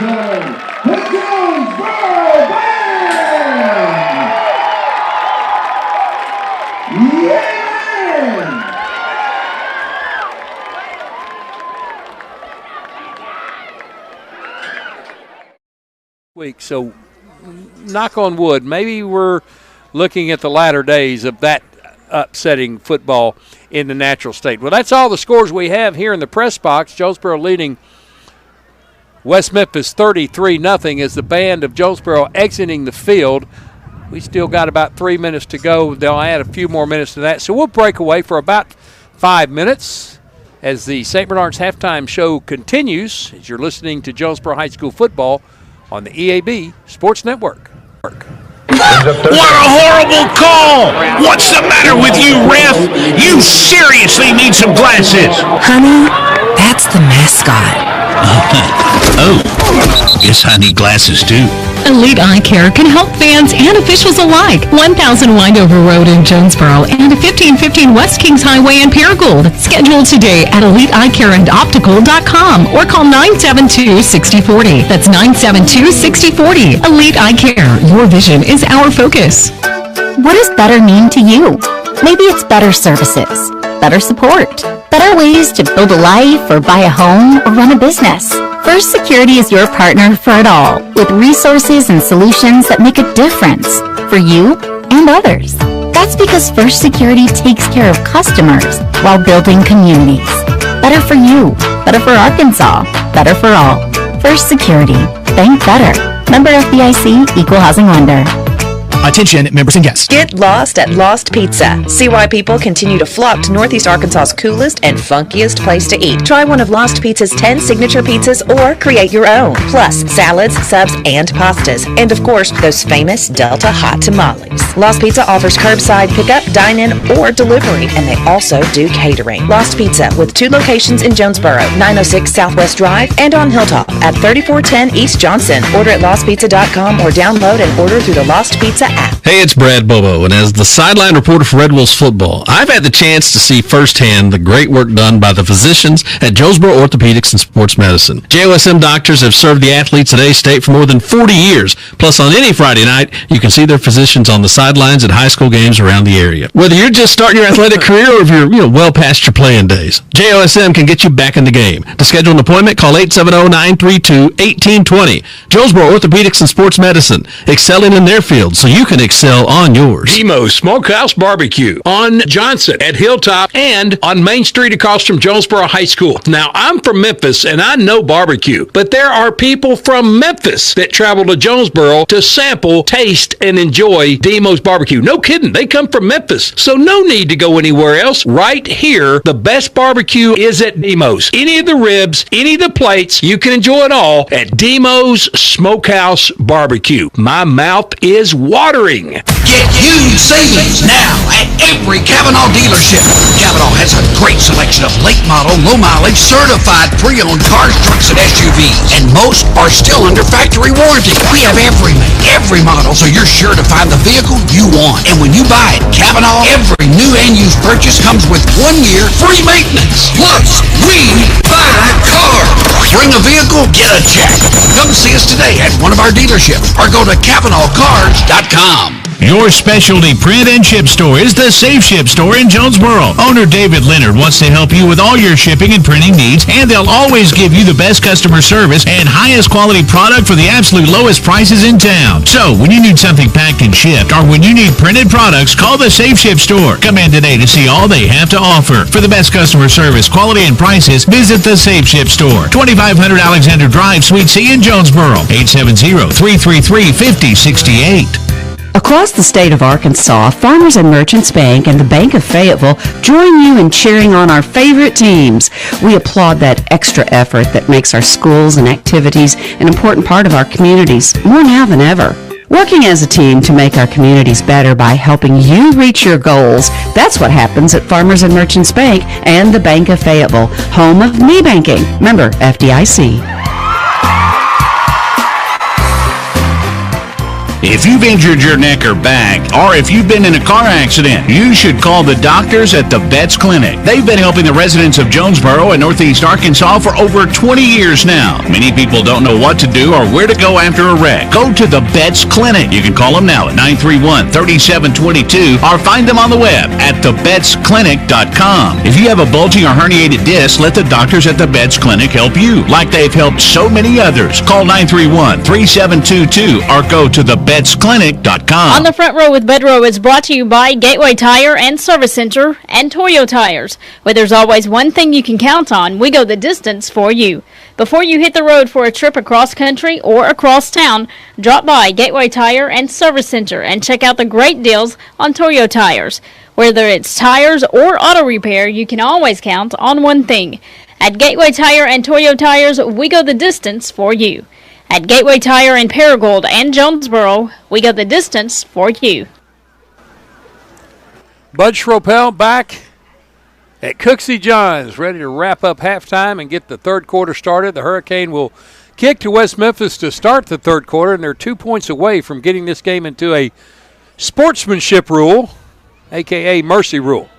the Jonesboro Band! Yeah! Week, so knock on wood, maybe we're looking at the latter days of that upsetting football in the natural state. Well, that's all the scores we have here in the press box. Jonesboro leading West Memphis 33-0 as the band of Jonesboro exiting the field. We still got about 3 minutes to go. They'll add a few more minutes to that. So we'll break away for about 5 minutes as the St. Bernard's halftime show continues as you're listening to Jonesboro High School football on the EAB Sports Network. What a horrible call! What's the matter with you, ref? You seriously need some glasses. Honey, that's the mascot. Oh, guess I need glasses too. Elite Eye Care can help fans and officials alike. 1000 Windover Road in Jonesboro and 1515 West Kings Highway in Paragould. Schedule today at eliteeyecareandoptical.com or call 972-6040. That's 972-6040. Elite Eye Care. Your vision is our focus. What does better mean to you? Maybe it's better services, better support, better ways to build a life or buy a home or run a business. First Security is your partner for it all, with resources and solutions that make a difference for you and others. That's because First Security takes care of customers while building communities. Better for you, better for Arkansas, better for all. First Security. Bank better. Member FDIC, Equal Housing Lender. Attention, members and guests. Get lost at Lost Pizza. See why people continue to flock to Northeast Arkansas's coolest and funkiest place to eat. Try one of Lost Pizza's 10 signature pizzas or create your own. Plus, salads, subs, and pastas. And of course, those famous Delta hot tamales. Lost Pizza offers curbside pickup, dine-in, or delivery, and they also do catering. Lost Pizza with 2 locations in Jonesboro, 906 Southwest Drive, and on Hilltop at 3410 East Johnson. Order at lostpizza.com or download and order through the Lost Pizza app. Hey, it's Brad Bobo, and as the sideline reporter for Red Wolves football, I've had the chance to see firsthand the great work done by the physicians at Jonesboro Orthopedics and Sports Medicine. JOSM doctors have served the athletes at A-State for more than 40 years. Plus, on any Friday night, you can see their physicians on the sidelines at high school games around the area. Whether you're just starting your athletic career or if you're well past your playing days, JOSM can get you back in the game. To schedule an appointment, call 870-932-1820. Jonesboro Orthopedics and Sports Medicine, excelling in their field so you can excel on yours. Demo's Smokehouse Barbecue on Johnson at Hilltop and on Main Street across from Jonesboro High School. Now, I'm from Memphis and I know barbecue, but there are people from Memphis that travel to Jonesboro to sample, taste, and enjoy Demo's Barbecue. No kidding, they come from Memphis, so no need to go anywhere else. Right here, the best barbecue is at Demo's. Any of the ribs, any of the plates, you can enjoy it all at Demo's Smokehouse Barbecue. My mouth is watering. Get huge savings now at every Kavanaugh dealership. Kavanaugh has a great selection of late model, low mileage, certified pre-owned cars, trucks, and SUVs. And most are still under factory warranty. We have every model, so you're sure to find the vehicle you want. And when you buy at Kavanaugh, every new and used purchase comes with 1 year free maintenance. Plus, we buy cars. Bring a vehicle, get a check. Come see us today at one of our dealerships or go to KavanaughCars.com. Your specialty print and ship store is the Safe Ship Store in Jonesboro. Owner David Leonard wants to help you with all your shipping and printing needs, and they'll always give you the best customer service and highest quality product for the absolute lowest prices in town. So, when you need something packed and shipped, or when you need printed products, call the Safe Ship Store. Come in today to see all they have to offer. For the best customer service, quality, and prices, visit the Safe Ship Store. 2500 Alexander Drive, Suite C in Jonesboro. 870-333-5068. Across the state of Arkansas, Farmers and Merchants Bank and the Bank of Fayetteville join you in cheering on our favorite teams. We applaud that extra effort that makes our schools and activities an important part of our communities, more now than ever. Working as a team to make our communities better by helping you reach your goals, that's what happens at Farmers and Merchants Bank and the Bank of Fayetteville, home of me banking. Member FDIC. If you've injured your neck or back, or if you've been in a car accident, you should call the doctors at the Betts Clinic. They've been helping the residents of Jonesboro and Northeast Arkansas for over 20 years now. Many people don't know what to do or where to go after a wreck. Go to the Betts Clinic. You can call them now at 931-3722 or find them on the web at thebettsclinic.com. If you have a bulging or herniated disc, let the doctors at the Betts Clinic help you, like they've helped so many others. Call 931-3722 or go to thebettsclinic.com. On the Front Row with Bedrow is brought to you by Gateway Tire and Service Center and Toyo Tires. Where there's always one thing you can count on, we go the distance for you. Before you hit the road for a trip across country or across town, drop by Gateway Tire and Service Center and check out the great deals on Toyo Tires. Whether it's tires or auto repair, you can always count on one thing. At Gateway Tire and Toyo Tires, we go the distance for you. At Gateway Tire in Paragould and Jonesboro, we go the distance for you. Bud Schropel back at Cooksey Johns, ready to wrap up halftime and get the third quarter started. The Hurricane will kick to West Memphis to start the third quarter, and they're 2 points away from getting this game into a sportsmanship rule, a.k.a. mercy rule.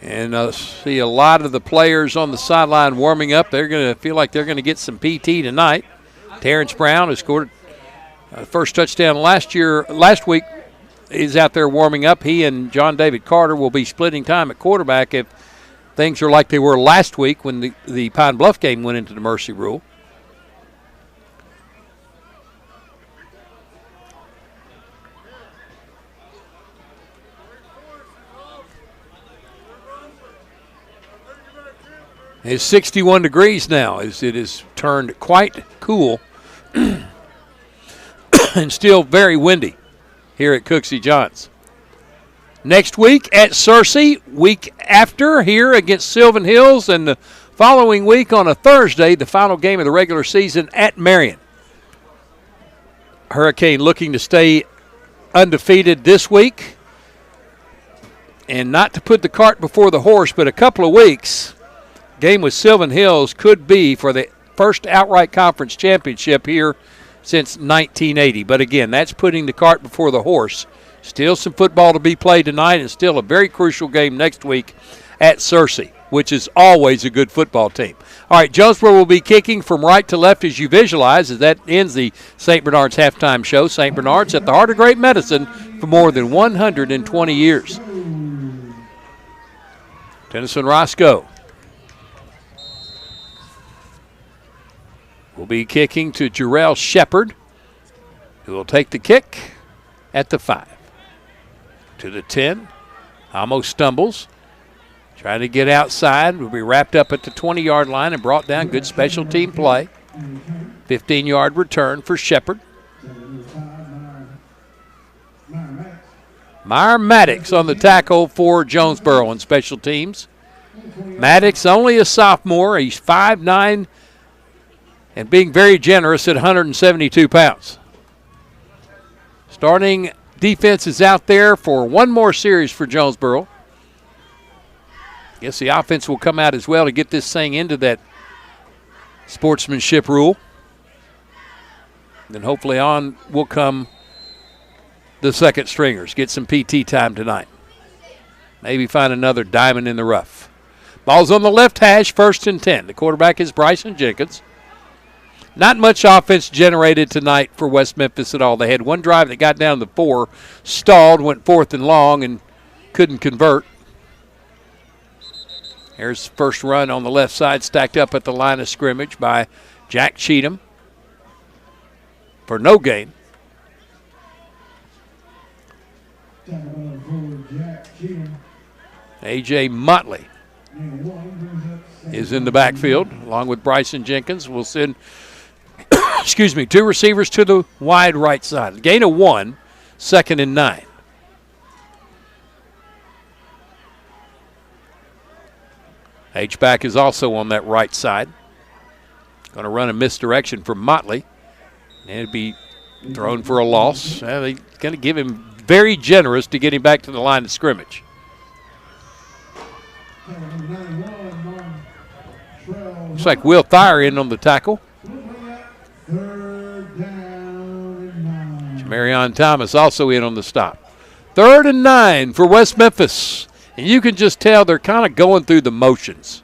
And see a lot of the players on the sideline warming up. They're going to feel like they're going to get some PT tonight. Terrence Brown, who scored first touchdown last week, is out there warming up. He and John David Carter will be splitting time at quarterback if things are like they were last week when the Pine Bluff game went into the mercy rule. It's 61 degrees now as it has turned quite cool and still very windy here at Cooksey Johns. Next week at Searcy, week after here against Sylvan Hills, and the following week on a Thursday, the final game of the regular season at Marion. Hurricane looking to stay undefeated this week, and not to put the cart before the horse, but a couple of weeks, game with Sylvan Hills could be for the first outright conference championship here since 1980. But again, that's putting the cart before the horse. Still some football to be played tonight, and still a very crucial game next week at Searcy, which is always a good football team. All right, Jonesboro will be kicking from right to left as you visualize, as that ends the St. Bernard's halftime show. St. Bernard's at the heart of great medicine for more than 120 years. Tennyson Roscoe will be kicking to Jarrell Shepard, who will take the kick at the 5. To the 10. Almost stumbles. Trying to get outside. Will be wrapped up at the 20-yard line and brought down. Good special team play. 15-yard return for Shepard. Meyer Maddox on the tackle for Jonesboro on special teams. Maddox only a sophomore. He's 5'9", and being very generous at 172 pounds. Starting defense is out there for one more series for Jonesboro. Guess the offense will come out as well to get this thing into that sportsmanship rule. Then hopefully on will come the second stringers. Get some PT time tonight. Maybe find another diamond in the rough. Ball's on the left hash, 1st and 10. The quarterback is Bryson Jenkins. Not much offense generated tonight for West Memphis at all. They had one drive that got down to 4, stalled, went 4th and long, and couldn't convert. Here's the first run on the left side, stacked up at the line of scrimmage by Jack Cheatham for no gain. A.J. Motley is in the backfield, along with Bryson Jenkins. We'll send, 2 receivers to the wide right side. Gain of 1, 2nd and 9. H-back is also on that right side. Going to run a misdirection from Motley. And it'll be thrown for a loss. They're going to give him very generous to get him back to the line of scrimmage. Looks like Will Thayer in on the tackle. Marion Thomas also in on the stop. 3rd and 9 for West Memphis. And you can just tell they're kind of going through the motions.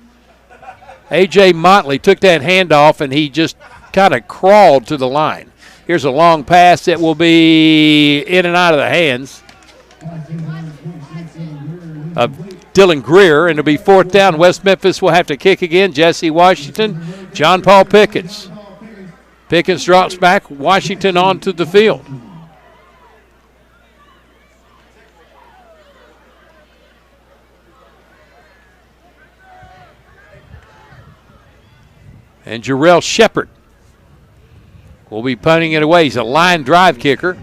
A.J. Motley took that handoff, and he just kind of crawled to the line. Here's a long pass that will be in and out of the hands of Dylan Greer, and it'll be 4th down. West Memphis will have to kick again. Jesse Washington, John Paul Pickens. Pickens drops back, Washington onto the field. And Jarrell Shepard will be punting it away. He's a line drive kicker.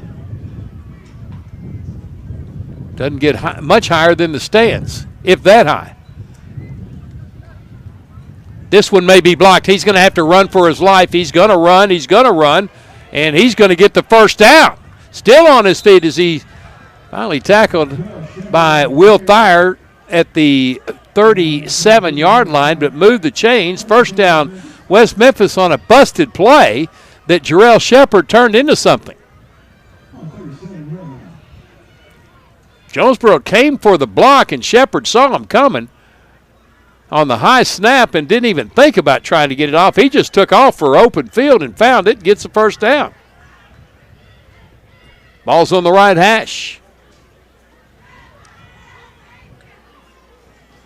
Doesn't get much higher than the stands, if that high. This one may be blocked. He's going to have to run for his life. He's going to run, and he's going to get the first down. Still on his feet as he finally tackled by Will Thayer at the 37-yard line, but moved the chains. First down, West Memphis on a busted play that Jarrell Shepard turned into something. Jonesboro came for the block, and Shepard saw him coming on the high snap and didn't even think about trying to get it off. He just took off for open field and found it, gets the first down. Ball's on the right hash.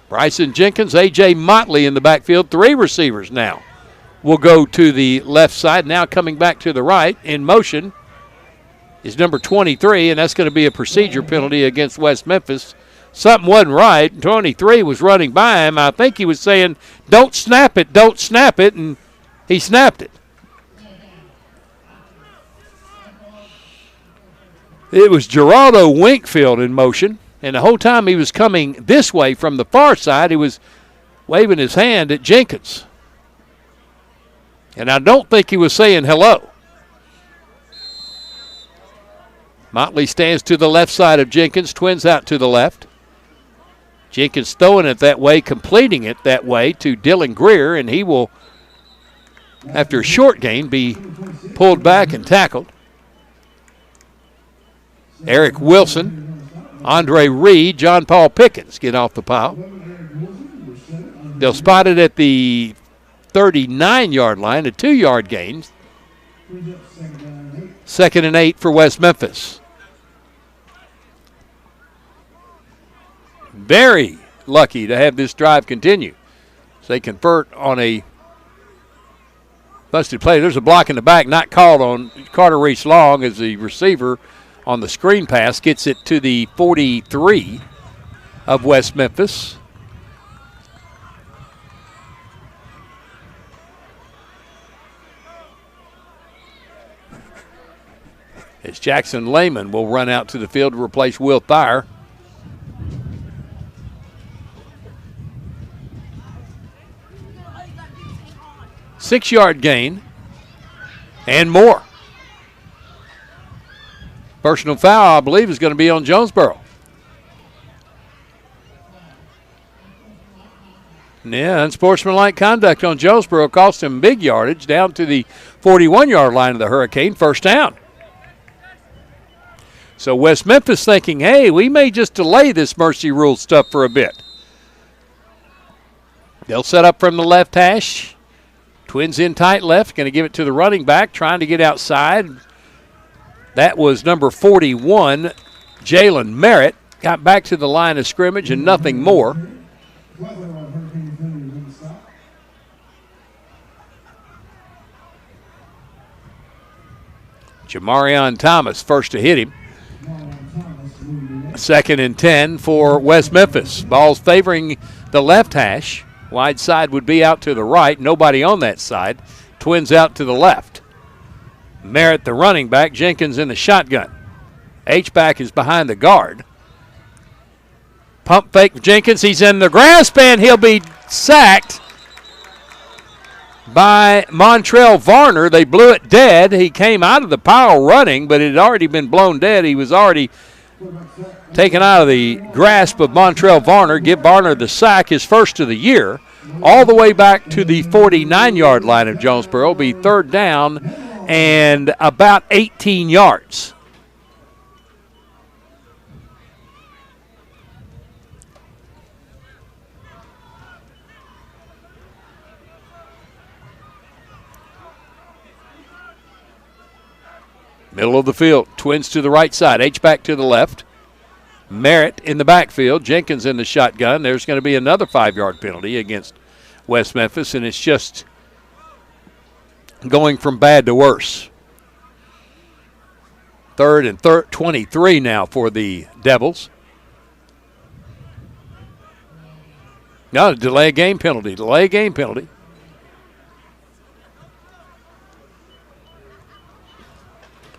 Bryson Jenkins, A.J. Motley in the backfield. 3 receivers now will go to the left side. Now coming back to the right in motion is number 23, and that's going to be a procedure penalty against West Memphis. Something wasn't right. 23 was running by him. I think he was saying, don't snap it, and he snapped it. It was Geraldo Winkfield in motion, and the whole time he was coming this way from the far side, he was waving his hand at Jenkins. And I don't think he was saying hello. Motley stands to the left side of Jenkins, twins out to the left. Jenkins throwing it that way, completing it that way to Dylan Greer, and he will, after a short gain, be pulled back and tackled. Eric Wilson, Andre Reed, John Paul Pickens get off the pile. They'll spot it at the 39-yard line, a 2-yard gain. 2nd and 8 for West Memphis. Very lucky to have this drive continue. So they convert on a busted play. There's a block in the back, not called on Carter Reese Long, as the receiver on the screen pass gets it to the 43 of West Memphis. As Jackson Lehman will run out to the field to replace Will Thayer. Six-yard gain and more. Personal foul, I believe, is going to be on Jonesboro. Yeah, unsportsmanlike conduct on Jonesboro cost him big yardage down to the 41-yard line of the Hurricane. First down. So West Memphis thinking, hey, we may just delay this mercy rule stuff for a bit. They'll set up from the left hash. Twins in tight left, going to give it to the running back, trying to get outside. That was number 41, Jalen Merritt. Got back to the line of scrimmage and nothing more. Jamarion Thomas first to hit him. 2nd and 10 for West Memphis. Ball's favoring the left hash. Wide side would be out to the right. Nobody on that side. Twins out to the left. Merritt, the running back. Jenkins in the shotgun. H-back is behind the guard. Pump fake for Jenkins. He's in the grasp, and he'll be sacked by Montrell Varner. They blew it dead. He came out of the pile running, but it had already been blown dead. He was already taken out of the grasp of Montrell Varner. Give Varner the sack, his first of the year, all the way back to the 49-yard line of Jonesboro. Be 3rd down and about 18 yards. Middle of the field, Twins to the right side, H-back to the left. Merritt in the backfield, Jenkins in the shotgun. There's going to be another 5-yard penalty against West Memphis, and it's just going from bad to worse. 3rd and 23 now for the Devils. No, delay game penalty.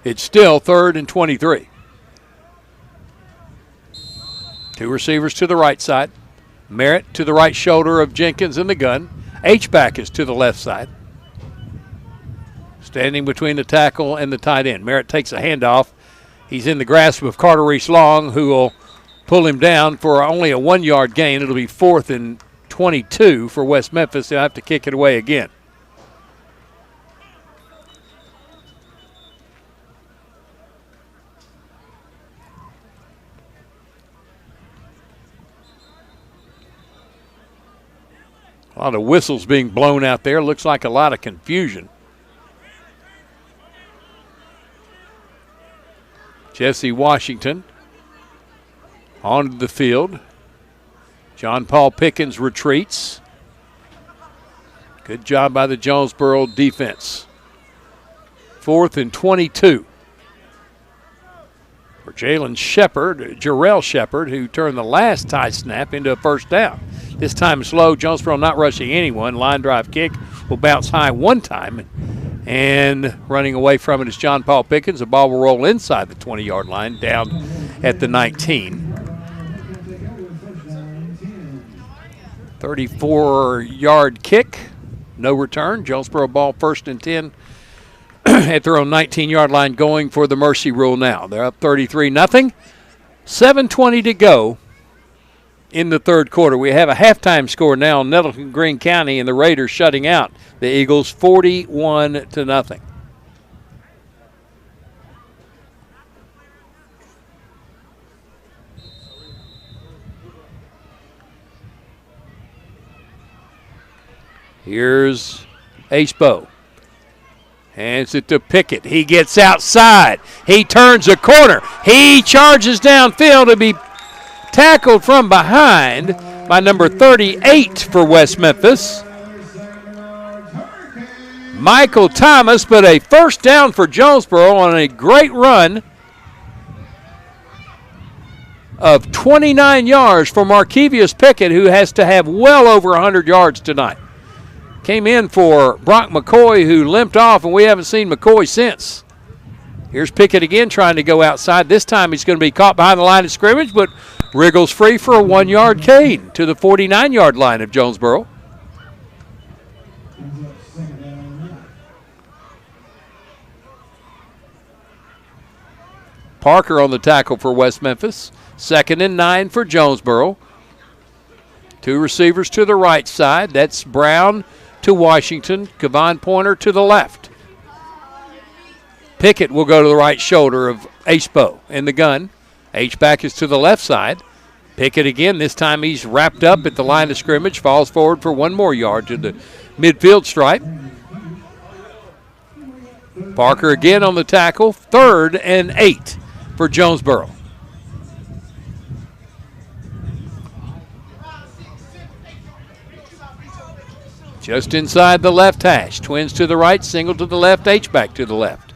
It's still 3rd and 23. 2 receivers to the right side. Merritt to the right shoulder of Jenkins in the gun. H-back is to the left side. Standing between the tackle and the tight end. Merritt takes a handoff. He's in the grasp of Carter Reese Long, who will pull him down for only a 1-yard gain. It'll be 4th and 22 for West Memphis. They'll have to kick it away again. A lot of whistles being blown out there. Looks like a lot of confusion. Jesse Washington onto the field. John Paul Pickens retreats. Good job by the Jonesboro defense. 4th and 22 for Jarrell Shepard, who turned the last tie snap into a first down. This time slow, Jonesboro not rushing anyone. Line drive kick will bounce high one time. And running away from it is John Paul Pickens. The ball will roll inside the 20-yard line down at the 19. 34-yard kick, no return. Jonesboro ball 1st and 10 at their own 19-yard line, going for the mercy rule now. They're up 33-0. 7:20 to go in the third quarter. We have a halftime score now in Nettleton Greene County, and the Raiders shutting out the Eagles 41-0. Here's Acepo. Hands it to Pickett. He gets outside. He turns a corner. He charges downfield to be tackled from behind by number 38 for West Memphis, Michael Thomas, but a first down for Jonesboro on a great run of 29 yards for Markevius Pickett, who has to have well over 100 yards tonight. Came in for Brock McCoy, who limped off, and we haven't seen McCoy since. Here's Pickett again trying to go outside. This time he's going to be caught behind the line of scrimmage, but wriggles free for a 1-yard gain to the 49-yard line of Jonesboro. Parker on the tackle for West Memphis. 2nd and 9 for Jonesboro. 2 receivers to the right side. That's Brown to Washington. Kevon Pointer to the left. Pickett will go to the right shoulder of Acepo in the gun. H-back is to the left side. Pickett again. This time he's wrapped up at the line of scrimmage. Falls forward for 1 more yard to the midfield stripe. Parker again on the tackle. 3rd and 8 for Jonesboro. Just inside the left hash. Twins to the right, single to the left, H-back to the left.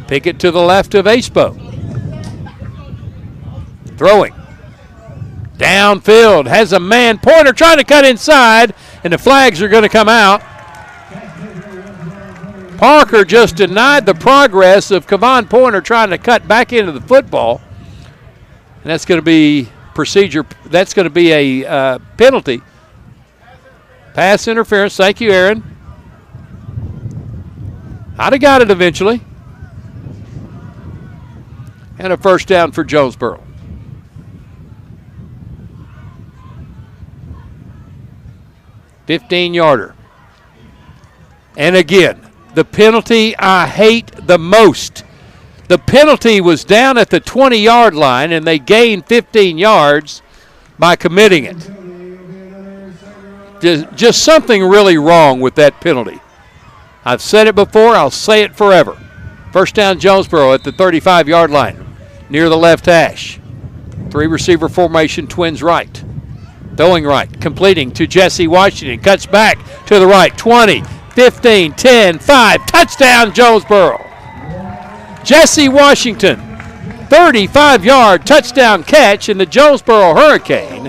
Pickett to the left of Acepo. Throwing. Downfield. Has a man. Pointer trying to cut inside, and the flags are going to come out. Parker just denied the progress of Kevon Pointer trying to cut back into the football. And that's going to be procedure. That's going to be a penalty. Pass interference. Thank you, Aaron. I'd have got it eventually. And a first down for Jonesboro. (15-yarder). And again, the penalty I hate the most. The penalty was down at the 20-yard line, and they gained 15 yards by committing it. Just something really wrong with that penalty. I've said it before. I'll say it forever. First down, Jonesboro at the 35-yard line, near the left hash. 3-receiver formation, Twins right. Throwing right, completing to Jesse Washington. Cuts back to the right, 20, 15, 10, 5. Touchdown, Jonesboro. Jesse Washington, 35-yard touchdown catch, and the Jonesboro Hurricane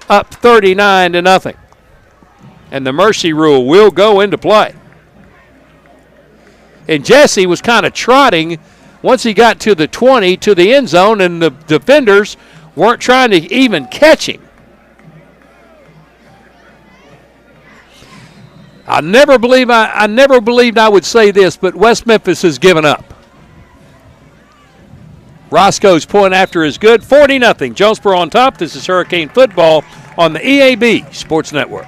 up 39-0. And the mercy rule will go into play. And Jesse was kind of trotting once he got to the 20 to the end zone, and the defenders weren't trying to even catch him. I never believed I would say this, but West Memphis has given up. Roscoe's point after is good, 40-0. Jonesboro on top. This is Hurricane Football on the EAB Sports Network.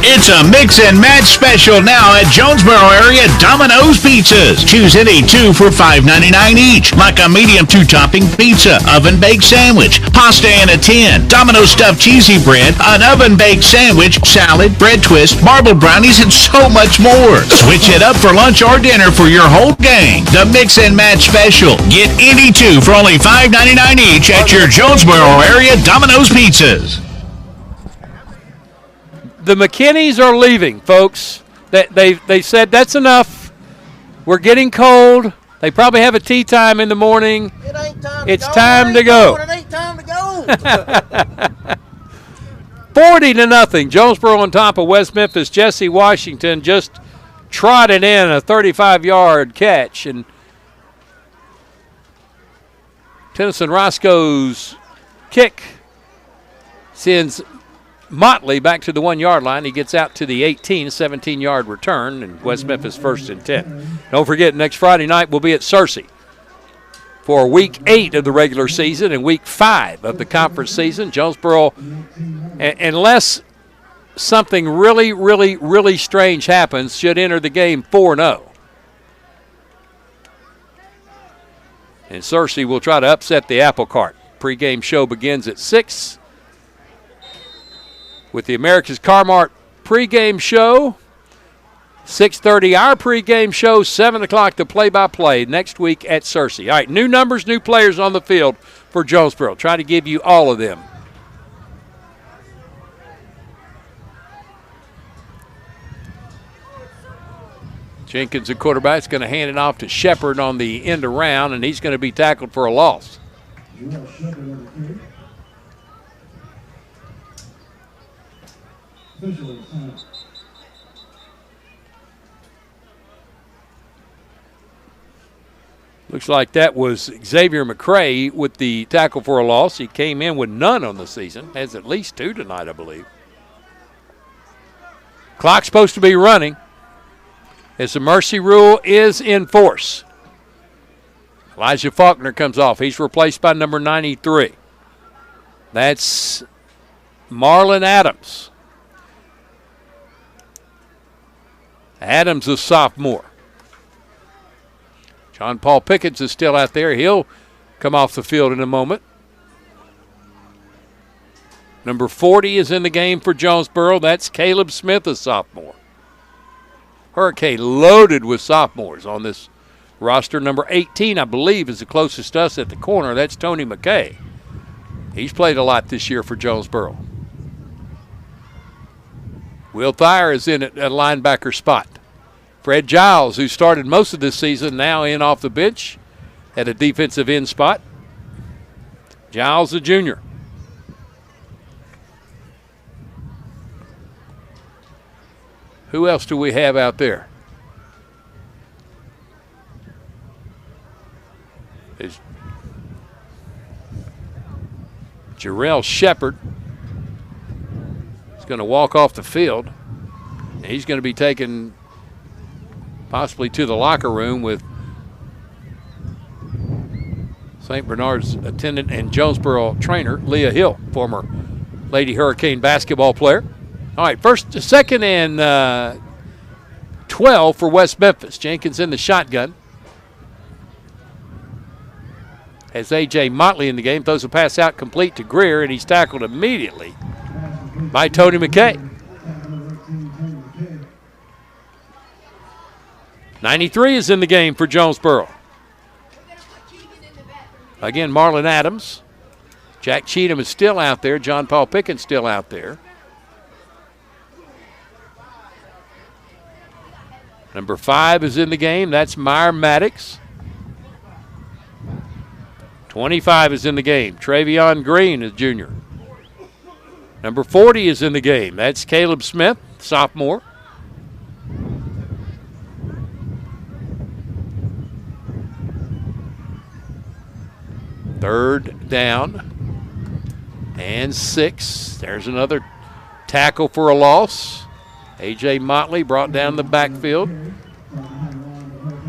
It's a mix and match special now at Jonesboro area Domino's Pizzas. Choose any two for $5.99 each, like a medium 2-topping pizza, oven-baked sandwich, pasta in a tin, Domino's stuffed cheesy bread, an oven-baked sandwich, salad, bread twist, marble brownies, and so much more. Switch it up for lunch or dinner for your whole gang. The mix and match special. Get any two for only $5.99 each at your Jonesboro area Domino's Pizzas. The McKinneys are leaving, folks. They said that's enough. We're getting cold. They probably have a tea time in the morning. It's time to go. It ain't time to go. 40-0. Jonesboro on top of West Memphis. Jesse Washington just trotted in a 35-yard catch, and Tennyson Roscoe's kick sends Motley back to the 1-yard line. He gets out to the 18, 17-yard return, and West Memphis 1st and 10. Don't forget, next Friday night we'll be at Searcy for week 8 of the regular season and week 5 of the conference season. Jonesboro, unless something really, really, really strange happens, should enter the game 4-0. And Searcy will try to upset the apple cart. Pre-game show begins at 6. With the America's Car Mart pregame show, 6:30 our pregame show, 7 o'clock the play-by-play next week at Searcy. All right, new numbers, new players on the field for Jonesboro. Try to give you all of them. Jenkins, the quarterback, is going to hand it off to Shepard on the end around, and he's going to be tackled for a loss. Looks like that was Xavier McCray with the tackle for a loss. He came in with none on the season. Has at least 2 tonight, I believe. Clock's supposed to be running as the mercy rule is in force. Elijah Faulkner comes off. He's replaced by number 93. That's Marlon Adams. Adams, a sophomore. John Paul Pickens is still out there. He'll come off the field in a moment. Number 40 is in the game for Jonesboro. That's Caleb Smith, a sophomore. Hurricane loaded with sophomores on this roster. Number 18, I believe, is the closest to us at the corner. That's Tony McKay. He's played a lot this year for Jonesboro. Will Thayer is in at a linebacker spot. Fred Giles, who started most of this season, now in off the bench at a defensive end spot. Giles, a junior. Who else do we have out there? There's Jarrell Shepard. Going to walk off the field. And he's going to be taken possibly to the locker room with St. Bernard's attendant and Jonesboro trainer Leah Hill, former Lady Hurricane basketball player. All right, second and 12 for West Memphis. Jenkins in the shotgun. Has A.J. Motley in the game. Throws a pass out complete to Greer, and he's tackled immediately by Tony McKay. 93 is in the game for Jonesboro. Again, Marlon Adams. Jack Cheatham is still out there. John Paul Pickens still out there. Number 5 is in the game. That's Meyer Maddox. 25 is in the game. Travion Green is junior. Number 40 is in the game. That's Caleb Smith, sophomore. Third down and 6. There's another tackle for a loss. A.J. Motley brought down the backfield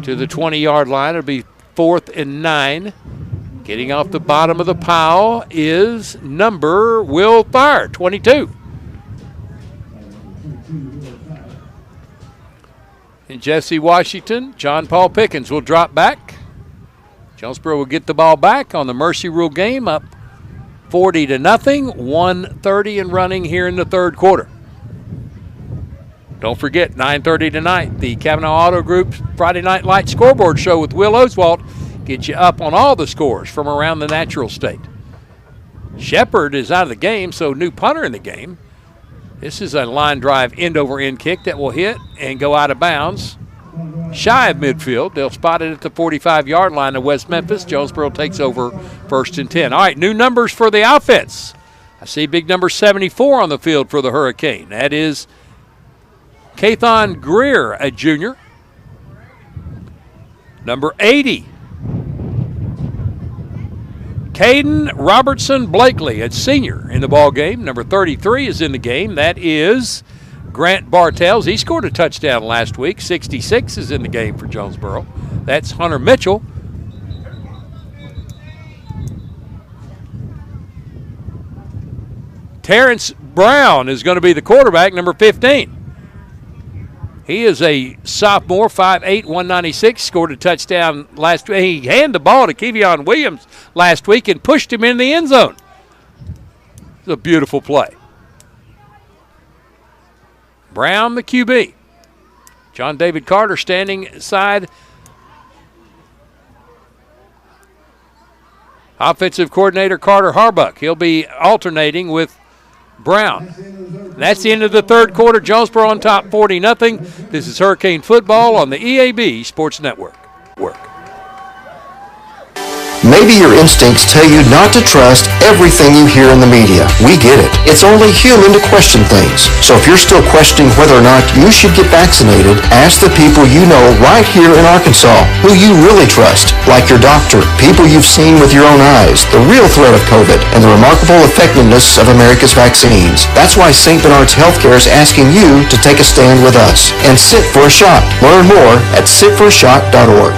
to the 20-yard line. It'll be 4th and 9. Getting off the bottom of the pile is number Will Thayer, 22. And Jesse Washington, John Paul Pickens will drop back. Jonesboro will get the ball back on the Mercy Rule game, up 40-0, 1:30 and running here in the third quarter. Don't forget, 9:30 tonight, the Kavanaugh Auto Group Friday Night Light Scoreboard Show with Will Oswalt gets you up on all the scores from around the Natural State. Shepard is out of the game, so new punter in the game. This is a line drive end-over-end kick that will hit and go out of bounds. Shy of midfield. They'll spot it at the 45-yard line of West Memphis. Jonesboro takes over 1st and 10. All right, new numbers for the offense. I see big number 74 on the field for the Hurricane. That is Kathon Greer, a junior. Number 80, Caden Robertson Blakely, a senior in the ball game. Number 33 is in the game. That is Grant Bartels. He scored a touchdown last week. 66 is in the game for Jonesboro. That's Hunter Mitchell. Terrence Brown is going to be the quarterback, number 15. He is a sophomore, 5'8", 196, scored a touchdown last week. He handed the ball to Kevion Williams last week and pushed him in the end zone. It's a beautiful play. Brown, the QB. John David Carter standing aside. Offensive coordinator Carter Harbuck. He'll be alternating with Brown. That's the end of the third quarter. Jonesboro on top 40-0. This is Hurricane Football on the EAB Sports Network. Maybe your instincts tell you not to trust everything you hear in the media. We get it. It's only human to question things. So if you're still questioning whether or not you should get vaccinated, ask the people you know right here in Arkansas who you really trust, like your doctor, people you've seen with your own eyes, the real threat of COVID, and the remarkable effectiveness of America's vaccines. That's why St. Bernard's Healthcare is asking you to take a stand with us and sit for a shot. Learn more at sitforashot.org.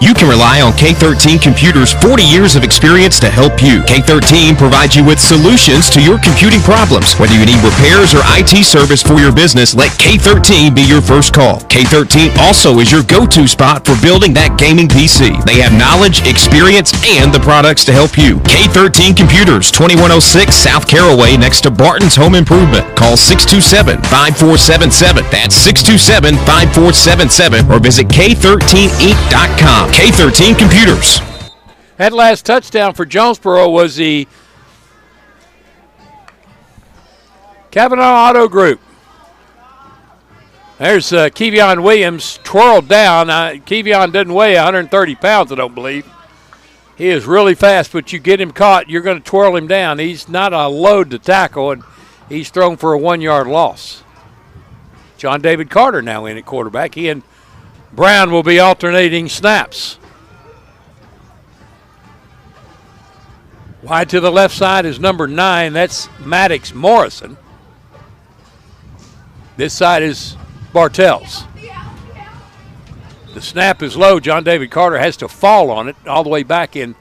You can rely on K13 Computers' 40 years of experience to help you. K13 provides you with solutions to your computing problems. Whether you need repairs or IT service for your business, let K13 be your first call. K13 also is your go-to spot for building that gaming PC. They have knowledge, experience, and the products to help you. K13 Computers, 2106 South Caraway next to Barton's Home Improvement. Call 627-5477. That's 627-5477 or visit K13Inc.com. K13 Computers. That last touchdown for Jonesboro was the Kavanaugh Auto Group. There's Kevion Williams twirled down. Kevion doesn't weigh 130 pounds, I don't believe. He is really fast, but you get him caught, you're going to twirl him down. He's not a load to tackle, and he's thrown for a 1-yard loss. John David Carter now in at quarterback. He and Brown will be alternating snaps. Wide to the left side is number 9. That's Maddox Morrison. This side is Bartels. The snap is low. John David Carter has to fall on it all the way back in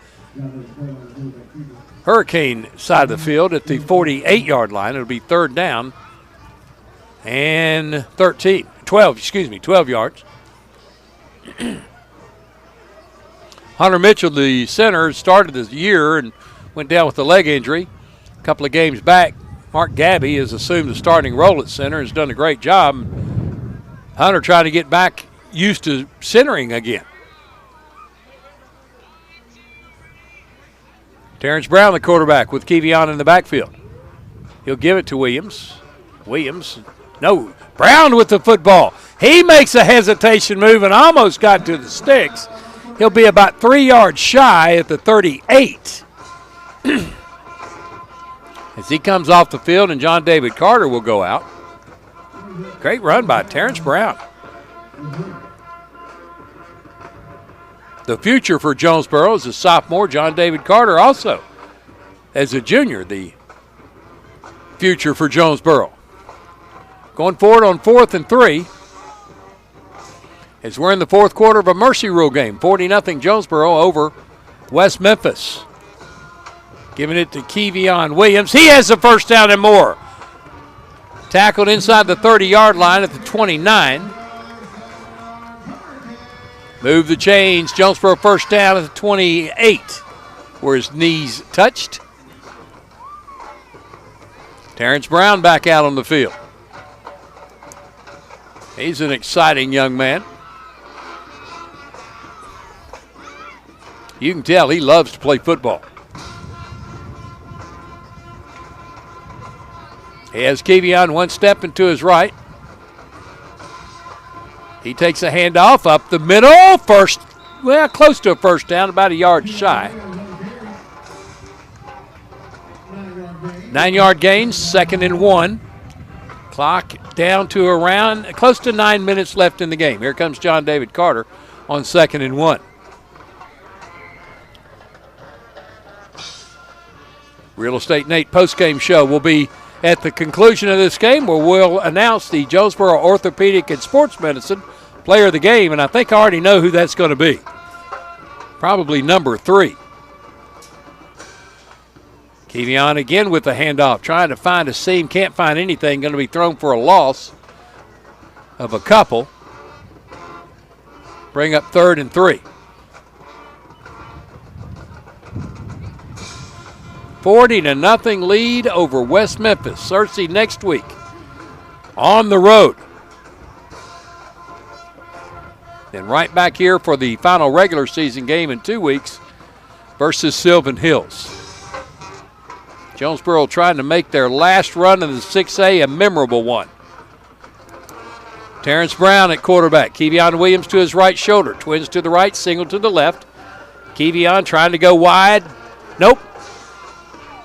Hurricane side of the field at the 48-yard line. It'll be third down and 12 yards. Hunter Mitchell, the center, started the year and went down with a leg injury a couple of games back. Mark Gabby has assumed the starting role at center and has done a great job. Hunter trying to get back used to centering again. Terrence Brown, the quarterback, with Kevion in the backfield. He'll give it to Williams. No, Brown with the football. He makes a hesitation move and almost got to the sticks. He'll be about 3 yards shy at the 38. As he comes off the field, and John David Carter will go out. Great run by Terrence Brown. The future for Jonesboro is a sophomore. John David Carter also as a junior, the future for Jonesboro. Going forward on 4th and 3 as we're in the fourth quarter of a Mercy Rule game. 40-0 Jonesboro over West Memphis. Giving it to Kevion Williams. He has the first down and more. Tackled inside the 30-yard line at the 29. Move the chains. Jonesboro first down at the 28, where his knees touched. Terrence Brown back out on the field. He's an exciting young man. You can tell he loves to play football. He has Kevion one step into his right. He takes a handoff up the middle. Close to a first down, about a yard shy. 9-yard gain, 2nd and 1. Clock down to around close to 9 minutes left in the game. Here comes John David Carter on 2nd and 1. Real Estate Nate postgame show will be at the conclusion of this game, where we'll announce the Jonesboro Orthopedic and Sports Medicine player of the game, and I think I already know who that's going to be. Probably number 3. Kevion again with the handoff, trying to find a seam, can't find anything, going to be thrown for a loss of a couple. Bring up 3rd and 3. 40-0 lead over West Memphis. Searcy next week on the road. Then right back here for the final regular season game in 2 weeks versus Sylvan Hills. Jonesboro trying to make their last run in the 6A a memorable one. Terrence Brown at quarterback. Kevion Williams to his right shoulder. Twins to the right, single to the left. Kevion trying to go wide. Nope.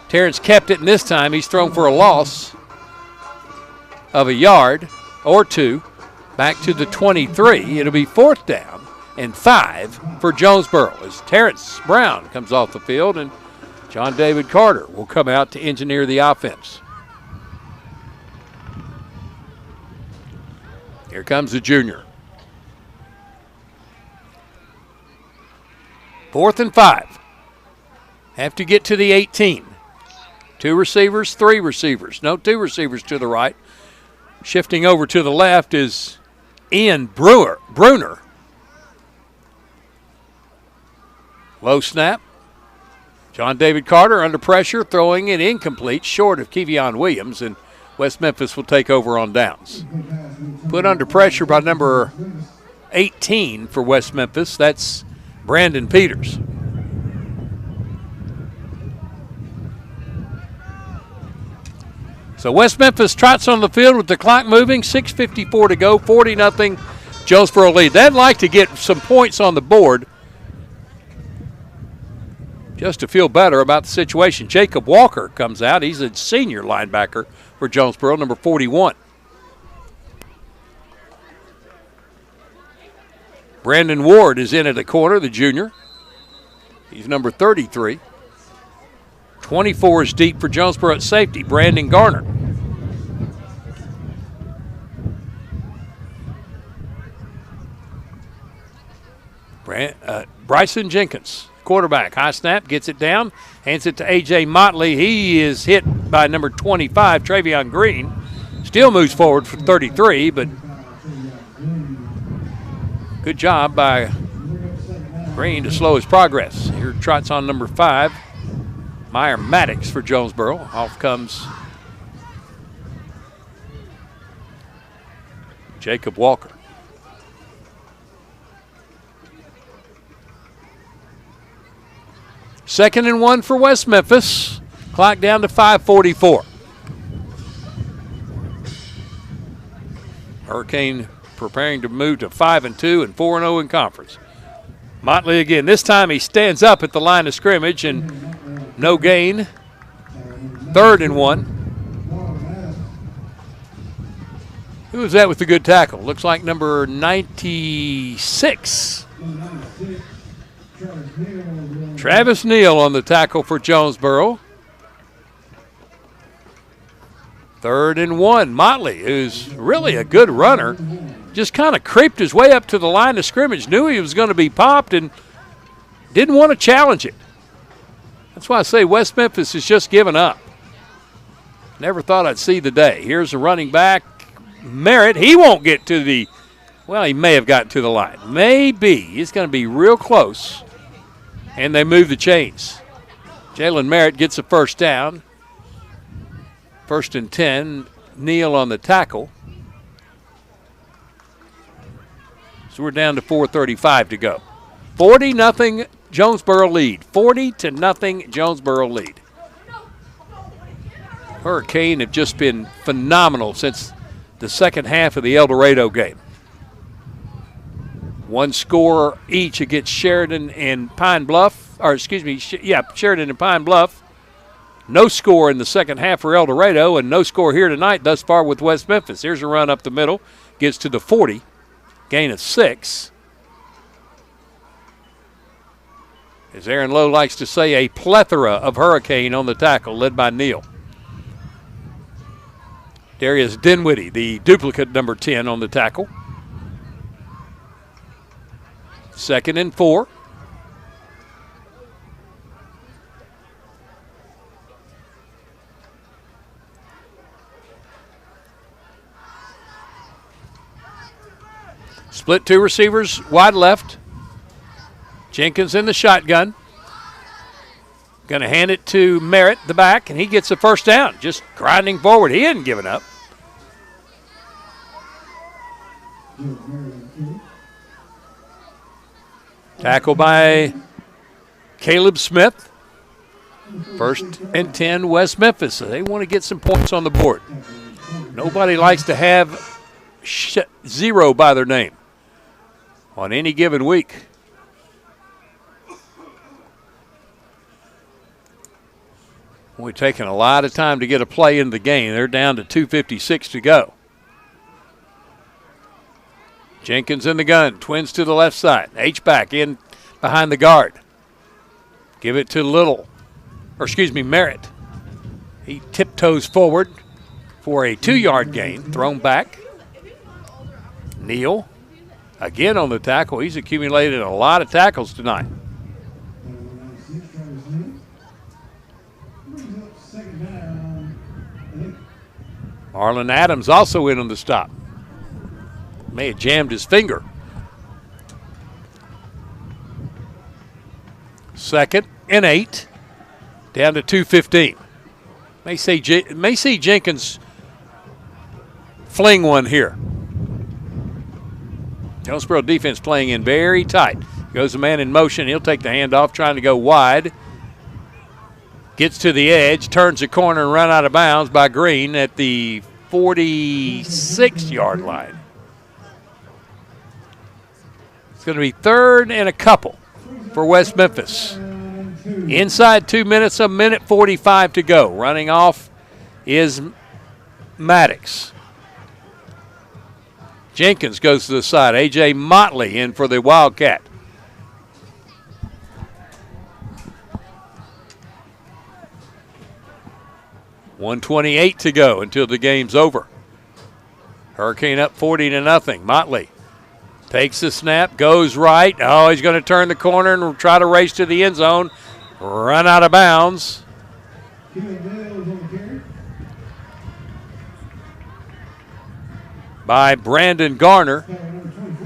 Terrence kept it, and this time he's thrown for a loss of a yard or 2. Back to the 23. It'll be 4th down and 5 for Jonesboro as Terrence Brown comes off the field, and John David Carter will come out to engineer the offense. Here comes the junior. 4th and 5. Have to get to the 18. 2 receivers, 3 receivers. No, 2 receivers to the right. Shifting over to the left is Ian Bruner. Low snap. John David Carter under pressure, throwing it incomplete, short of Kevion Williams, and West Memphis will take over on downs. Put under pressure by number 18 for West Memphis. That's Brandon Peters. So West Memphis trots on the field with the clock moving, 6:54 to go, 40-0 Jonesboro lead. They'd like to get some points on the board just to feel better about the situation. Jacob Walker comes out. He's a senior linebacker for Jonesboro, number 41. Brandon Ward is in at the corner, the junior. He's number 33. 24 is deep for Jonesboro at safety, Brandon Garner. Bryson Jenkins, quarterback, high snap, gets it down, hands it to A.J. Motley. He is hit by number 25, Travion Green. Still moves forward for 33, but good job by Green to slow his progress. Here trots on number 5, Meyer Maddox for Jonesboro. Off comes Jacob Walker. 2nd and 1 for West Memphis. Clock down to 5:44. Hurricane preparing to move to 5-2 and 4-0 in conference. Motley again. This time he stands up at the line of scrimmage and no gain. 3rd and 1. Who was that with the good tackle? Looks like number 96. Travis Neal on the tackle for Jonesboro. 3rd and 1. Motley, who's really a good runner, just kind of creeped his way up to the line of scrimmage, knew he was going to be popped and didn't want to challenge it. That's why I say West Memphis has just given up. Never thought I'd see the day. Here's a running back, Merritt. He won't get to the, well, he may have gotten to the line. Maybe. He's going to be real close. And they move the chains. Jalen Merritt gets a first down. 1st and 10. Neal on the tackle. So we're down to 4:35 to go. 40-0 Jonesboro lead. 40-0 Jonesboro lead. Hurricane have just been phenomenal since the second half of the El Dorado game. 1 score each against Sheridan and Pine Bluff. Sheridan and Pine Bluff. No score in the second half for El Dorado, and no score here tonight thus far with West Memphis. Here's a run up the middle. Gets to the 40. Gain of 6. As Aaron Lowe likes to say, a plethora of Hurricane on the tackle, led by Neal. Darius Dinwiddie, the duplicate number 10 on the tackle. 2nd and 4. Split 2 receivers wide left. Jenkins in the shotgun. Going to hand it to Merritt, the back, and he gets the first down. Just grinding forward. He hadn't given up. Tackle by Caleb Smith. 1st and 10 West Memphis. So they want to get some points on the board. Nobody likes to have 0 by their name on any given week. We've taken a lot of time to get a play into the game. They're down to 2:56 to go. Jenkins in the gun. Twins to the left side. H-back in behind the guard. Give it to Merritt. He tiptoes forward for a 2-yard gain. Thrown back. Neal again on the tackle. He's accumulated a lot of tackles tonight. Marlon Adams also in on the stop. May have jammed his finger. 2nd and 8. Down to 2:15. May see Jenkins fling one here. Jonesboro defense playing in very tight. Goes a man in motion. He'll take the handoff, trying to go wide. Gets to the edge, turns the corner and run out of bounds by Green at the 46-yard line. It's going to be 3rd and a couple for West Memphis. Inside 2 minutes, 1:45 to go. Running off is Maddox. Jenkins goes to the side. A.J. Motley in for the Wildcat. $1:28 to go until the game's over. Hurricane up 40-0. Motley takes the snap, goes right. Oh, he's going to turn the corner and try to race to the end zone. Run out of bounds. By Brandon Garner.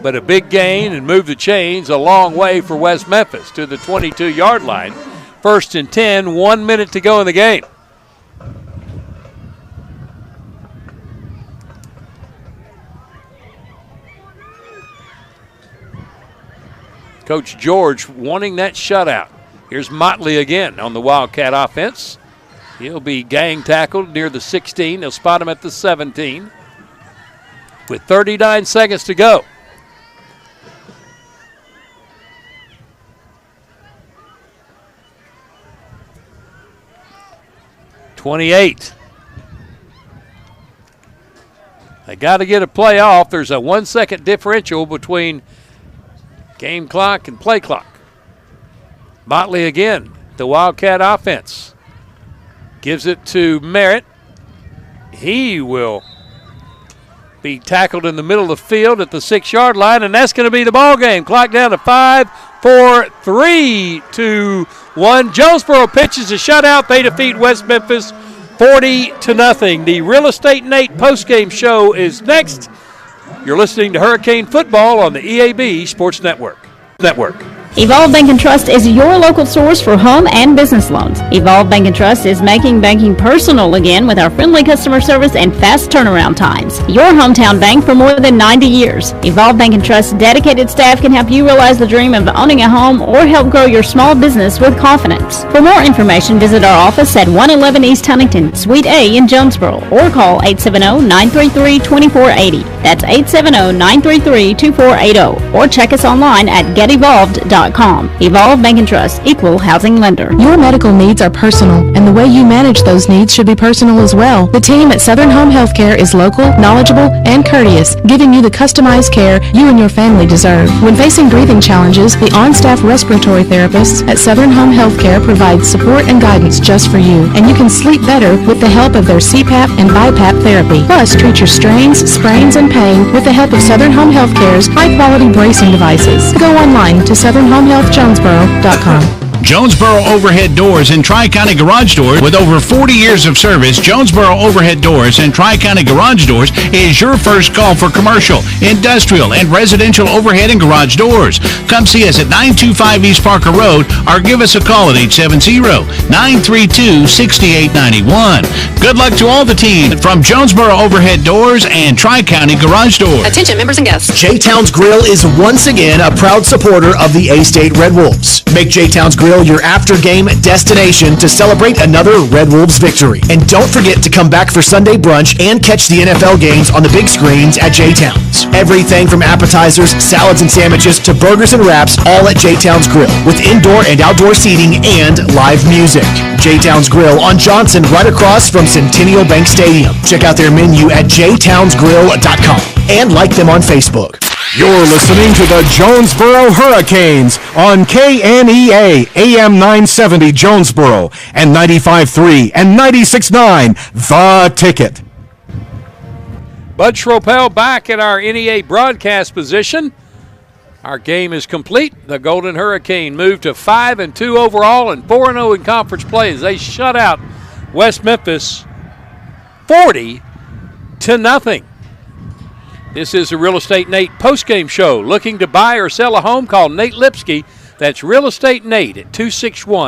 But a big gain and move the chains a long way for West Memphis to the 22-yard line. 1st and 10, 1 minute to go in the game. Coach George wanting that shutout. Here's Motley again on the Wildcat offense. He'll be gang tackled near the 16. They'll spot him at the 17 with 39 seconds to go. .28. They got to get a play off. There's a 1 second differential between game clock and play clock. Motley again, the Wildcat offense. Gives it to Merritt. He will be tackled in the middle of the field at the 6-yard line, and that's going to be the ball game. Clock down to 5, 4, 3, 2, 1. Jonesboro pitches a shutout. They defeat West Memphis 40-0. The Real Estate Nate postgame show is next. You're listening to Hurricane Football on the EAB Sports Network. Evolve Bank & Trust is your local source for home and business loans. Evolve Bank & Trust is making banking personal again with our friendly customer service and fast turnaround times. Your hometown bank for more than 90 years. Evolve Bank & Trust's dedicated staff can help you realize the dream of owning a home or help grow your small business with confidence. For more information, visit our office at 111 East Huntington, Suite A in Jonesboro, or call 870-933-2480. That's 870-933-2480. Or check us online at getevolved.com. Evolve Bank & Trust, equal housing lender. Your medical needs are personal, and the way you manage those needs should be personal as well. The team at Southern Home Healthcare is local, knowledgeable, and courteous, giving you the customized care you and your family deserve. When facing breathing challenges, the on-staff respiratory therapists at Southern Home Healthcare provide support and guidance just for you, and you can sleep better with the help of their CPAP and BiPAP therapy. Plus, treat your strains, sprains, and pain with the help of Southern Home Healthcare's high-quality bracing devices. Go online to SouthernHomeHealthJonesboro.com. Jonesboro Overhead Doors and Tri-County Garage Doors. With over 40 years of service, Jonesboro Overhead Doors and Tri-County Garage Doors is your first call for commercial, industrial, and residential overhead and garage doors. Come see us at 925 East Parker Road or give us a call at 870-932-6891. Good luck to all the team from Jonesboro Overhead Doors and Tri-County Garage Doors. Attention members and guests. J-Town's Grill is once again a proud supporter of the A-State Red Wolves. Make J-Town's Grill your after-game destination to celebrate another Red Wolves victory. And don't forget to come back for Sunday brunch and catch the NFL games on the big screens at J-Town's. Everything from appetizers, salads and sandwiches to burgers and wraps, all at J-Town's Grill, with indoor and outdoor seating and live music. J-Town's Grill on Johnson, right across from Centennial Bank Stadium. Check out their menu at jtownsgrill.com and like them on Facebook. You're listening to the Jonesboro Hurricanes on KNEA AM 970 Jonesboro and 95.3 and 96.9 The Ticket. Bud Schropel back at our NEA broadcast position. Our game is complete. The Golden Hurricane moved to 5-2 overall and 4-0 in conference play as they shut out West Memphis 40-0. This is the Real Estate Nate postgame show. Looking to buy or sell a home? Call Nate Lipsky. That's Real Estate Nate at 261